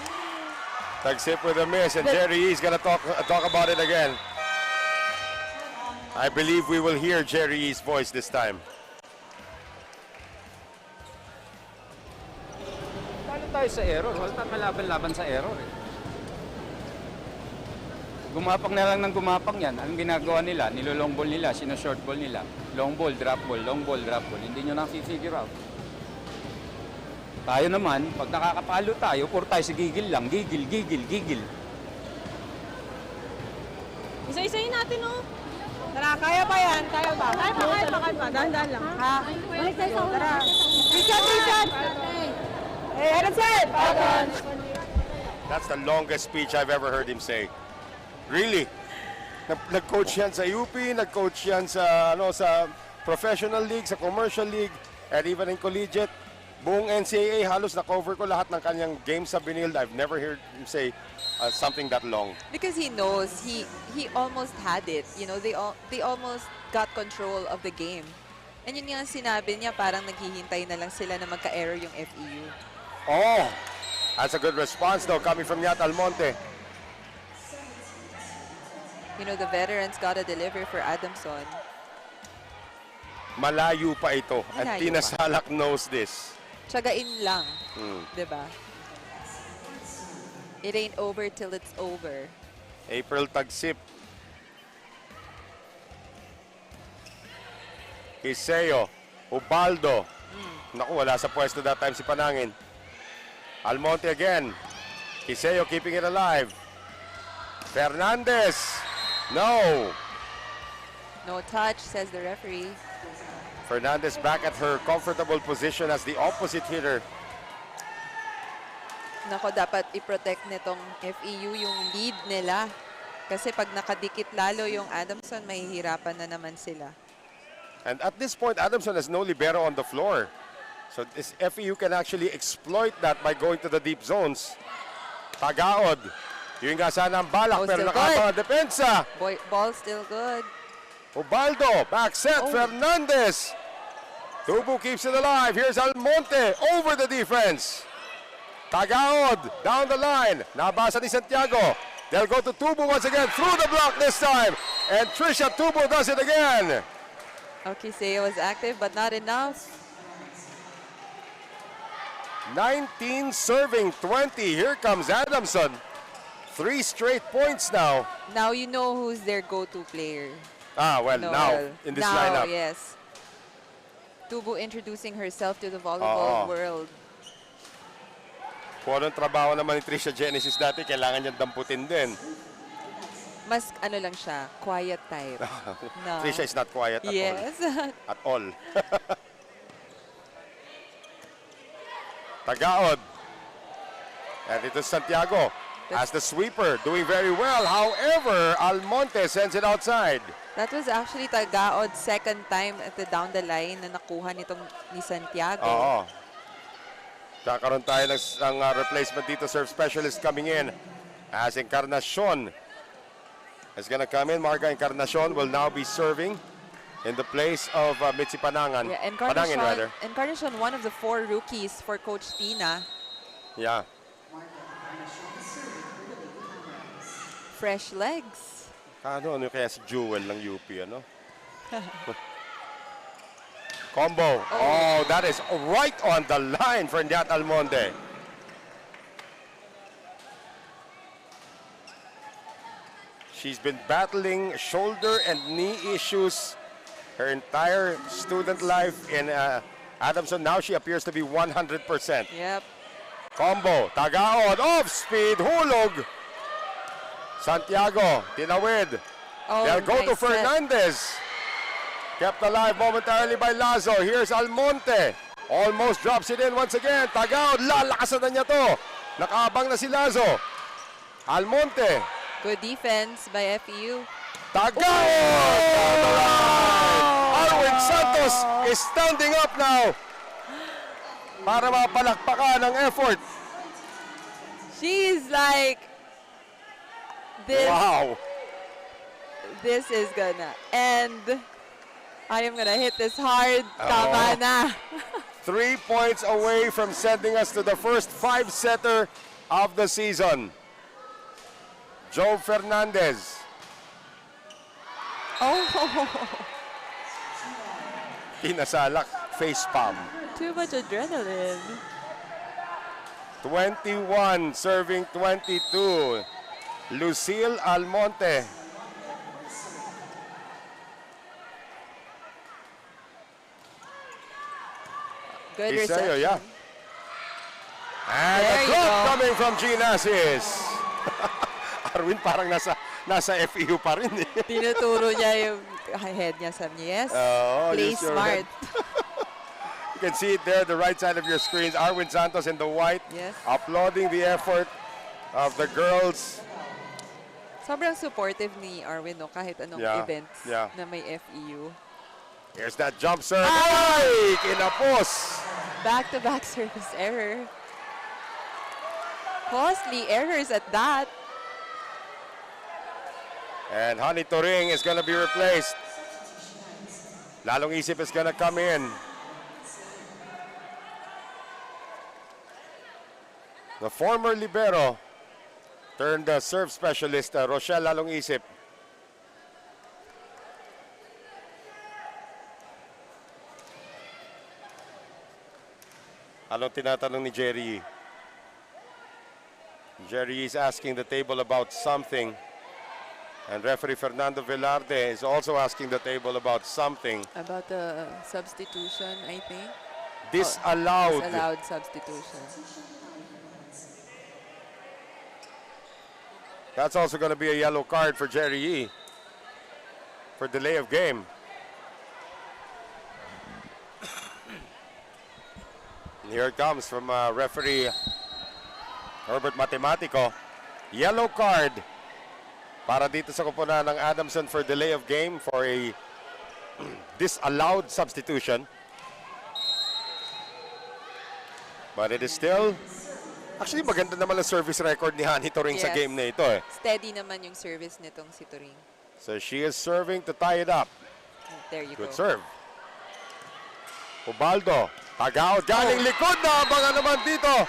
Tagsip with a miss, and Jerry Yee is gonna talk about it again. I believe we will hear Jerry Yee's voice this time. Talo tayo sa error. Wala tayong malaban-laban sa error. Gumapang na lang ng gumapang yan. Anong ginagawa nila? Nilo-long ball nila, sino-short ball nila. Long ball, drop ball, long ball, drop ball. Hindi nyo na figure out. Tayo naman, pag nakakapalo tayo, puro tayo sa gigil lang. Gigil, gigil, gigil. Isa-isayin natin, oh. Tara, kaya pa yan. Kaya pa. Kaya pa. Dahan-dahan lang. Ha? Balik tayo sa una. Richard! Hey, Edson! That's the longest speech I've ever heard him say. Really? Nag-coach yan sa UP, nag-coach yan sa professional league, sa commercial league, and even in collegiate. Buong NCAA, halos na-cover ko lahat ng kanyang games sa Benilde. I've never heard him say something that long. Because he knows he almost had it. You know, they almost got control of the game. And yun nga sinabi niya, parang naghihintay na lang sila na magka-error yung FEU. Oh, that's a good response though, coming from Yat Almonte. You know, the veterans gotta deliver for Adamson. Malayo pa ito. And Malayo Tina pa. Salak knows this. Tsagain lang. Diba? It ain't over till it's over. April Tagsip. Kiseo. Ubaldo. Naku, wala sa pwesto that time si Panangin. Almonte again. Kiseo keeping it alive. Fernandez. No. No touch, says the referee. Fernandez back at her comfortable position as the opposite hitter. Nako, dapat i-protect nitong FEU yung lead nila. Kasi pag nakadikit lalo yung Adamson, mahihirapan na naman sila. And at this point, Adamson has no libero on the floor. So this FEU can actually exploit that by going to the deep zones. Tagaod. Yun nga sana ang balak, Oh, pero still nakatang good. ang depensa. Ball still good. Ubaldo, back set, Oh. Fernandez. Tubu keeps it alive. Here's Almonte over the defense. Tagaod, down the line. Nabasa ni Santiago. They'll go to Tubu once again, through the block this time. And Trisha Tubu does it again. Okay, Seo was active, but not enough. 19 serving 20. Here comes Adamson. 3 straight points now. Now you know who's their go-to player. Ah, well, Noel. now in this now, lineup. Yes. Tubu introducing herself to the volleyball world. Kung anong trabaho naman ni Trisha Genesis dati, kailangan niyang damputin din. Mas ano lang siya, quiet type. No. Trisha is not quiet at all. Yes. At all. Tagaod. And ito Santiago as the sweeper, doing very well. However, Almonte sends it outside. That was actually Tagaod's second time at the down the line na nakuha nitong ni Santiago. Oo. Kakaroon tayo ng replacement dito, serve specialist coming in. As Encarnacion is gonna come in. Marga Encarnacion will now be serving in the place of Mitzi Panangan. Yeah, Panangin, rather. Encarnacion, one of the 4 rookies for Coach Tina. Yeah. Fresh legs. Ano kaya si Jewel ng UP, ano? Combo. Oh, that is right on the line for Nat Almonte. She's been battling shoulder and knee issues her entire student life in Adamson. Now she appears to be 100%. Yep. Combo. Tagaod. Off speed. Hulog. Santiago. Tinawid. Oh, They'll go to nice set. Fernandez. Kept alive momentarily by Lazo. Here's Almonte. Almost drops it in once again. Tagaod. Lalakasan na niya to. Nakaabang na si Lazo. Almonte. Good defense by FEU. Tagaod! Arwin Santos is standing up now para mapalakpakan ng effort. She's like, this, Wow. this is gonna end. I am gonna hit this hard. Tama na. 3 points away from sending us to the first 5-setter of the season. Joe Fernandez. Oh, Pinasalak, face palm. too much adrenaline. 21 serving 22. Lucille Almonte. Good Iseo, reception. yeah. And There a you drop go. coming from Ginasis. Arwin parang nasa FEU pa rin eh. Tinuturo niya yung head niya. Sabi niya, yes, Oh, play use your smart. You can see it there, the right side of your screens. Arwin Santos in the white, Yes. applauding the effort of the girls. Sobrang supportive ni Arwin, no? Kahit anong Yeah, events yeah. na may FEU. Here's that jump serve. Ay! Kinapos! Back-to-back service error. Costly errors at that. And Honey Turing is going to be replaced. Lalong Isip is going to come in. The former libero turned serve specialist, Rochelle Lalong Isip. Anong tinatanong ni Jerry? Jerry is asking the table about something. And referee Fernando Velarde is also asking the table about something. About the substitution, I think. Disallowed. Disallowed substitution. That's also going to be a yellow card for Jerry Yee for delay of game. And here it comes from referee Herbert Matematico. Yellow card para dito sa koponan ng Adamson for delay of game for a disallowed substitution. But it is still, actually maganda naman ang service record ni Hani Turing sa Yes. game na ito eh. Steady naman yung service nitong si Turing. So she is serving to tie it up. There you Good go. serve. Ubaldo, tagaw, galing likod na abangan naman dito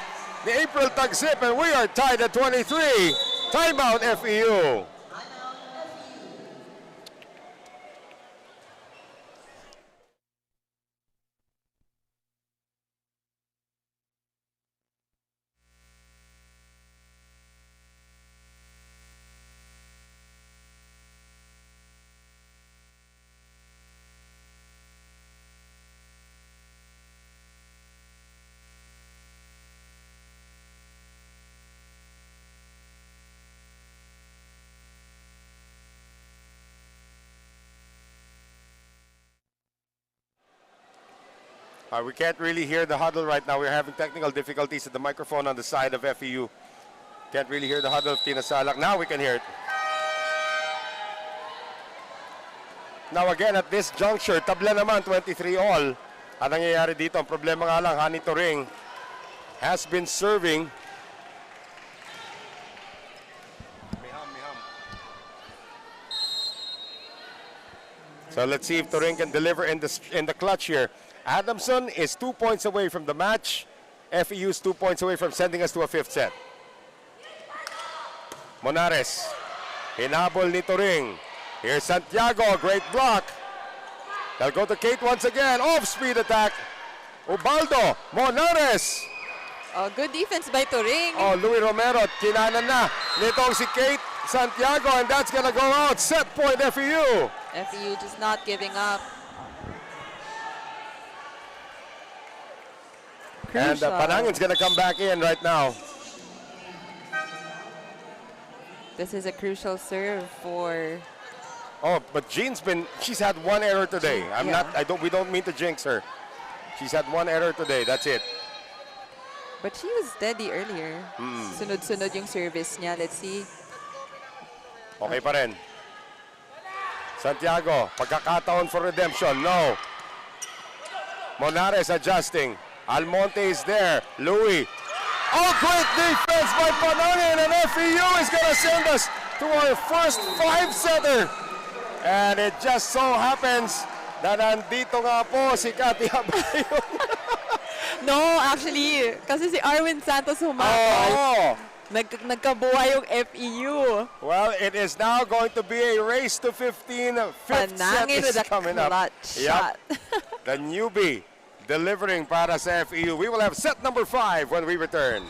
ni April Tagsip, and we are tied at 23. Timeout FEU. We can't really hear the huddle right now. We're having technical difficulties at the microphone on the side of FEU. Can't really hear the huddle of Tina Salak. Now we can hear it. Now again, at this juncture, tabla naman, 23 all. Ang nangyayari dito, ang problema nga lang, Hani Turing has been serving. So let's see if Turing can deliver in the clutch here. Adamson is 2 points away from the match. FEU is 2 points away from sending us to a fifth set. Monares, hinabol ni Turing. Here's Santiago, great block. They'll go to Kate once again, off-speed attack. Ubaldo, Monares. Oh, good defense by Turing. Oh, Louis Romero, kinanan na nitong si Kate Santiago, and that's gonna go out. Set point FEU. FEU just not giving up. And Crucial. Panangin's gonna come back in right now. This is a crucial serve for. Oh, but she's had one error today. We don't mean to jinx her. She's had one error today, that's it. But she was steady earlier. Sunod-sunod yung service niya. Let's see. Okay pa rin. Santiago, pagkakataon for redemption. No. Monares adjusting. Almonte is there. Louis. Oh, great defense by Panangin, and FEU is going to send us to our first five-setter. And it just so happens na nandito nga po si Cathy Abayon. No, actually, kasi si Arwin Santos humabol. Oh. Nagkabuhay yung FEU. Well, it is now going to be a race to 15. Fifth set Panangin is with a coming up. clutch shot. The newbie delivering para sa FEU. We will have set number 5 when we return.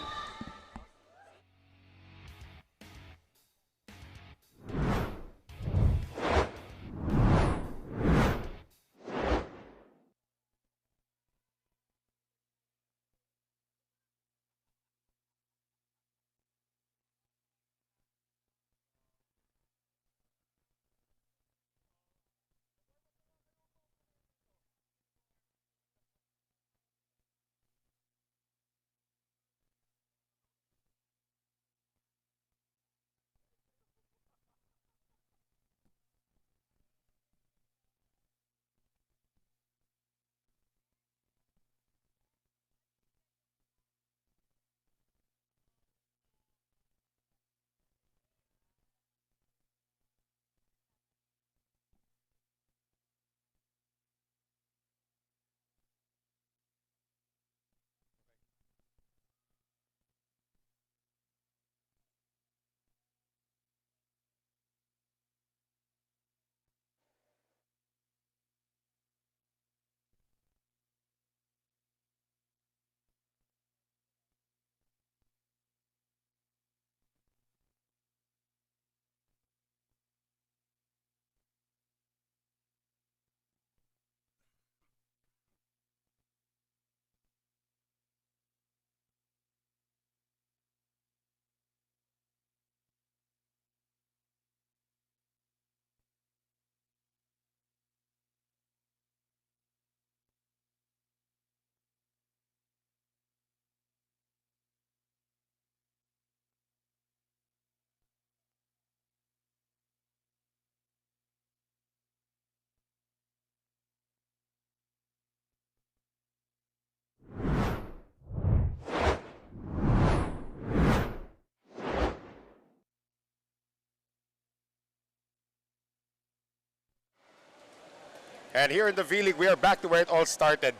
And here in the V-League, we are back to where it all started.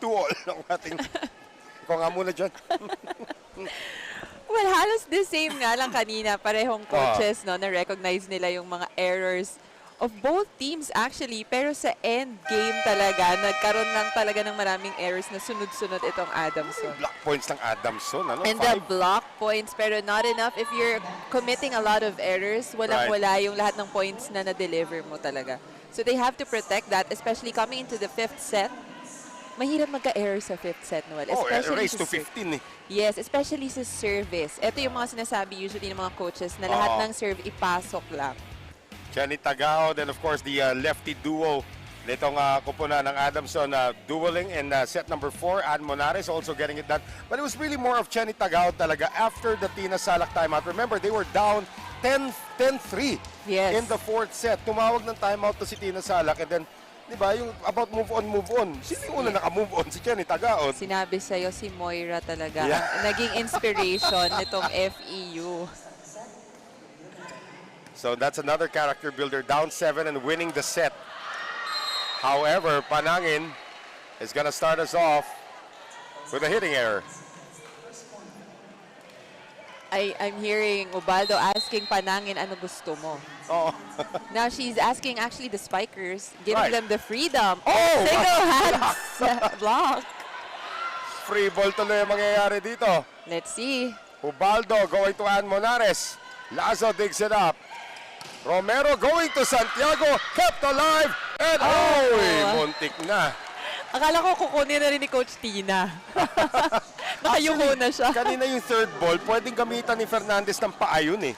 2-all ang ating... Ikaw nga muna dyan. Well, halos the same nga lang kanina. Parehong coaches, no, na-recognize nila yung mga errors of both teams actually. Pero sa end game talaga, nagkaroon lang talaga ng maraming errors na sunod-sunod itong Adamson. Block points ng Adamson. Ano? And the block points, pero not enough. If you're committing a lot of errors, walang-wala yung lahat ng points na na-deliver mo talaga. So they have to protect that, especially coming into the 5th set. Mahirap magka-error sa 5th set, Noel. Race to 15 eh. Yes, especially sa service. Ito yung mga sinasabi usually ng mga coaches na lahat ng serve ipasok lang. Jenny Tagao, then of course the lefty duo nitong kupuna ng Adamson dueling in set number 4. Ann Monares also getting it done. But it was really more of Jenny Tagao talaga after the Tina Salak timeout. Remember, they were down 10-3 in the 4th set. Tumawag ng timeout to si Tina Salak and then, di ba, yung about move on. Sino yung una naka-move on? Si Jenny Tagao. Sinabi sa'yo si Moira talaga. Naging inspiration nitong FEU. So that's another character builder, down 7 and winning the set. However, Panangin is gonna start us off with a hitting error. I'm hearing Ubaldo asking Panangin ano gusto mo. Oh. Now she's asking actually the spikers, giving them the freedom. Oh! Single hands block. Free ball tuloy ang mangyayari dito. Let's see. Ubaldo going to Ann Monares. Lazo digs it up. Romero going to Santiago, kept alive, and muntik na. Akala ko kukunin na rin ni Coach Tina. Nakayuko na siya. Kanina yung third ball, pwedeng gamitan ni Fernandez ng paa yun eh.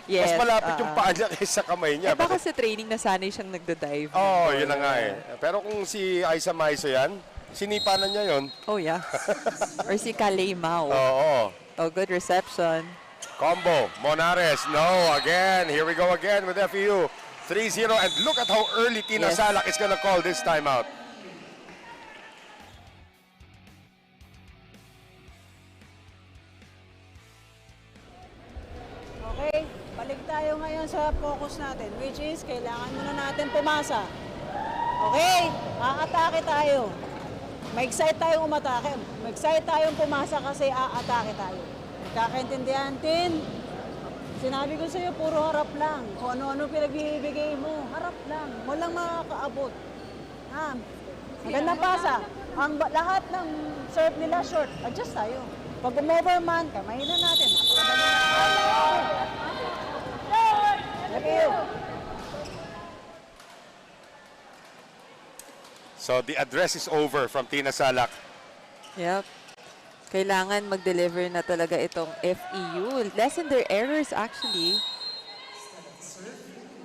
Yes, mas malapit yung paa niya kaysa kamay niya. Baka sa training na sanay siyang nagda-dive. Yun na nga eh. Pero kung si Aiza Maiso yan, sinipa na niya yun. Oh yeah. Or si Kalei Mao. Oh, good reception. Combo, Monares, no, again. Here we go again with FEU. 3-0, and look at how early Tina Salak is gonna call this timeout. Okay, balik tayo ngayon sa focus natin, which is kailangan muna natin pumasa. Okay, aatake tayo. Ma-excite tayong umatake. Ma-excite tayong pumasa kasi aatake tayo. Kakaintindihan, Tin? Sinabi ko sa'yo, puro harap lang. Kung ano-ano pinagbibigay mo, harap lang. Walang makakaabot. Magandang pasa. Lahat ng serve nila short. Adjust tayo. Pag umoverman, kamay na natin. Thank you. So the address is over from Tina Salak. Yep. Kailangan mag-deliver na talaga itong FEU. Lessen their errors actually.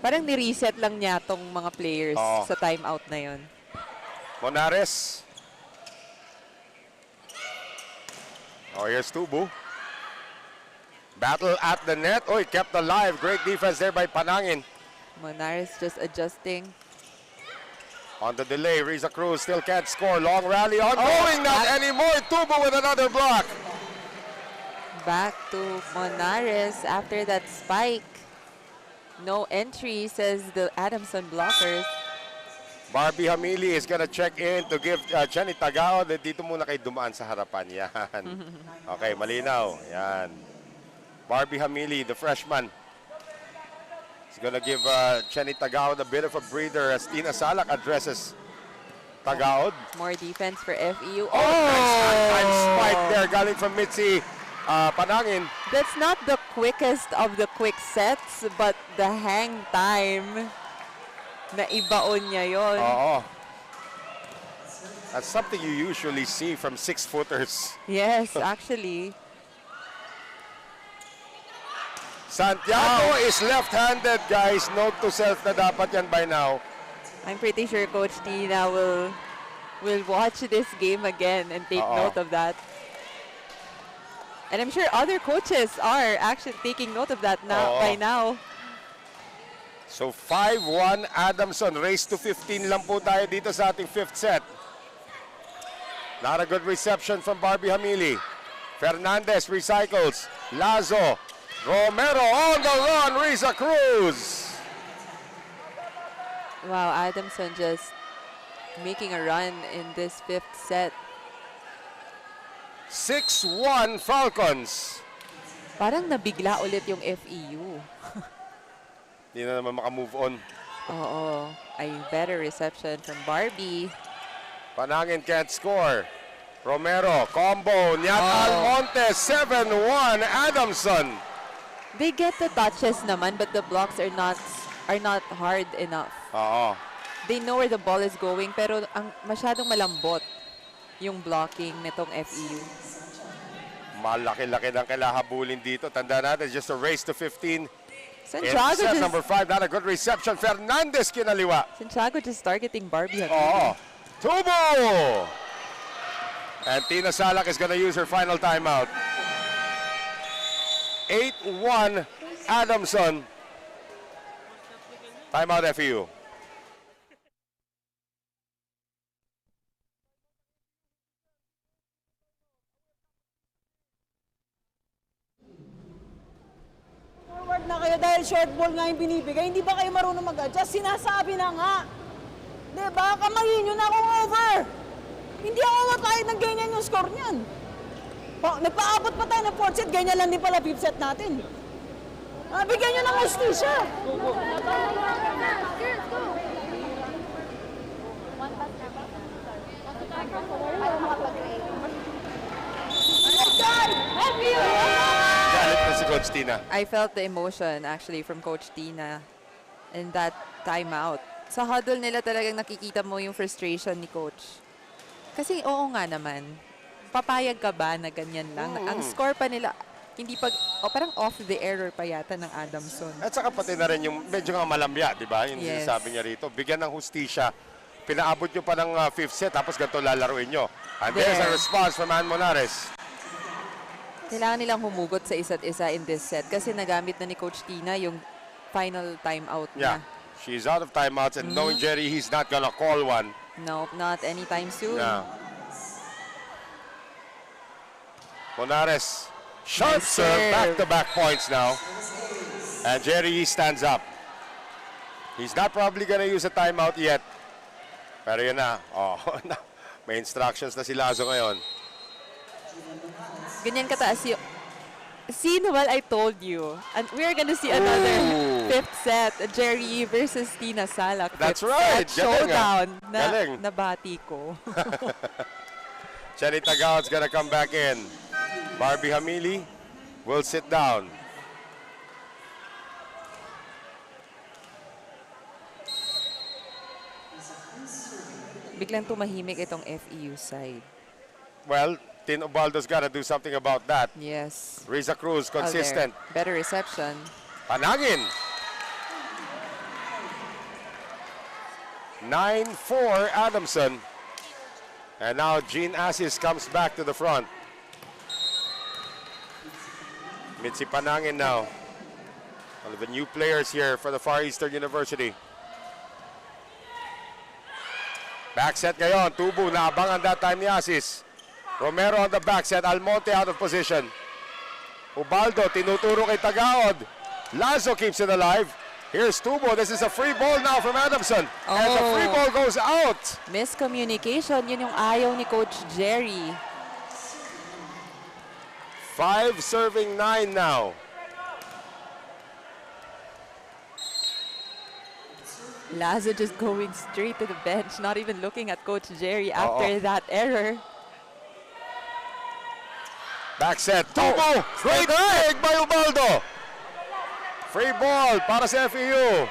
Parang ni-reset lang niya tong mga players sa timeout na yon. Monares. Here's Tubu. Battle at the net. Kept alive. Great defense there by Panangin. Monares just adjusting. On the delay, Riza Cruz still can't score. Long rally ongoing, not anymore. Tubo with another block. Back to Monares after that spike. No entry, says the Adamson blockers. Barbie Hamili is gonna check in to give Jenny Tagao. Dito muna kay dumaan sa harapan. Yan. Okay, malinaw. Yan. Barbie Hamili, the freshman. He's gonna give Jenny Tagao a bit of a breather as Tina Salak addresses Tagaod. More defense for FEU. Nice spike there galing from Mitzi Panangin. That's not the quickest of the quick sets, but the hang time na ibaon niya yon. That's something you usually see from 6-footers. Yes, actually. Santiago is left-handed, guys. Note to self na dapat yan by now. I'm pretty sure Coach Tina will watch this game again and take note of that. And I'm sure other coaches are actually taking note of that now by now. So 5-1 Adamson. Race to 15 lang po tayo dito sa ating 5th set. Not a good reception from Barbie Hamili. Fernandez recycles. Lazo. Romero on the run. Riza Cruz. Wow, Adamson just making a run in this 5th set. 6-1 Falcons. Parang nabigla ulit yung FEU. Hindi na naman makamove on. Oo. Ay, better reception from Barbie. Panangin can't score. Romero, combo, Nyat Almonte, 7-1 Adamson. They get the touches naman, but the blocks are not hard enough. Oo. They know where the ball is going, pero ang masyadong malambot yung blocking nitong FEU. Malaki-laki ng kailahabulin dito. Tanda natin, just a race to 15. Santiago set just, number 5, not a good reception. Fernandez kinaliwa. Santiago just targeting Barbie. Oo. Tubo! And Tina Salak is going to use her final timeout. 8-1 Adamson. Timeout FEU. Forward na kayo dahil short ball nga yung binibigay. Hindi ba kayo marunong mag-adjust? Sinasabi na nga. Diba? Kamayin nyo na akong over. Hindi ako mapahit ng ganyan yung score niyan. Nagpaabot pa tayo ng 4th set, ganyan lang din pala 5th set natin. Bigyan nyo ng hustisya. Galit na si Coach Tina. I felt the emotion actually from Coach Tina in that timeout. Sa huddle nila talagang nakikita mo yung frustration ni Coach. Kasi oo nga naman, papayag ka ba na ganyan lang? Ang score pa nila, hindi pa, parang off the error pa yata ng Adamson. At saka pati na rin yung medyo nga malambya, di ba? Yung Yes. sinasabi niya rito. Bigyan ng hustisya. Pinaabot nyo pa ng 5th set, tapos ganito lalaruin nyo. And there's a There. response from Ann Monares. Kailangan nilang humugot sa isa't isa in this set kasi nagamit na ni Coach Tina yung final timeout Yeah. niya. She's out of timeouts and knowing Jerry, he's not gonna call one. Nope, not anytime soon. Yeah. Monares, sharp Nice serve, serve. back-to-back points now. And Jerry stands up. He's not probably gonna use a timeout yet. Pero yun na. Oh, may instructions na si Lazo ngayon. Ganyan kataas yung... See, Noel, I told you. And we're gonna see another Ooh. 5th set. Jerry versus Tina Salak. That's 5th right. set Galing, showdown na Galing. nabati ko. Chelly Tagaw's gonna come back in. Barbie Hamili will sit down. Biglang tumahimik itong FEU side. Well, Tin Ubaldo's gotta do something about that. Yes. Riza Cruz, Oh, there. consistent. Better reception. Panangin. 9-4 Adamson. And now Jean Assis comes back to the front. Mitzi Panangin now. One of the new players here for the Far Eastern University. Back set ngayon. Tubo, naabangan that time ni Assis. Romero on the back set. Almonte out of position. Ubaldo, tinuturo kay Tagaod. Lazo keeps it alive. Here's Tubo. This is a free ball now from Adamson. And the free ball goes out. Miscommunication. Yun yung ayaw ni Coach Jerry. 5 serving 9 now. Lazo just going straight to the bench, not even looking at Coach Jerry after that error. Back set. Tubo. Great dig by Ubaldo. Free ball para sa FEU.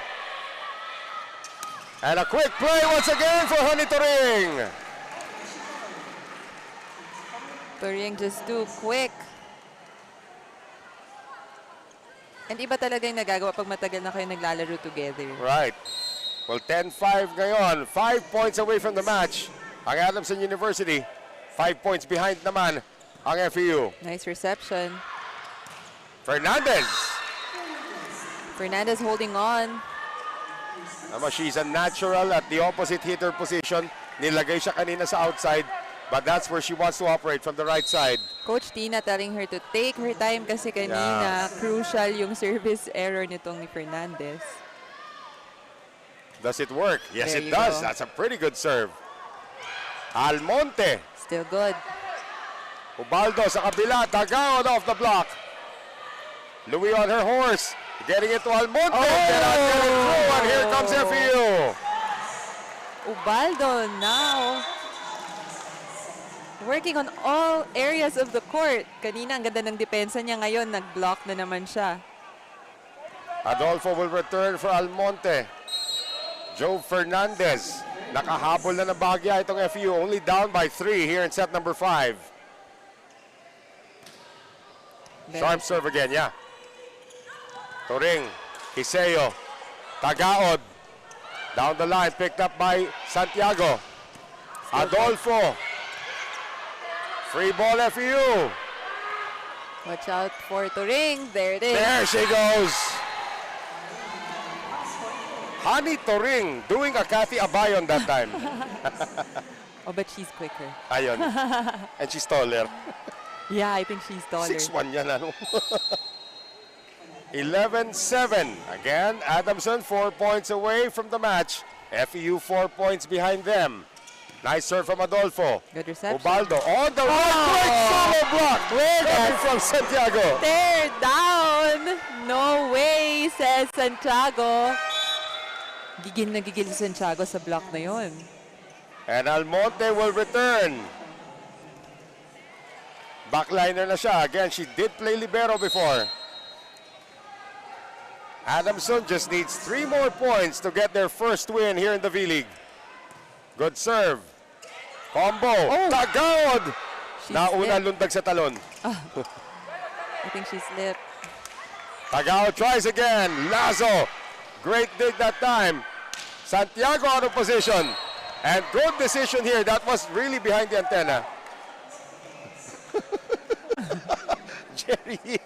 And a quick play once again for Honey Turing. Turing just too quick. And iba talaga yung nagagawa pag matagal na kayo naglalaro together. Right. Well, 10-5 ngayon. 5 points away from the match. Ang Adamson University. 5 points behind naman ang FEU. Nice reception. Fernandez. Fernandez holding on. She's a natural at the opposite hitter position. Nilagay siya kanina sa outside. But that's where she wants to operate, from the right side. Coach Tina telling her to take her time kasi kanina crucial yung service error nitong ni Fernandez. Does it work? Yes, There it you does. go. That's a pretty good serve. Almonte. Still good. Ubaldo sa kabila. Tagaod off the block. Louis on her horse. Getting it to Almonte. Cannot get it through. And here comes FEU. Ubaldo now working on all areas of the court. Kanina, ang ganda ng depensa niya. Ngayon, nag-block na naman siya. Adolfo will return for Almonte. Joe Fernandez. Nakahabol na ng bahagya itong FEU. Only down by 3 here in set number 5. Sharp serve again, yeah. Turing. Hiseo. Tagaod. Down the line, picked up by Santiago. Adolfo. Free ball FEU. Watch out for Turing. There it is. There she goes. Honey Turing doing a Kathy Abayon that time. Oh, but she's quicker. Ayun. And she's taller. Yeah, I think she's taller. 6'1" yan, ano? 11-7. Again, Adamson 4 points away from the match. FEU 4 points behind them. Nice serve from Adolfo. Good reception. Ubaldo on the right. Great solo block. Coming from Santiago. They're down. No way, says Santiago. Gigil na gigil si Santiago sa block na yon. And Almonte will return. Backliner na siya. Again, she did play libero before. Adamson just needs 3 more points to get their first win here in the V-League. Good serve. Combo. Tagaod. Nauna lundag sa talon. I think she slipped. Tagaod tries again. Lazo. Great dig that time. Santiago out of position. And good decision here. That was really behind the antenna. Jerry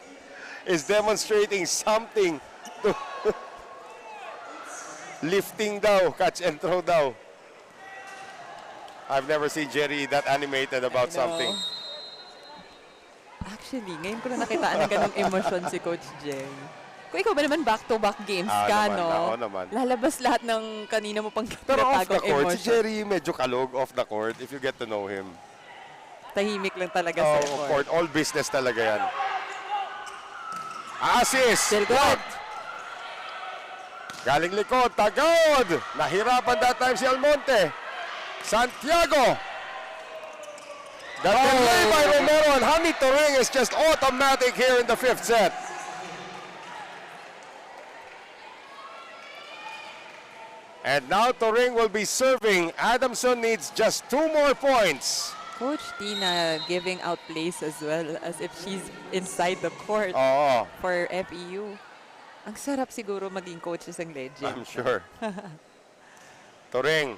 is demonstrating something. Lifting daw, catch and throw daw. I've never seen Jerry that animated about something. Actually, ngayon ko na nakitaan ng ganong emosyon si Coach Jerry. Kung ikaw ba naman back-to-back games ka, naman, no? oo naman. Lalabas lahat ng kanina mo pang Pero off the tinatagong court, si emotion. Jerry medyo kalog off the court if you get to know him. Tahimik lang talaga sa Oh, court. court, all business talaga yan. Assist! Still good. Galing likod, Tagaod! Nahirapan that time si Almonte. Santiago! The delay by Romero and Honey Turing is just automatic here in the 5th set. And now Turing will be serving. Adamson needs just 2 more points. Coach Tina giving out plays as well as if she's inside the court Oo, for FEU. Ang sarap siguro maging coaches ang legend. I'm sure. Turing,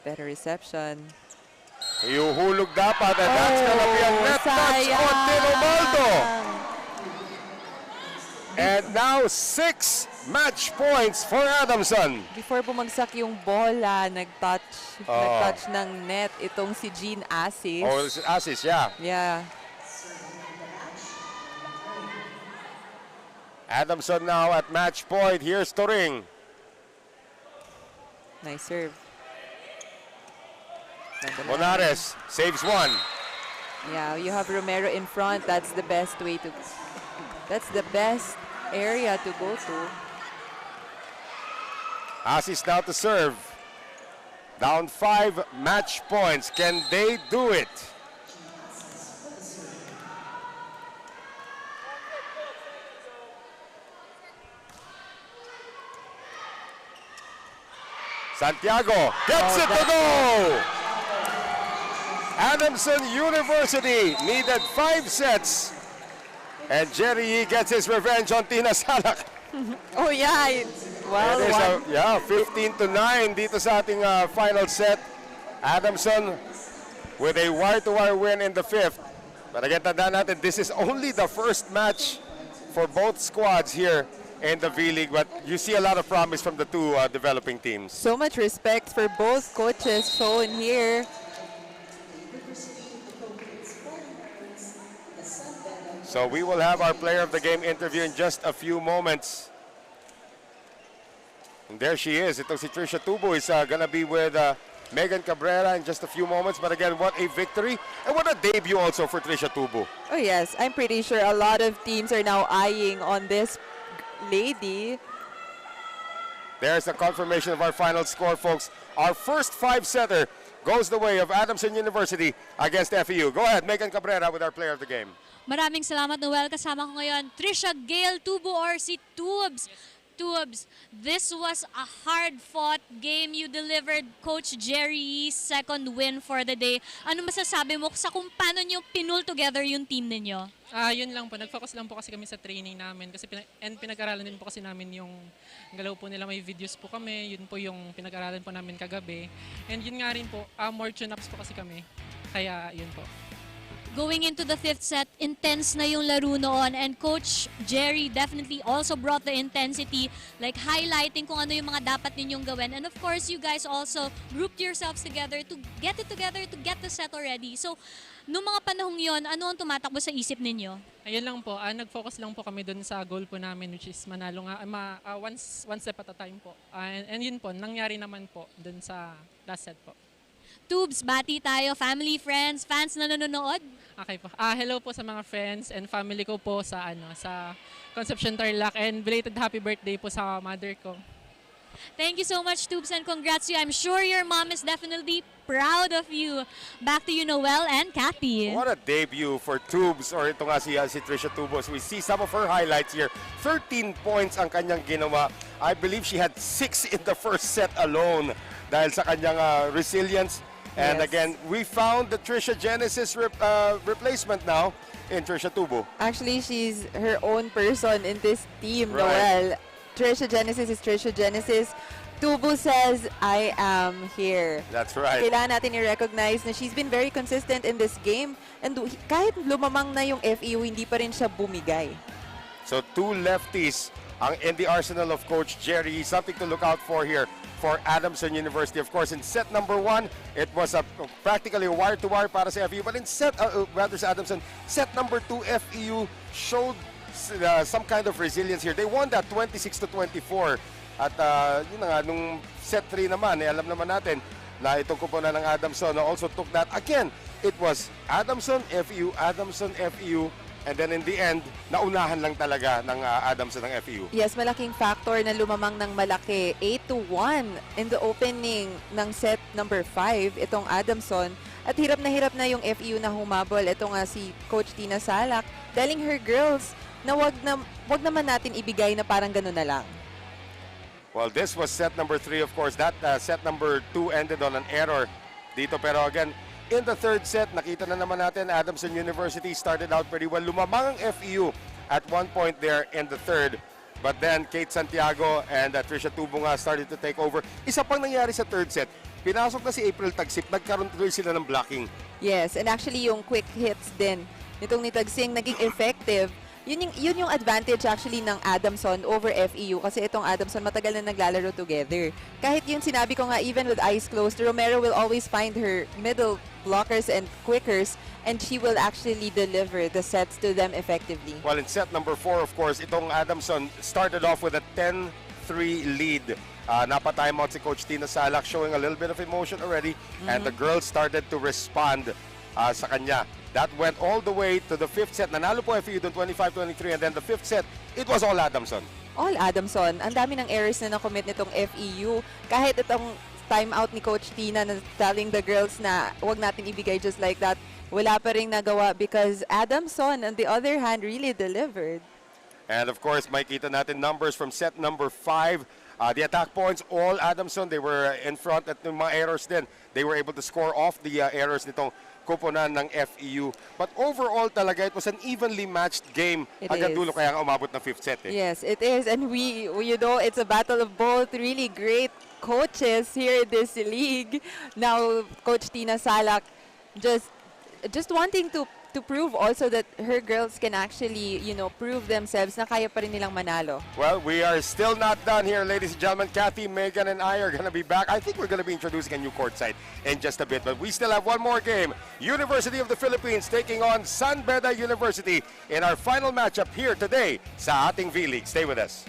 Better reception. iuhulog dapat and that's gonna be a net touch on Tinobaldo. And now 6 match points for Adamson. Before bumagsak yung bola, nag-touch ng net itong si Jean Assis. Oh, it's assist, yeah. Yeah. Adamson now at match point. Here's Turing. Nice serve. Monares saves 1. Yeah, you have Romero in front. That's the best way to... That's the best area to go to. Assis now to serve. Down 5 match points. Can they do it? Santiago gets it to go! Adamson University needed 5 sets. And Jerry Yee gets his revenge on Tina Salak. Oh, yeah. Well, It is 15-9 dito sa ating final set. Adamson with a wire-to-wire win in the 5th. But again, tandaan natin, this is only the first match for both squads here in the V-League. But you see a lot of promise from the 2 developing teams. so much respect for both coaches shown here. So we will have our player of the game interview in just a few moments. And there she is. Itong si Trisha Tubo is gonna be with Megan Cabrera in just a few moments. But again, what a victory and what a debut also for Trisha Tubo. Oh yes, I'm pretty sure a lot of teams are now eyeing on this lady. There's the confirmation of our final score, folks. Our first 5-setter goes the way of Adamson University against FEU. Go ahead, Megan Cabrera with our player of the game. Maraming salamat, Noel. Kasama ko ngayon, Trisha Gale Tubo or si Tubes. Tubes, this was a hard-fought game. You delivered Coach Jerry's second win for the day. Ano masasabi mo sa kung paano nyo pinul together yung team ninyo? Yun lang po. Nag-focus lang po kasi kami sa training namin. Kasi pinag-aralan din po kasi namin yung galaw po nila. May videos po kami. Yun po yung pinag-aralan po namin kagabi. And yun nga rin po, more tune-ups po kasi kami. Kaya yun po. Going into the 5th set, intense na yung laro noon, and Coach Jerry definitely also brought the intensity, like highlighting kung ano yung mga dapat ninyong gawin. And of course, you guys also grouped yourselves together to get the set already. So, nung mga panahong yon, ano ang tumatakbo sa isip ninyo? Ayun lang po, nag-focus lang po kami dun sa goal po namin, which is manalo nga, one step at a time po. And yun po, nangyari naman po dun sa last set po. Tubes, bati tayo, family, friends, fans na nanonood. Okay po. Hello po sa mga friends and family ko po sa Concepcion Tarlac, and belated happy birthday po sa mother ko. Thank you so much, Tubes, and congrats to you. I'm sure your mom is definitely proud of you. Back to you, Noel and Kathy. What a debut for Tubes, or ito nga si Trisha Tubos. We see some of her highlights here. 13 points ang kanyang ginawa. I believe she had 6 in the first set alone dahil sa kanyang resilience. And Yes. again, we found the Trisha Genesis replacement now in Trisha Tubo. Actually, she's her own person in this team, Right. Noel. Trisha Genesis is Trisha Genesis. Tubo says, I am here. That's right. Kailangan natin i-recognize na she's been very consistent in this game. And kahit lumamang na yung FEU, hindi pa rin siya bumigay. So 2 lefties ang in the arsenal of Coach Jerry. Something to look out for here for Adamson University. Of course, in set number 1, it was practically a wire-to-wire para sa FEU. But in rather sa Adamson, set number 2, FEU showed some kind of resilience here. They won that 26-24. At yun na nga, nung set 3 naman, alam naman natin na itong kuponan ng Adamson also took that. Again, it was Adamson, FEU, and then in the end, naunahan lang talaga ng Adamson ng FEU. Yes, malaking factor na lumamang ng malaki. 8-1 in the opening ng set number 5, itong Adamson. At hirap na yung FEU na humabol. Ito nga si Coach Tina Salak, telling her girls na wag naman natin ibigay na parang gano'n na lang. Well, this was set number 3, of course. That set number 2 ended on an error dito. Pero again, in the 3rd set, nakita na naman natin, Adamson University started out pretty well. Lumamang ang FEU at one point there in the 3rd. But then, Kate Santiago and Trisha Tubo nga started to take over. Isa pang nangyari sa 3rd set, pinasok na si April Tagsip, nagkaroon tuloy sila ng blocking. Yes, and actually yung quick hits din nitong ni Tagsing naging effective. Yun yung advantage actually ng Adamson over FEU kasi itong Adamson matagal na naglalaro together. Kahit yung sinabi ko nga, even with eyes closed, Romero will always find her middle blockers and quickers, and she will actually deliver the sets to them effectively. Well, in set number 4, of course, itong Adamson started off with a 10-3 lead. Napa-timeout si Coach Tina Salak, showing a little bit of emotion already, and the girls started to respond sa kanya. That went all the way to the 5th set. Nanalo po FEU doon 25-23, and then the 5th set, it was all Adamson. All Adamson. Ang dami ng errors na na-commit nitong FEU. Kahit itong timeout ni Coach Tina na telling the girls na huwag natin ibigay just like that, wala pa rin nagawa because Adamson, on the other hand, really delivered. And of course, makikita natin numbers from set number 5. The attack points, all Adamson, they were in front at yung mga errors din. They were able to score off the errors nitong kuponan ng FEU. But overall talaga, it was an evenly matched game. Hanggang dulo kaya nga umabot ng 5th set. Yes, it is. And we it's a battle of both really great coaches here in this league. Now, Coach Tina Salak just wanting to prove also that her girls can actually, prove themselves na kaya pa rin nilang manalo. Well, we are still not done here, ladies and gentlemen. Kathy, Megan, and I are going to be back. I think we're going to be introducing a new courtside in just a bit, but we still have one more game. University of the Philippines taking on San Beda University in our final matchup here today sa ating V-League. Stay with us.